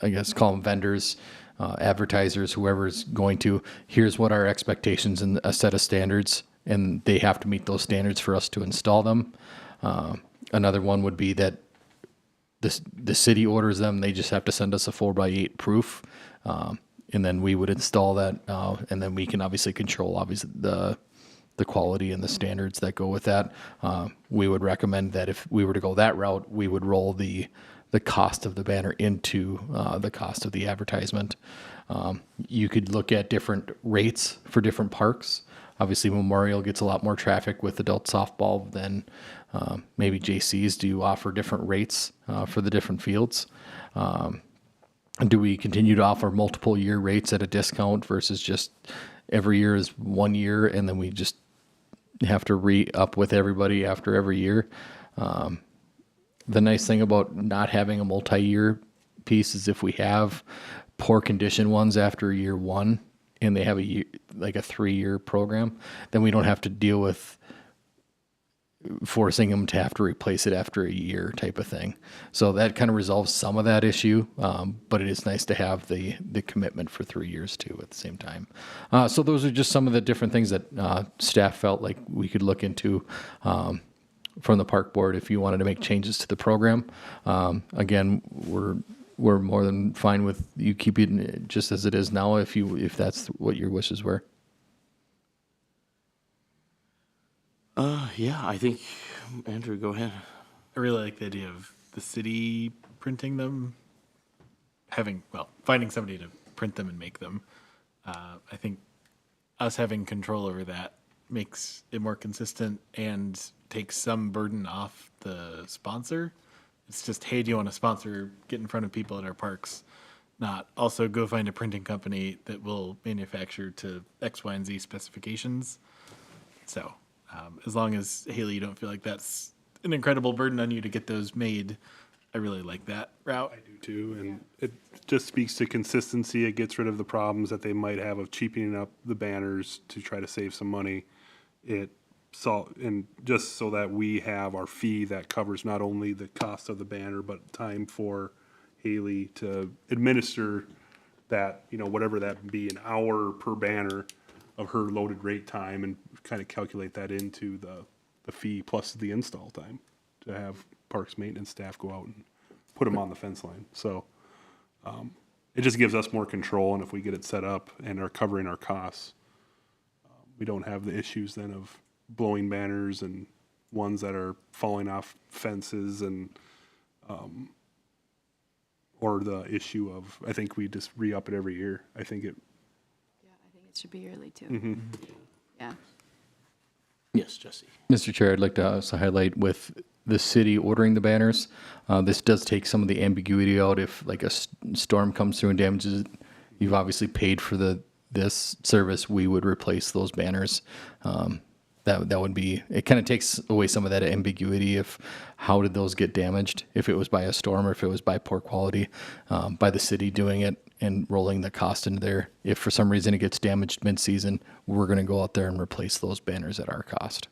I guess call them vendors, advertisers, whoever's going to, here's what our expectations and a set of standards, and they have to meet those standards for us to install them. Another one would be that the city orders them, they just have to send us a 4x8 proof, and then we would install that, and then we can obviously control the quality and the standards that go with that. We would recommend that if we were to go that route, we would roll the cost of the banner into the cost of the advertisement. You could look at different rates for different parks. Obviously, Memorial gets a lot more traffic with adult softball than maybe JC's. Do you offer different rates for the different fields? Do we continue to offer multiple year rates at a discount versus just every year is 1 year and then we just have to re-up with everybody after every year? The nice thing about not having a multi-year piece is if we have poor condition ones after year one and they have a year, like a 3-year program, then we don't have to deal with forcing them to have to replace it after a year type of thing. So that kind of resolves some of that issue, but it is nice to have the commitment for 3 years too at the same time. So those are just some of the different things that staff felt like we could look into from the park board if you wanted to make changes to the program. Again, we're more than fine with you keeping it just as it is now if that's what your wishes were.
Yeah, I think, Andrew, go ahead.
I really like the idea of the city printing them, finding somebody to print them and make them. I think us having control over that makes it more consistent and takes some burden off the sponsor. It's just, hey, do you want to sponsor, get in front of people at our parks? Not also go find a printing company that will manufacture to X, Y, and Z specifications. So as long as, Haley, you don't feel like that's an incredible burden on you to get those made, I really like that route.
I do too, and it just speaks to consistency. It gets rid of the problems that they might have of cheapening up the banners to try to save some money. And just so that we have our fee that covers not only the cost of the banner, but time for Haley to administer that, whatever that be, an hour per banner of her loaded rate time, and kind of calculate that into the fee plus the install time to have parks maintenance staff go out and put them on the fence line. So it just gives us more control, and if we get it set up and are covering our costs, we don't have the issues then of blowing banners and ones that are falling off fences and or the issue of, I think we just re-up it every year. I think it
should be yearly too. Yeah.
Yes, Jesse.
Mr. Chair, I'd like to also highlight with the city ordering the banners, this does take some of the ambiguity out. If like a storm comes through and damages it, you've obviously paid for this service, we would replace those banners. That would be, it kind of takes away some of that ambiguity of how did those get damaged, if it was by a storm or if it was by poor quality, by the city doing it and rolling the cost into there. If for some reason it gets damaged mid-season, we're going to go out there and replace those banners at our cost.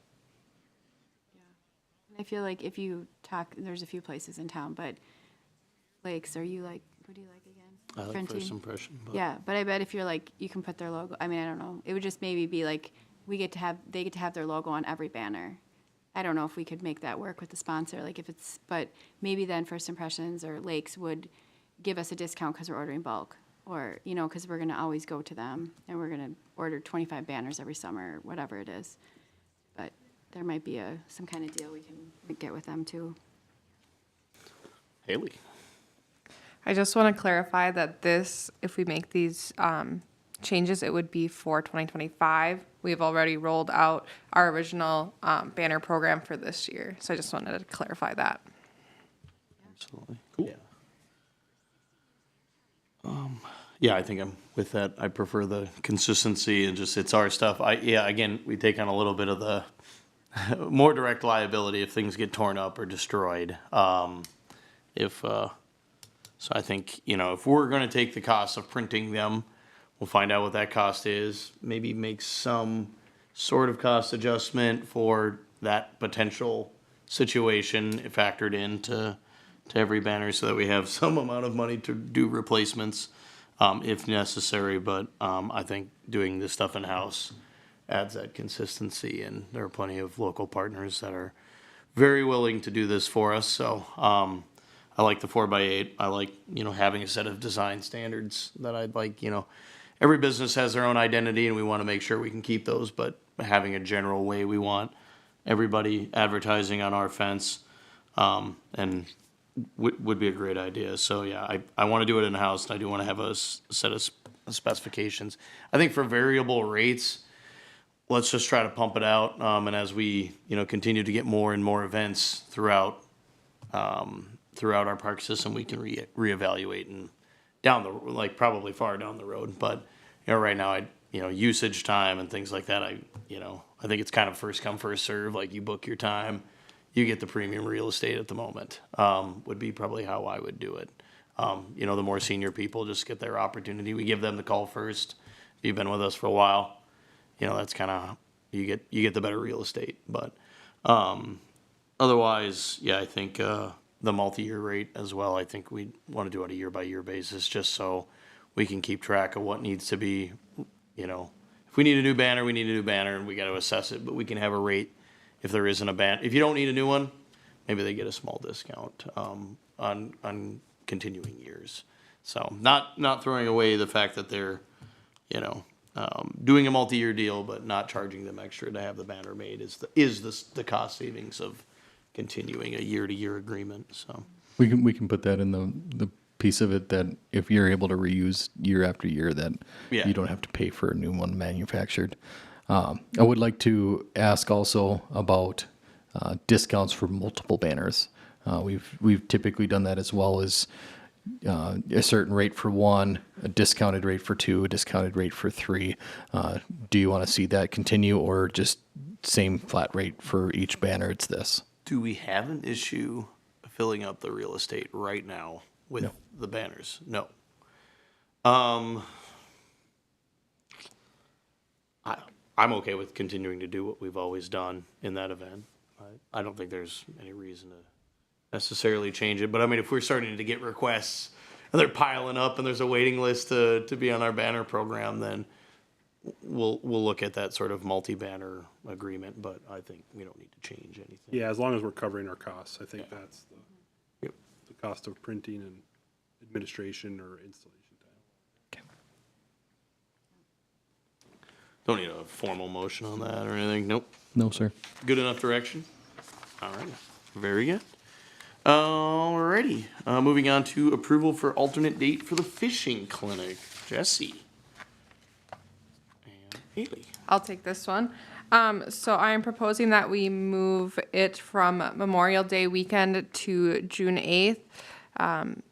I feel like if you talk, there's a few places in town, but Lakes, are you like, who do you like again?
I like
Printing?
First Impression. But
Yeah, but I bet if you're like, you can put their logo, I mean, I don't know. It would just maybe be like, they get to have their logo on every banner. I don't know if we could make that work with the sponsor, like if it's, but maybe then First Impressions or Lakes would give us a discount because we're ordering bulk, or, because we're going to always go to them and we're going to order 25 banners every summer, or whatever it is. But there might be some kind of deal we can get with them too.
Haley.
I just want to clarify that if we make these changes, it would be for 2025. We've already rolled out our original banner program for this year. So I just wanted to clarify that.
Absolutely. Cool. Yeah, I think I'm with that. I prefer the consistency and just it's our stuff. Again, we take on a little bit of the more direct liability if things get torn up or destroyed. So I think, if we're going to take the cost of printing them, We'll find out what that cost is, maybe make some sort of cost adjustment for that potential situation factored into every banner so that we have some amount of money to do replacements if necessary. But I think doing this stuff in-house adds that consistency, and there are plenty of local partners that are very willing to do this for us. So I like the 4x8. I like, having a set of design standards that I'd like, every business has their own identity and we want to make sure we can keep those, but having a general way we want everybody advertising on our fence and would be a great idea. So yeah, I want to do it in-house, and I do want to have a set of specifications. I think for variable rates, let's just try to pump it out. And as we, continue to get more and more events throughout our park system, we can reevaluate and probably far down the road. But, right now, usage time and things like that, I think it's kind of first come, first serve. Like, you book your time, you get the premium real estate at the moment, would be probably how I would do it. The more senior people just get their opportunity. We give them the call first. If you've been with us for a while, that's kind of, you get the better real estate. But otherwise, yeah, I think the multi-year rate as well, I think we want to do it on a year-by-year basis, just so we can keep track of what needs to be, if we need a new banner, we need a new banner, and we got to assess it. But we can have a rate if there isn't a banner. If you don't need a new one, maybe they get a small discount on continuing years. So not throwing away the fact that they're, doing a multi-year deal, but not charging them extra to have the banner made is the cost savings of continuing a year-to-year agreement. So
We can put that in the piece of it, that if you're able to reuse year after year, that
Yeah.
you don't have to pay for a new one manufactured. I would like to ask also about discounts for multiple banners. We've typically done that as well as a certain rate for one, a discounted rate for two, a discounted rate for three. Do you want to see that continue, or just same flat rate for each banner? It's this.
do we have an issue filling up the real estate right now with the banners? No. I'm okay with continuing to do what we've always done in that event. I don't think there's any reason to necessarily change it. But I mean, if we're starting to get requests and they're piling up and there's a waiting list to be on our banner program, then we'll look at that sort of multi-banner agreement. But I think we don't need to change anything.
Yeah, as long as we're covering our costs, I think that's the cost of printing and administration or installation time.
Don't need a formal motion on that or anything. Nope.
No, sir.
Good enough direction? All right. Very good. Alrighty. Moving on to approval for alternate date for the fishing clinic. Jesse. And Haley.
I'll take this one. So I am proposing that we move it from Memorial Day weekend to June 8th.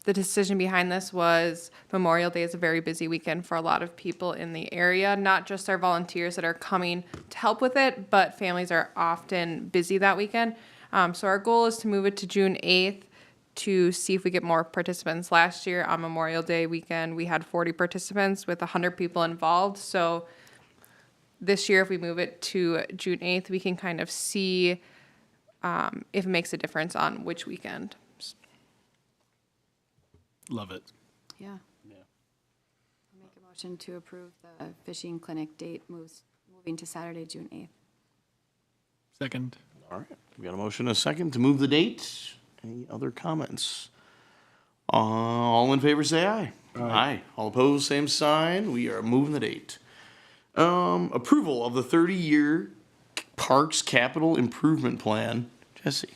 The decision behind this was Memorial Day is a very busy weekend for a lot of people in the area, not just our volunteers that are coming to help with it, but families are often busy that weekend. So our goal is to move it to June 8th to see if we get more participants. Last year on Memorial Day weekend, we had 40 participants with 100 people involved. So this year, if we move it to June 8th, we can kind of see if it makes a difference on which weekend.
Love it.
Yeah. I'll make a motion to approve the fishing clinic date moving to Saturday, June 8th.
Second.
All right. We got a motion and a second to move the date. Any other comments? All in favor, say aye. Aye. All opposed, same sign. We are moving the date. Approval of the 30-year Parks Capital Improvement Plan. Jesse.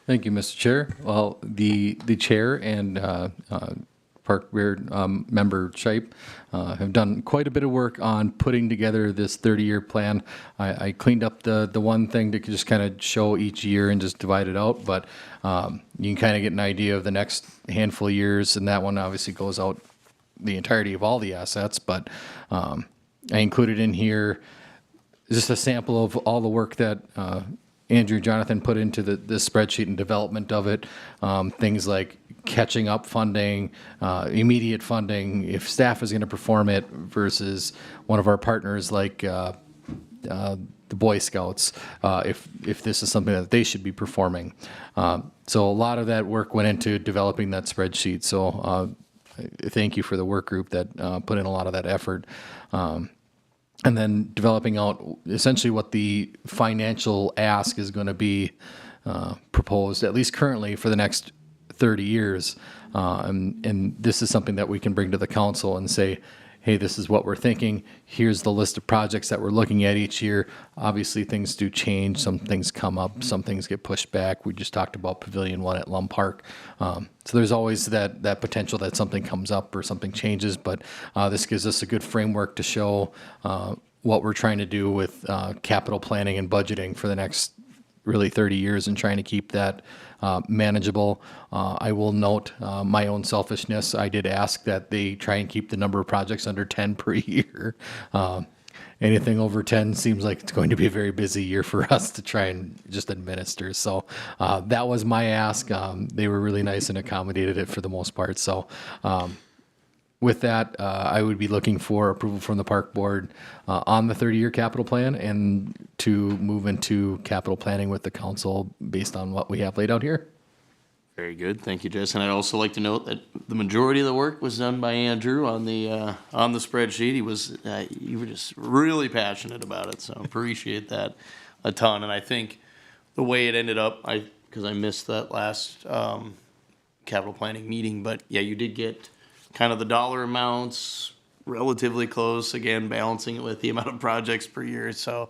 Thank you, Mr. Chair. Well, the chair and Park Board member Shipe have done quite a bit of work on putting together this 30-year plan. I cleaned up the one thing to just kind of show each year and just divide it out, but you can kind of get an idea of the next handful of years, and that one obviously goes out the entirety of all the assets, but I included in here just a sample of all the work that Andrew, Jonathan put into this spreadsheet and development of it, things like catching up funding, immediate funding, if staff is going to perform it versus one of our partners like the Boy Scouts, if this is something that they should be performing. So a lot of that work went into developing that spreadsheet. So thank you for the work group that put in a lot of that effort. And then developing out essentially what the financial ask is going to be proposed, at least currently, for the next 30 years. And this is something that we can bring to the council and say, hey, this is what we're thinking. Here's the list of projects that we're looking at each year. Obviously, things do change. Some things come up. Some things get pushed back. We just talked about Pavilion 1 at Lum Park. So there's always that potential that something comes up or something changes. But this gives us a good framework to show what we're trying to do with capital planning and budgeting for the next really 30 years and trying to keep that manageable. I will note my own selfishness. I did ask that they try and keep the number of projects under 10 per year. Anything over 10 seems like it's going to be a very busy year for us to try and just administer. So that was my ask. They were really nice and accommodated it for the most part. So with that, I would be looking for approval from the park board on the 30-year capital plan and to move into capital planning with the council based on what we have laid out here.
Very good. Thank you, Jason. I'd also like to note that the majority of the work was done by Andrew on the spreadsheet. You were just really passionate about it, so appreciate that a ton. And I think the way it ended up, because I missed that last capital planning meeting, but yeah, you did get kind of the dollar amounts relatively close, again, balancing it with the amount of projects per year. So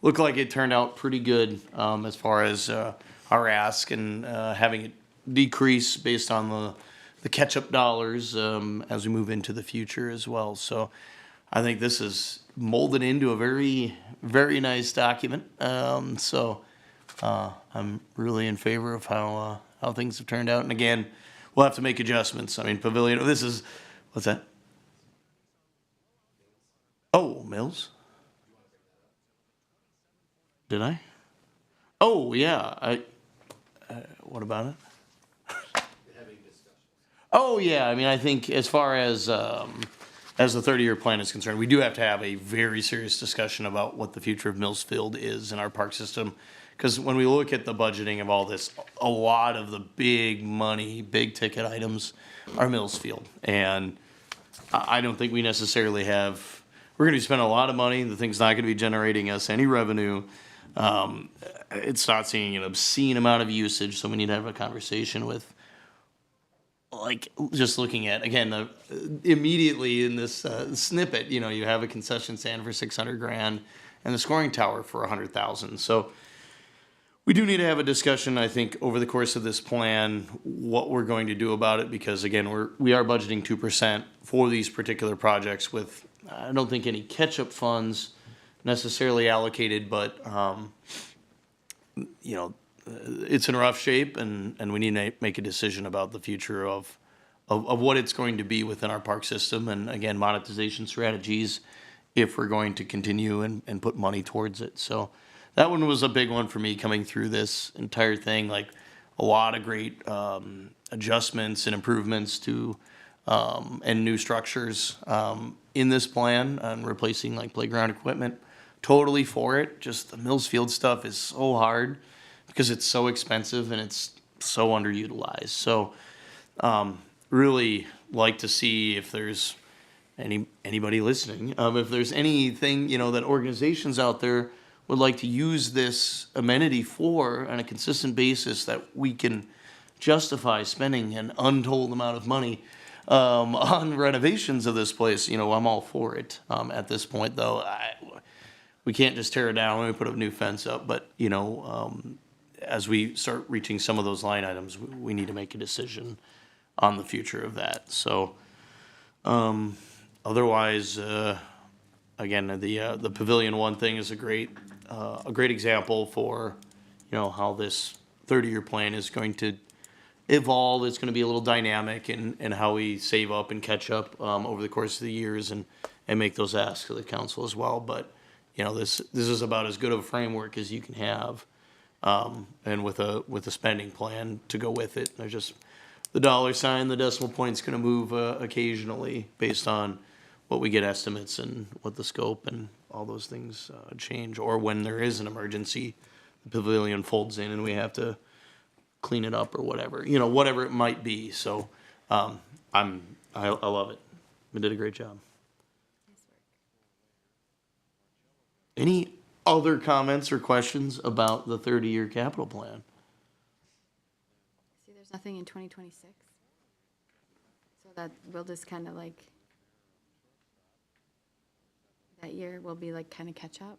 looked like it turned out pretty good as far as our ask and having it decrease based on the catch-up dollars as we move into the future as well. So I think this is molded into a very, very nice document. So I'm really in favor of how things have turned out. And again, we'll have to make adjustments. I mean, Pavilion, what's that? Oh, Mills? Did I? Oh, yeah. What about it? Oh, yeah. I mean, I think as far as the 30-year plan is concerned, we do have to have a very serious discussion about what the future of Mills Field is in our park system. Because when we look at the budgeting of all this, a lot of the big money, big ticket items are Mills Field. And I don't think we necessarily have, we're going to be spending a lot of money. The thing's not going to be generating us any revenue. It's not seeing an obscene amount of usage. So we need to have a conversation with, like, just looking at, again, immediately in this snippet, you have a concession stand for $600,000 and the scoring tower for $100,000. So we do need to have a discussion, I think, over the course of this plan, what we're going to do about it, because again, we are budgeting 2% for these particular projects with, I don't think any catch-up funds necessarily allocated, but it's in rough shape, and we need to make a decision about the future of what it's going to be within our park system, and again, monetization strategies if we're going to continue and put money towards it. So that one was a big one for me coming through this entire thing, like a lot of great adjustments and improvements to and new structures in this plan and replacing like playground equipment. Totally for it. Just the Mills Field stuff is so hard because it's so expensive and it's so underutilized. So really like to see if there's anybody listening, if there's anything, that organizations out there would like to use this amenity for on a consistent basis that we can justify spending an untold amount of money on renovations of this place. I'm all for it. At this point, though, we can't just tear it down when we put a new fence up. But, as we start reaching some of those line items, we need to make a decision on the future of that. So otherwise, again, the Pavilion 1 thing is a great example for, how this 30-year plan is going to evolve. It's going to be a little dynamic in how we save up and catch up over the course of the years and make those asks to the council as well. But, this is about as good of a framework as you can have and with a spending plan to go with it. There's just the dollar sign, the decimal point's gonna move, occasionally based on what we get estimates and what the scope and all those things, change, or when there is an emergency, the pavilion folds in and we have to clean it up or whatever, whatever it might be. So, I love it. We did a great job. Any other comments or questions about the 30-year capital plan?
See, there's nothing in 2026. So that we'll just kind of like, that year will be like kind of catch up.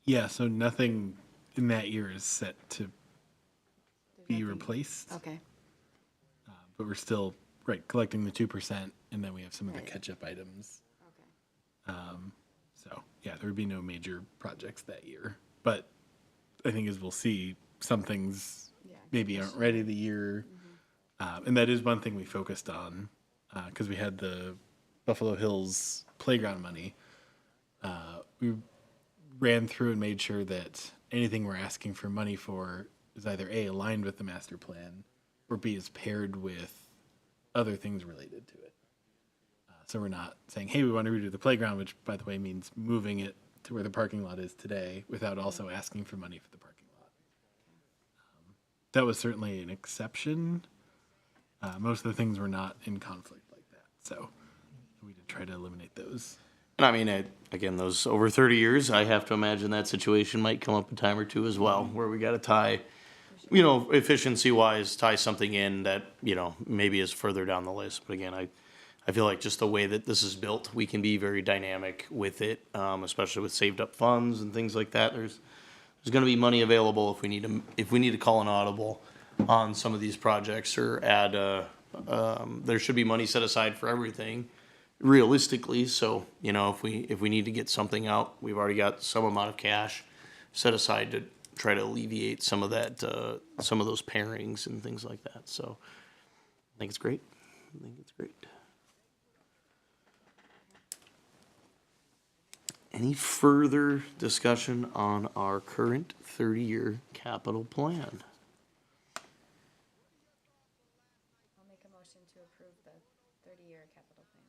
Yeah, so nothing in that year is set to be replaced,
Okay.
but we're still, right, collecting the 2%, and then we have some of the catch-up items.
Okay.
So, yeah, there would be no major projects that year. But I think as we'll see, some things maybe aren't ready the year. And that is one thing we focused on, because we had the Buffalo Hills playground money. We ran through and made sure that anything we're asking for money for is either A, aligned with the master plan, or B, is paired with other things related to it. So we're not saying, hey, we want to redo the playground, which, by the way, means moving it to where the parking lot is today without also asking for money for the parking lot. That was certainly an exception. Most of the things were not in conflict like that. So we did try to eliminate those.
And I mean, again, those over 30 years, I have to imagine that situation might come up a time or two as well, where we got to tie, efficiency-wise, tie something in that, maybe is further down the list. But again, I feel like just the way that this is built, we can be very dynamic with it, especially with saved up funds and things like that. There's going to be money available if we need to call an audible on some of these projects or add. There should be money set aside for everything, realistically. So if we need to get something out, we've already got some amount of cash set aside to try to alleviate some of that, some of those pairings and things like that. So I think it's great. Any further discussion on our current 30-year capital plan?
I'll make a motion to approve the 30-year capital plan.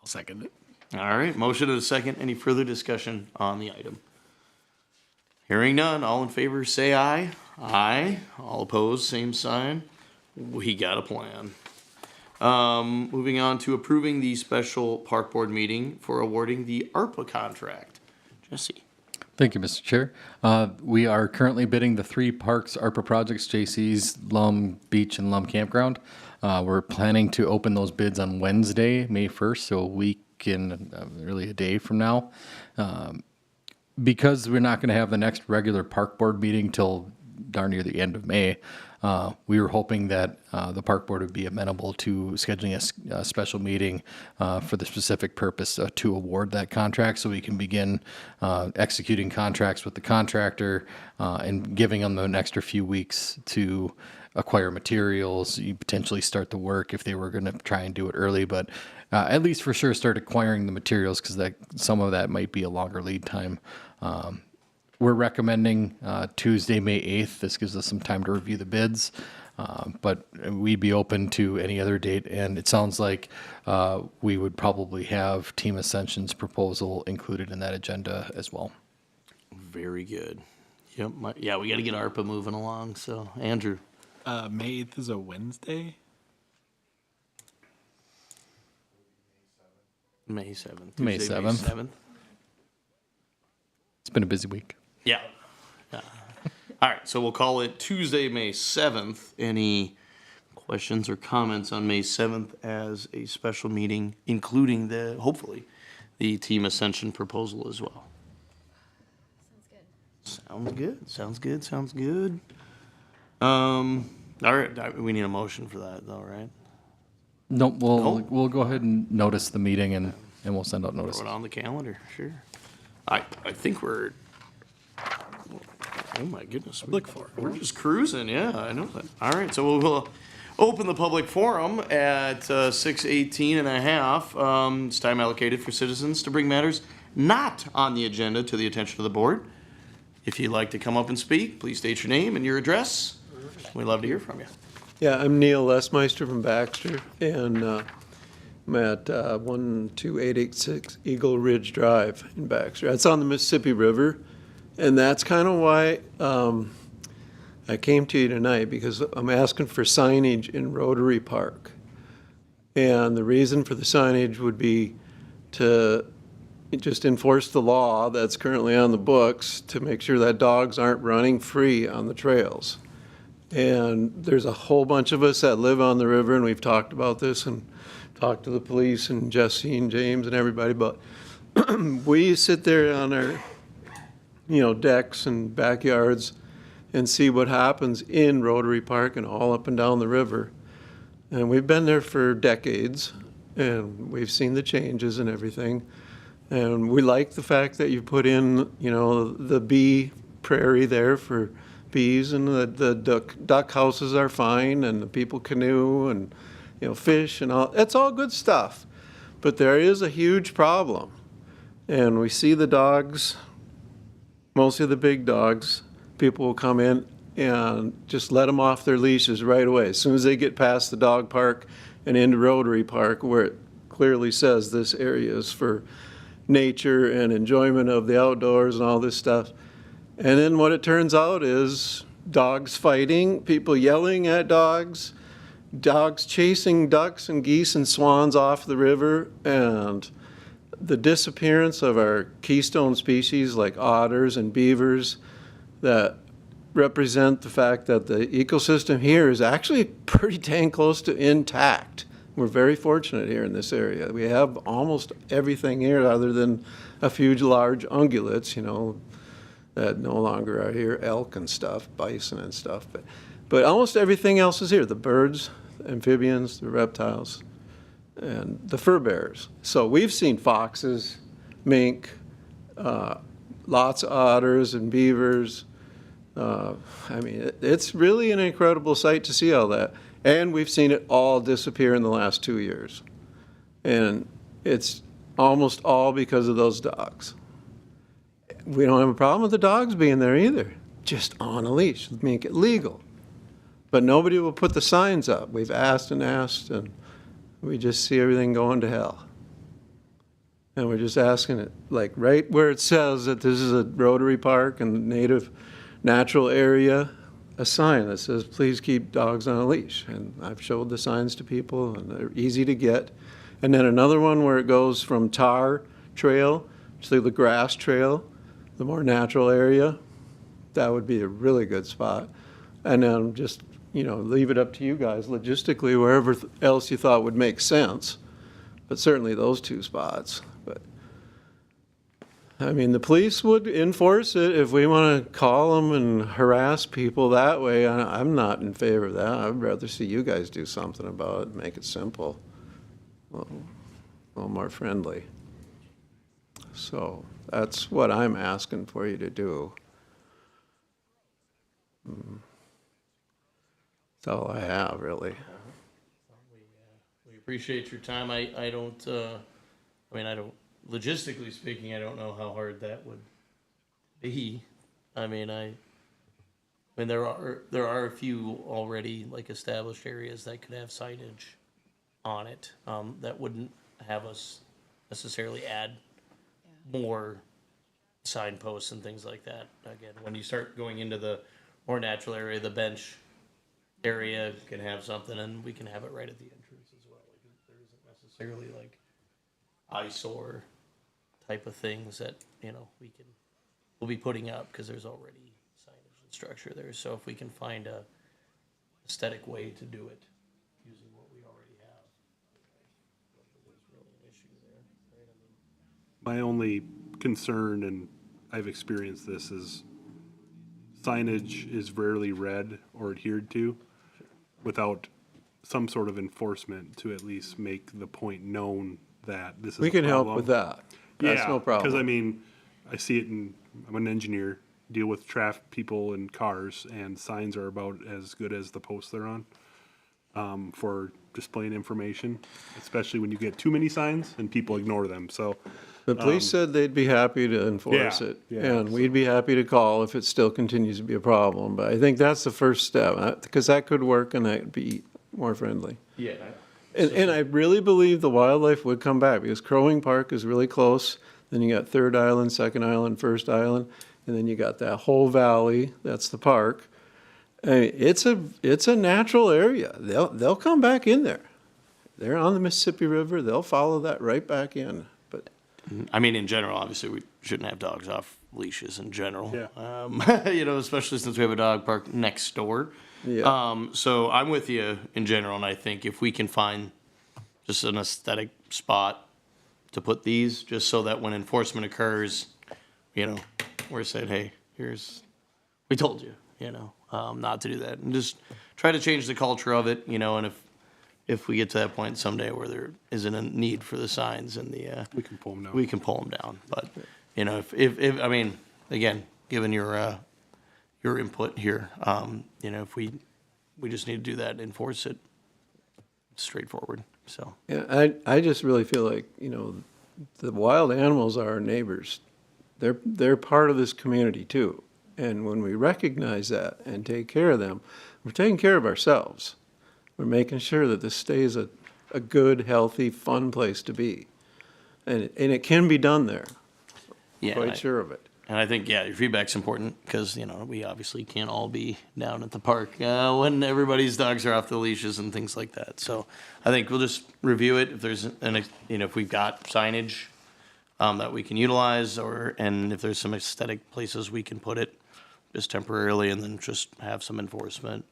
I'll second it.
All right, motion and a second. Any further discussion on the item? Hearing none, all in favor say aye. Aye. All opposed, same sign. We got a plan. Moving on to approving the special park board meeting for awarding the ARPA contract. Jesse.
Thank you, Mr. Chair. We are currently bidding the 3 parks ARPA projects, J.C.'s, Lum Beach, and Lum Campground. We're planning to open those bids on Wednesday, May 1st, so a week and really a day from now. Because we're not going to have the next regular park board meeting till darn near the end of May, we were hoping that the park board would be amenable to scheduling a special meeting for the specific purpose to award that contract, so we can begin executing contracts with the contractor and giving them an extra few weeks to acquire materials, you potentially start the work if they were going to try and do it early, but at least for sure start acquiring the materials, because that some of that might be a longer lead time. We're recommending Tuesday, May 8th. This gives us some time to review the bids, but we'd be open to any other date. And it sounds like we would probably have Team Ascension's proposal included in that agenda as well.
Very good. Yep. We got to get ARPA moving along. So, Andrew.
May 8th is a Wednesday.
May 7th.
May
Tuesday,
7th. It's been a busy week.
Yeah. All right, so we'll call it Tuesday, May 7th. Any questions or comments on May 7th as a special meeting, including hopefully, the Team Ascension proposal as well? Sounds good. All right, we need a motion for that though, right?
No, we'll go ahead and notice the meeting and we'll send out notices.
Throw it on the calendar, sure. I think we're, oh my goodness.
Look for it.
We're just cruising, yeah, I know that. All right, so open the public forum at 6:18 and a half. It's time allocated for citizens to bring matters not on the agenda to the attention of the board. If you'd like to come up and speak, please state your name and your address. We'd love to hear from you.
Yeah, I'm Neil Lesmeister from Baxter, and I'm at 12886 Eagle Ridge Drive in Baxter. That's on the Mississippi River, and that's kind of why I came to you tonight, because I'm asking for signage in Rotary Park. And the reason for the signage would be to just enforce the law that's currently on the books to make sure that dogs aren't running free on the trails. And there's a whole bunch of us that live on the river, and we've talked about this and talked to the police and Jesse and James and everybody, but we sit there on our, decks and backyards and see what happens in Rotary Park and all up and down the river. And we've been there for decades, and we've seen the changes and everything. And we like the fact that you put in, the bee prairie there for bees, and the duck houses are fine, and the people canoe and, fish and all. It's all good stuff. But there is a huge problem. And we see the dogs, mostly the big dogs, people will come in and just let them off their leashes right away. As soon as they get past the dog park and into Rotary Park, where it clearly says this area is for nature and enjoyment of the outdoors and all this stuff. And then what it turns out is dogs fighting, people yelling at dogs, dogs chasing ducks and geese and swans off the river, and the disappearance of our keystone species like otters and beavers that represent the fact that the ecosystem here is actually pretty dang close to intact. We're very fortunate here in this area. We have almost everything here other than a few large ungulates, that no longer are here, elk and stuff, bison and stuff. But almost everything else is here, the birds, the amphibians, the reptiles, and the fur bearers. So we've seen foxes, mink, lots of otters and beavers. It's really an incredible sight to see all that. And we've seen it all disappear in the last 2 years. And it's almost all because of those dogs. We don't have a problem with the dogs being there either, just on a leash, make it legal. But nobody will put the signs up. We've asked, and we just see everything going to hell. And we're just asking it, like right where it says that this is a Rotary Park and native natural area, a sign that says, please keep dogs on a leash. And I've showed the signs to people, and they're easy to get. And then another one where it goes from Tar Trail to the grass trail, the more natural area. That would be a really good spot. And then just, leave it up to you guys logistically, wherever else you thought would make sense. But certainly those two spots. But the police would enforce it if we want to call them and harass people that way. I'm not in favor of that. I'd rather see you guys do something about it, make it simple, a little more friendly. So that's what I'm asking for you to do. That's all I have, really.
We appreciate your time. I don't, logistically speaking, I don't know how hard that would be. There are a few already like established areas that could have signage on it, that wouldn't have us necessarily add more signposts and things like that. Again, when you start going into the more natural area, the bench area can have something, and we can have it right at the entrance as well. There isn't necessarily like eyesore type of things that we'll be putting up, because there's already signage and structure there. So if we can find a aesthetic way to do it using what we already have, there's really an issue there, right?
My only concern, and I've experienced this, is signage is rarely read or adhered to without some sort of enforcement to at least make the point known that this is a problem.
We can help with that. That's no problem.
Because I see it I'm an engineer, deal with traffic, people and cars, and signs are about as good as the posts they're on. for displaying information, especially when you get too many signs and people ignore them, so.
The police said they'd be happy to enforce
Yeah,
it,
yeah,
and we'd be happy to call if it still continues to be a problem. But I think that's the first step, because that could work and that'd be more friendly.
Yeah.
And I really believe the wildlife would come back, because Crowing Park is really close. Then you got Third Island, Second Island, First Island, and then you got that whole valley, that's the park. I mean, it's a natural area. They'll come back in there. They're on the Mississippi River, they'll follow that right back in. But
I mean, in general, obviously, we shouldn't have dogs off leashes in general.
Yeah.
You know, especially since we have a dog park next door.
Yeah.
So I'm with you in general, and I think if we can find just an aesthetic spot to put these, just so that when enforcement occurs, you know, we're saying, hey, we told you, you know, not to do that. And just try to change the culture of it, you know, and if we get to that point someday where there isn't a need for the signs and
We can pull them down.
we can pull them down. But, you know, if I mean, again, given your input here, you know, if we just need to do that and enforce it, straightforward, so.
yeah, I just really feel like, you know, the wild animals are our neighbors. They're part of this community too. And when we recognize that and take care of them, we're taking care of ourselves. We're making sure that this stays a good, healthy, fun place to be. And it can be done there.
Yeah,
Quite sure of it.
And I think, yeah, your feedback's important because, you know, we obviously can't all be down at the park when everybody's dogs are off the leashes and things like that. So I think we'll just review it if there's you know, if we've got signage that we can utilize and if there's some aesthetic places we can put it just temporarily and then just have some enforcement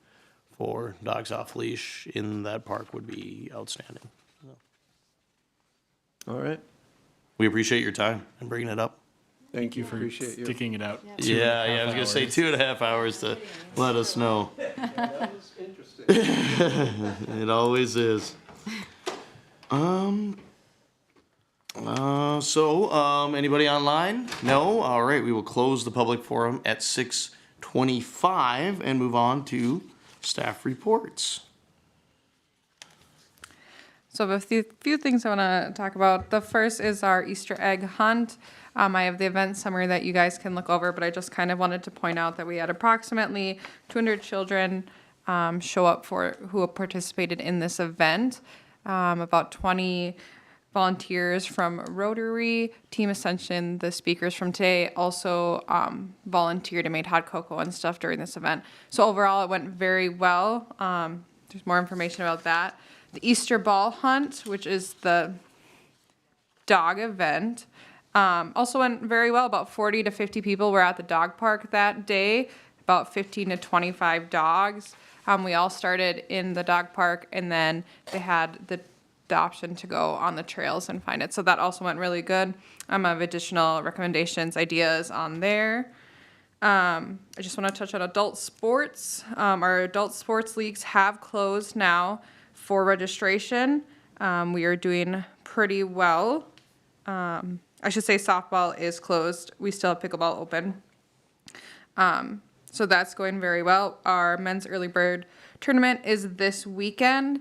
for dogs off leash in that park would be outstanding.
All right.
We appreciate your time and bringing it up.
Thank you.
For
Appreciate you.
sticking it out.
Yeah, I was gonna say 2.5 hours to let us know.
That was interesting.
It always is. Anybody online? No? All right, we will close the public forum at 6:25 and move on to staff reports.
So I have a few things I want to talk about. The first is our Easter egg hunt. I have the event summary that you guys can look over, but I just kind of wanted to point out that we had approximately 200 children show up who participated in this event. About 20 volunteers from Rotary, Team Ascension, the speakers from today also volunteered and made hot cocoa and stuff during this event. So overall, it went very well. There's more information about that. The Easter ball hunt, which is the dog event, also went very well. About 40 to 50 people were at the dog park that day, about 15 to 25 dogs. We all started in the dog park, and then they had the option to go on the trails and find it. So that also went really good. I have additional recommendations, ideas on there. I just want to touch on adult sports. Our adult sports leagues have closed now for registration. We are doing pretty well. I should say softball is closed. We still have pickleball open. So that's going very well. Our men's early bird tournament is this weekend.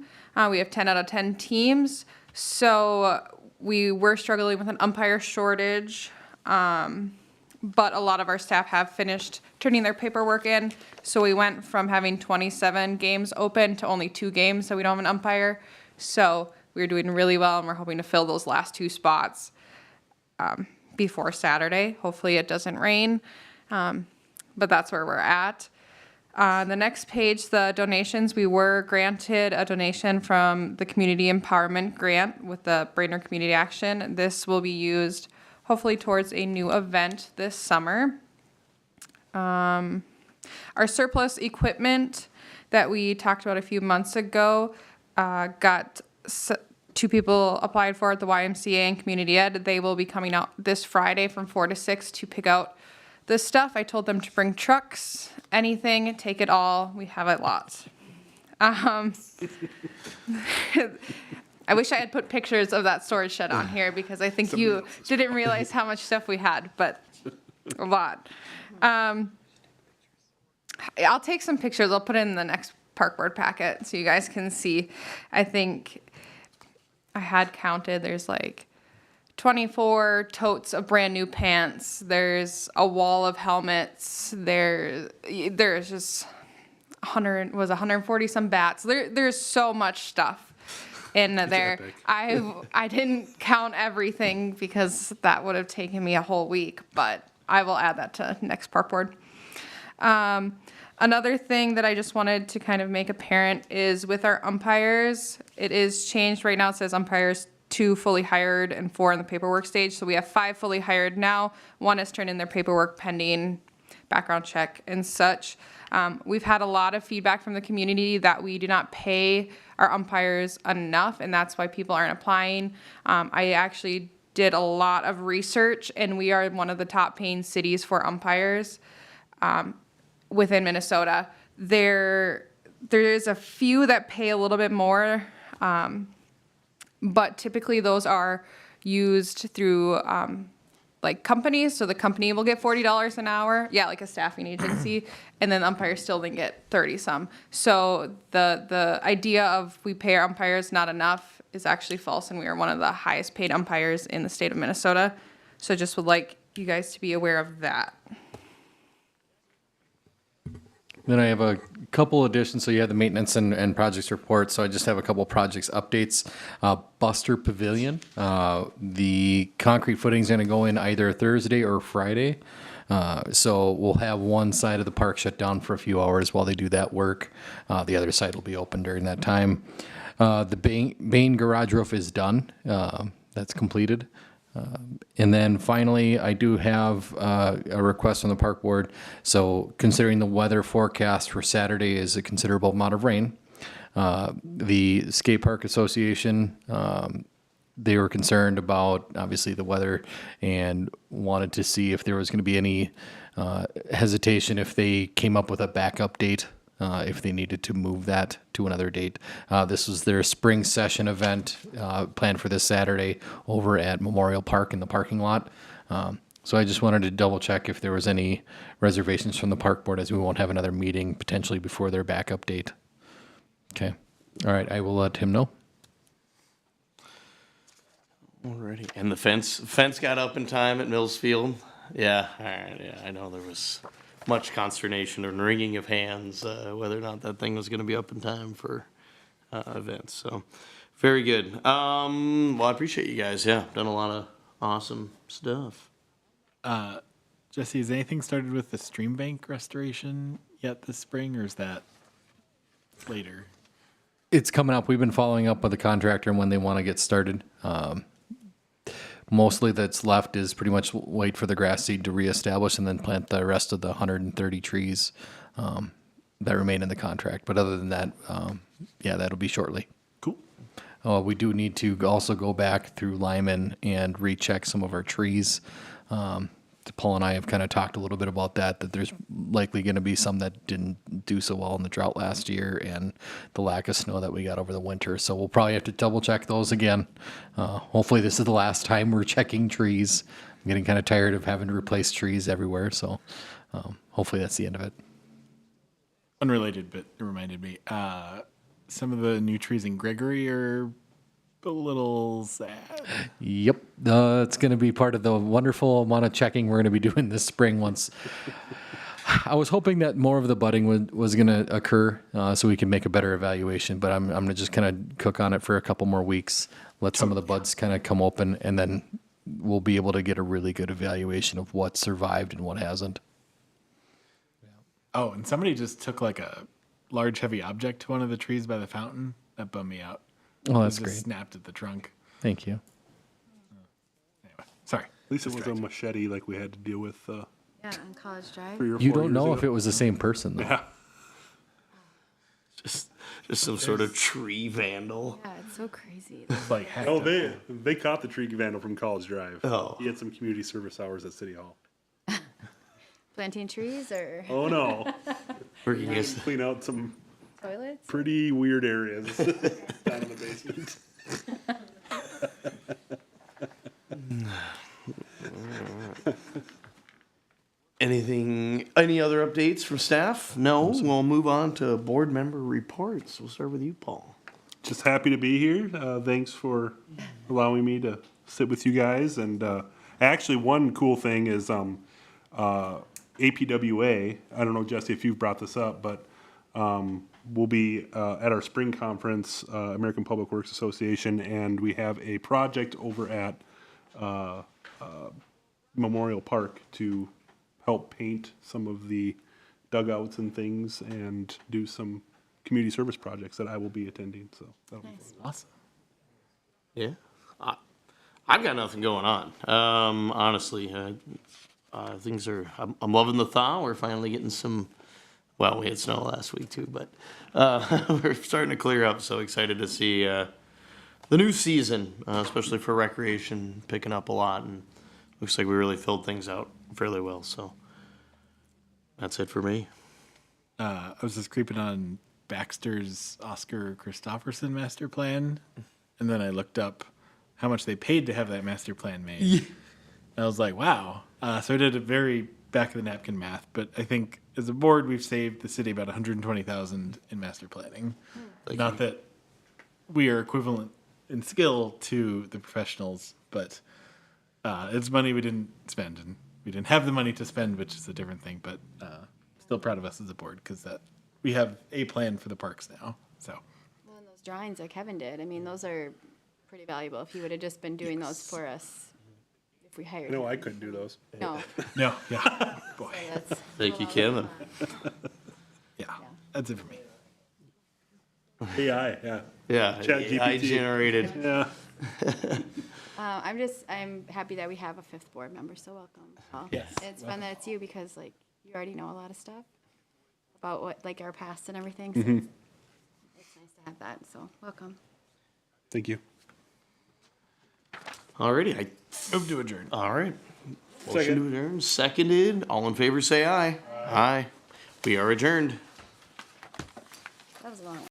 We have 10 out of 10 teams. So we were struggling with an umpire shortage. But a lot of our staff have finished turning their paperwork in. So we went from having 27 games open to only 2 games, so we don't have an umpire. So we're doing really well, and we're hoping to fill those last 2 spots before Saturday. Hopefully it doesn't rain, but that's where we're at. The next page, the donations, we were granted a donation from the Community Empowerment Grant with the Brainerd Community Action. This will be used hopefully towards a new event this summer. Our surplus equipment that we talked about a few months ago got 2 people applied for at the YMCA and Community Ed. They will be coming out this Friday from 4 to 6 to pick out the stuff. I told them to bring trucks, anything, take it all. We have a lot. I wish I had put pictures of that storage shed on here because I think you didn't realize how much stuff we had, but a lot. I'll take some pictures. I'll put it in the next park board packet so you guys can see. I think I had counted, there's like 24 totes of brand new pants. There's a wall of helmets. There's just 140 some bats. There's so much stuff in there.
epic.
I didn't count everything because that would have taken me a whole week, but I will add that to next park board. Another thing that I just wanted to kind of make apparent is with our umpires, it is changed. Right now it says umpires 2 fully hired and 4 in the paperwork stage. So we have 5 fully hired now. 1 has turned in their paperwork pending background check and such. We've had a lot of feedback from the community that we do not pay our umpires enough, and that's why people aren't applying. I actually did a lot of research, and we are one of the top paying cities for umpires within Minnesota. There is a few that pay a little bit more, but typically those are used through like companies. So the company will get $40 an hour. Yeah, like a staffing agency. And then the umpires still then get 30 some. So the idea of we pay our umpires not enough is actually false, and we are one of the highest paid umpires in the state of Minnesota. So just would like you guys to be aware of that.
Then I have a couple additions. So you have the maintenance and projects report. So I just have a couple projects updates. Buster Pavilion, the concrete footing is going to go in either Thursday or Friday. So we'll have one side of the park shut down for a few hours while they do that work. The other side will be open during that time. The Bain garage roof is done. That's completed. And then finally, I do have a request from the park board. So considering the weather forecast for Saturday is a considerable amount of rain, the Skate Park Association, they were concerned about obviously the weather and wanted to see if there was going to be any hesitation if they came up with a backup date. If they needed to move that to another date. This was their spring session event planned for this Saturday over at Memorial Park in the parking lot. So I just wanted to double check if there was any reservations from the park board, as we won't have another meeting potentially before their backup date. Okay. All right. I will let him know.
Alrighty. And the fence got up in time at Mills Field. Yeah. All right. Yeah. I know there was much consternation and wringing of hands, whether or not that thing was going to be up in time for events. So, very good. Well, I appreciate you guys. Yeah, done a lot of awesome stuff.
Jesse, has anything started with the stream bank restoration yet this spring, or is that later?
It's coming up. We've been following up with the contractor and when they want to get started. Mostly that's left is pretty much wait for the grass seed to reestablish and then plant the rest of the 130 trees that remain in the contract. But other than that, yeah, that'll be shortly.
Cool.
We do need to also go back through Lyman and recheck some of our trees. Paul and I have kind of talked a little bit about that there's likely going to be some that didn't do so well in the drought last year and the lack of snow that we got over the winter. So we'll probably have to double check those again. Hopefully this is the last time we're checking trees. I'm getting kind of tired of having to replace trees everywhere. So hopefully that's the end of it.
Unrelated, but it reminded me. Some of the new trees in Gregory are a little sad.
Yep. It's going to be part of the wonderful amount of checking we're going to be doing this spring once. I was hoping that more of the budding was going to occur so we can make a better evaluation, but I'm going to just kind of cook on it for a couple more weeks, let some of the buds kind of come open, and then we'll be able to get a really good evaluation of what survived and what hasn't.
Oh, and somebody just took like a large heavy object to one of the trees by the fountain. That bummed me out.
Oh, that's
It
great.
just snapped at the trunk.
Thank you.
Anyway, sorry.
At least it was a machete like we had to deal with
Yeah, on College Drive.
3 or 4
You don't
years
know
ago.
if it was the same person, though.
Yeah.
Just some sort of tree vandal.
Yeah, it's so crazy.
Like
Oh, they caught the tree vandal from College Drive.
Oh.
He had some community service hours at City Hall.
Planting trees or
Oh, no.
Where you guys
Clean out some
toilets?
pretty weird areas down in the basement.
Any other updates from staff? No, we'll move on to board member reports. We'll start with you, Paul.
Just happy to be here. Thanks for allowing me to sit with you guys. And actually, one cool thing is APWA. I don't know, Jesse, if you've brought this up, but we'll be at our spring conference, American Public Works Association, and we have a project over at Memorial Park to help paint some of the dugouts and things and do some community service projects that I will be attending, so that'll be fun.
Awesome.
Yeah, I've got nothing going on. Honestly, things are. I'm loving the thaw. We're finally getting some. Well, we had snow last week too, but we're starting to clear up. So excited to see the new season, especially for recreation, picking up a lot, and looks like we really filled things out fairly well. So that's it for me.
I was just creeping on Baxter's Oscar Christopherson master plan, and then I looked up how much they paid to have that master plan made. Yeah. And I was like, wow. So I did a very back of the napkin math, but I think as a board we've saved the city about $120,000 in master planning. Not that we are equivalent in skill to the professionals, but it's money we didn't spend, and we didn't have the money to spend, which is a different thing. But still proud of us as a board because that we have a plan for the parks now. So.
Well, and those drawings that Kevin did, I mean, those are pretty valuable. If he would have just been doing those for us, if we hired him.
No, I couldn't do those.
No.
No, yeah. Boy.
So that's
Thank you, Kevin.
Yeah, that's it for me.
AI, yeah.
Yeah,
ChatGPT.
AI generated.
Yeah.
I'm happy that we have a fifth board member, so welcome. Paul.
Yes.
It's fun that it's you because like you already know a lot of stuff about what like our past and everything. So it's nice to have that. So welcome.
Thank you.
Alrighty, I
Move to adjourn.
all right. Motion to adjourn, seconded. All in favor, say aye. Aye. We are adjourned.
That was a long one.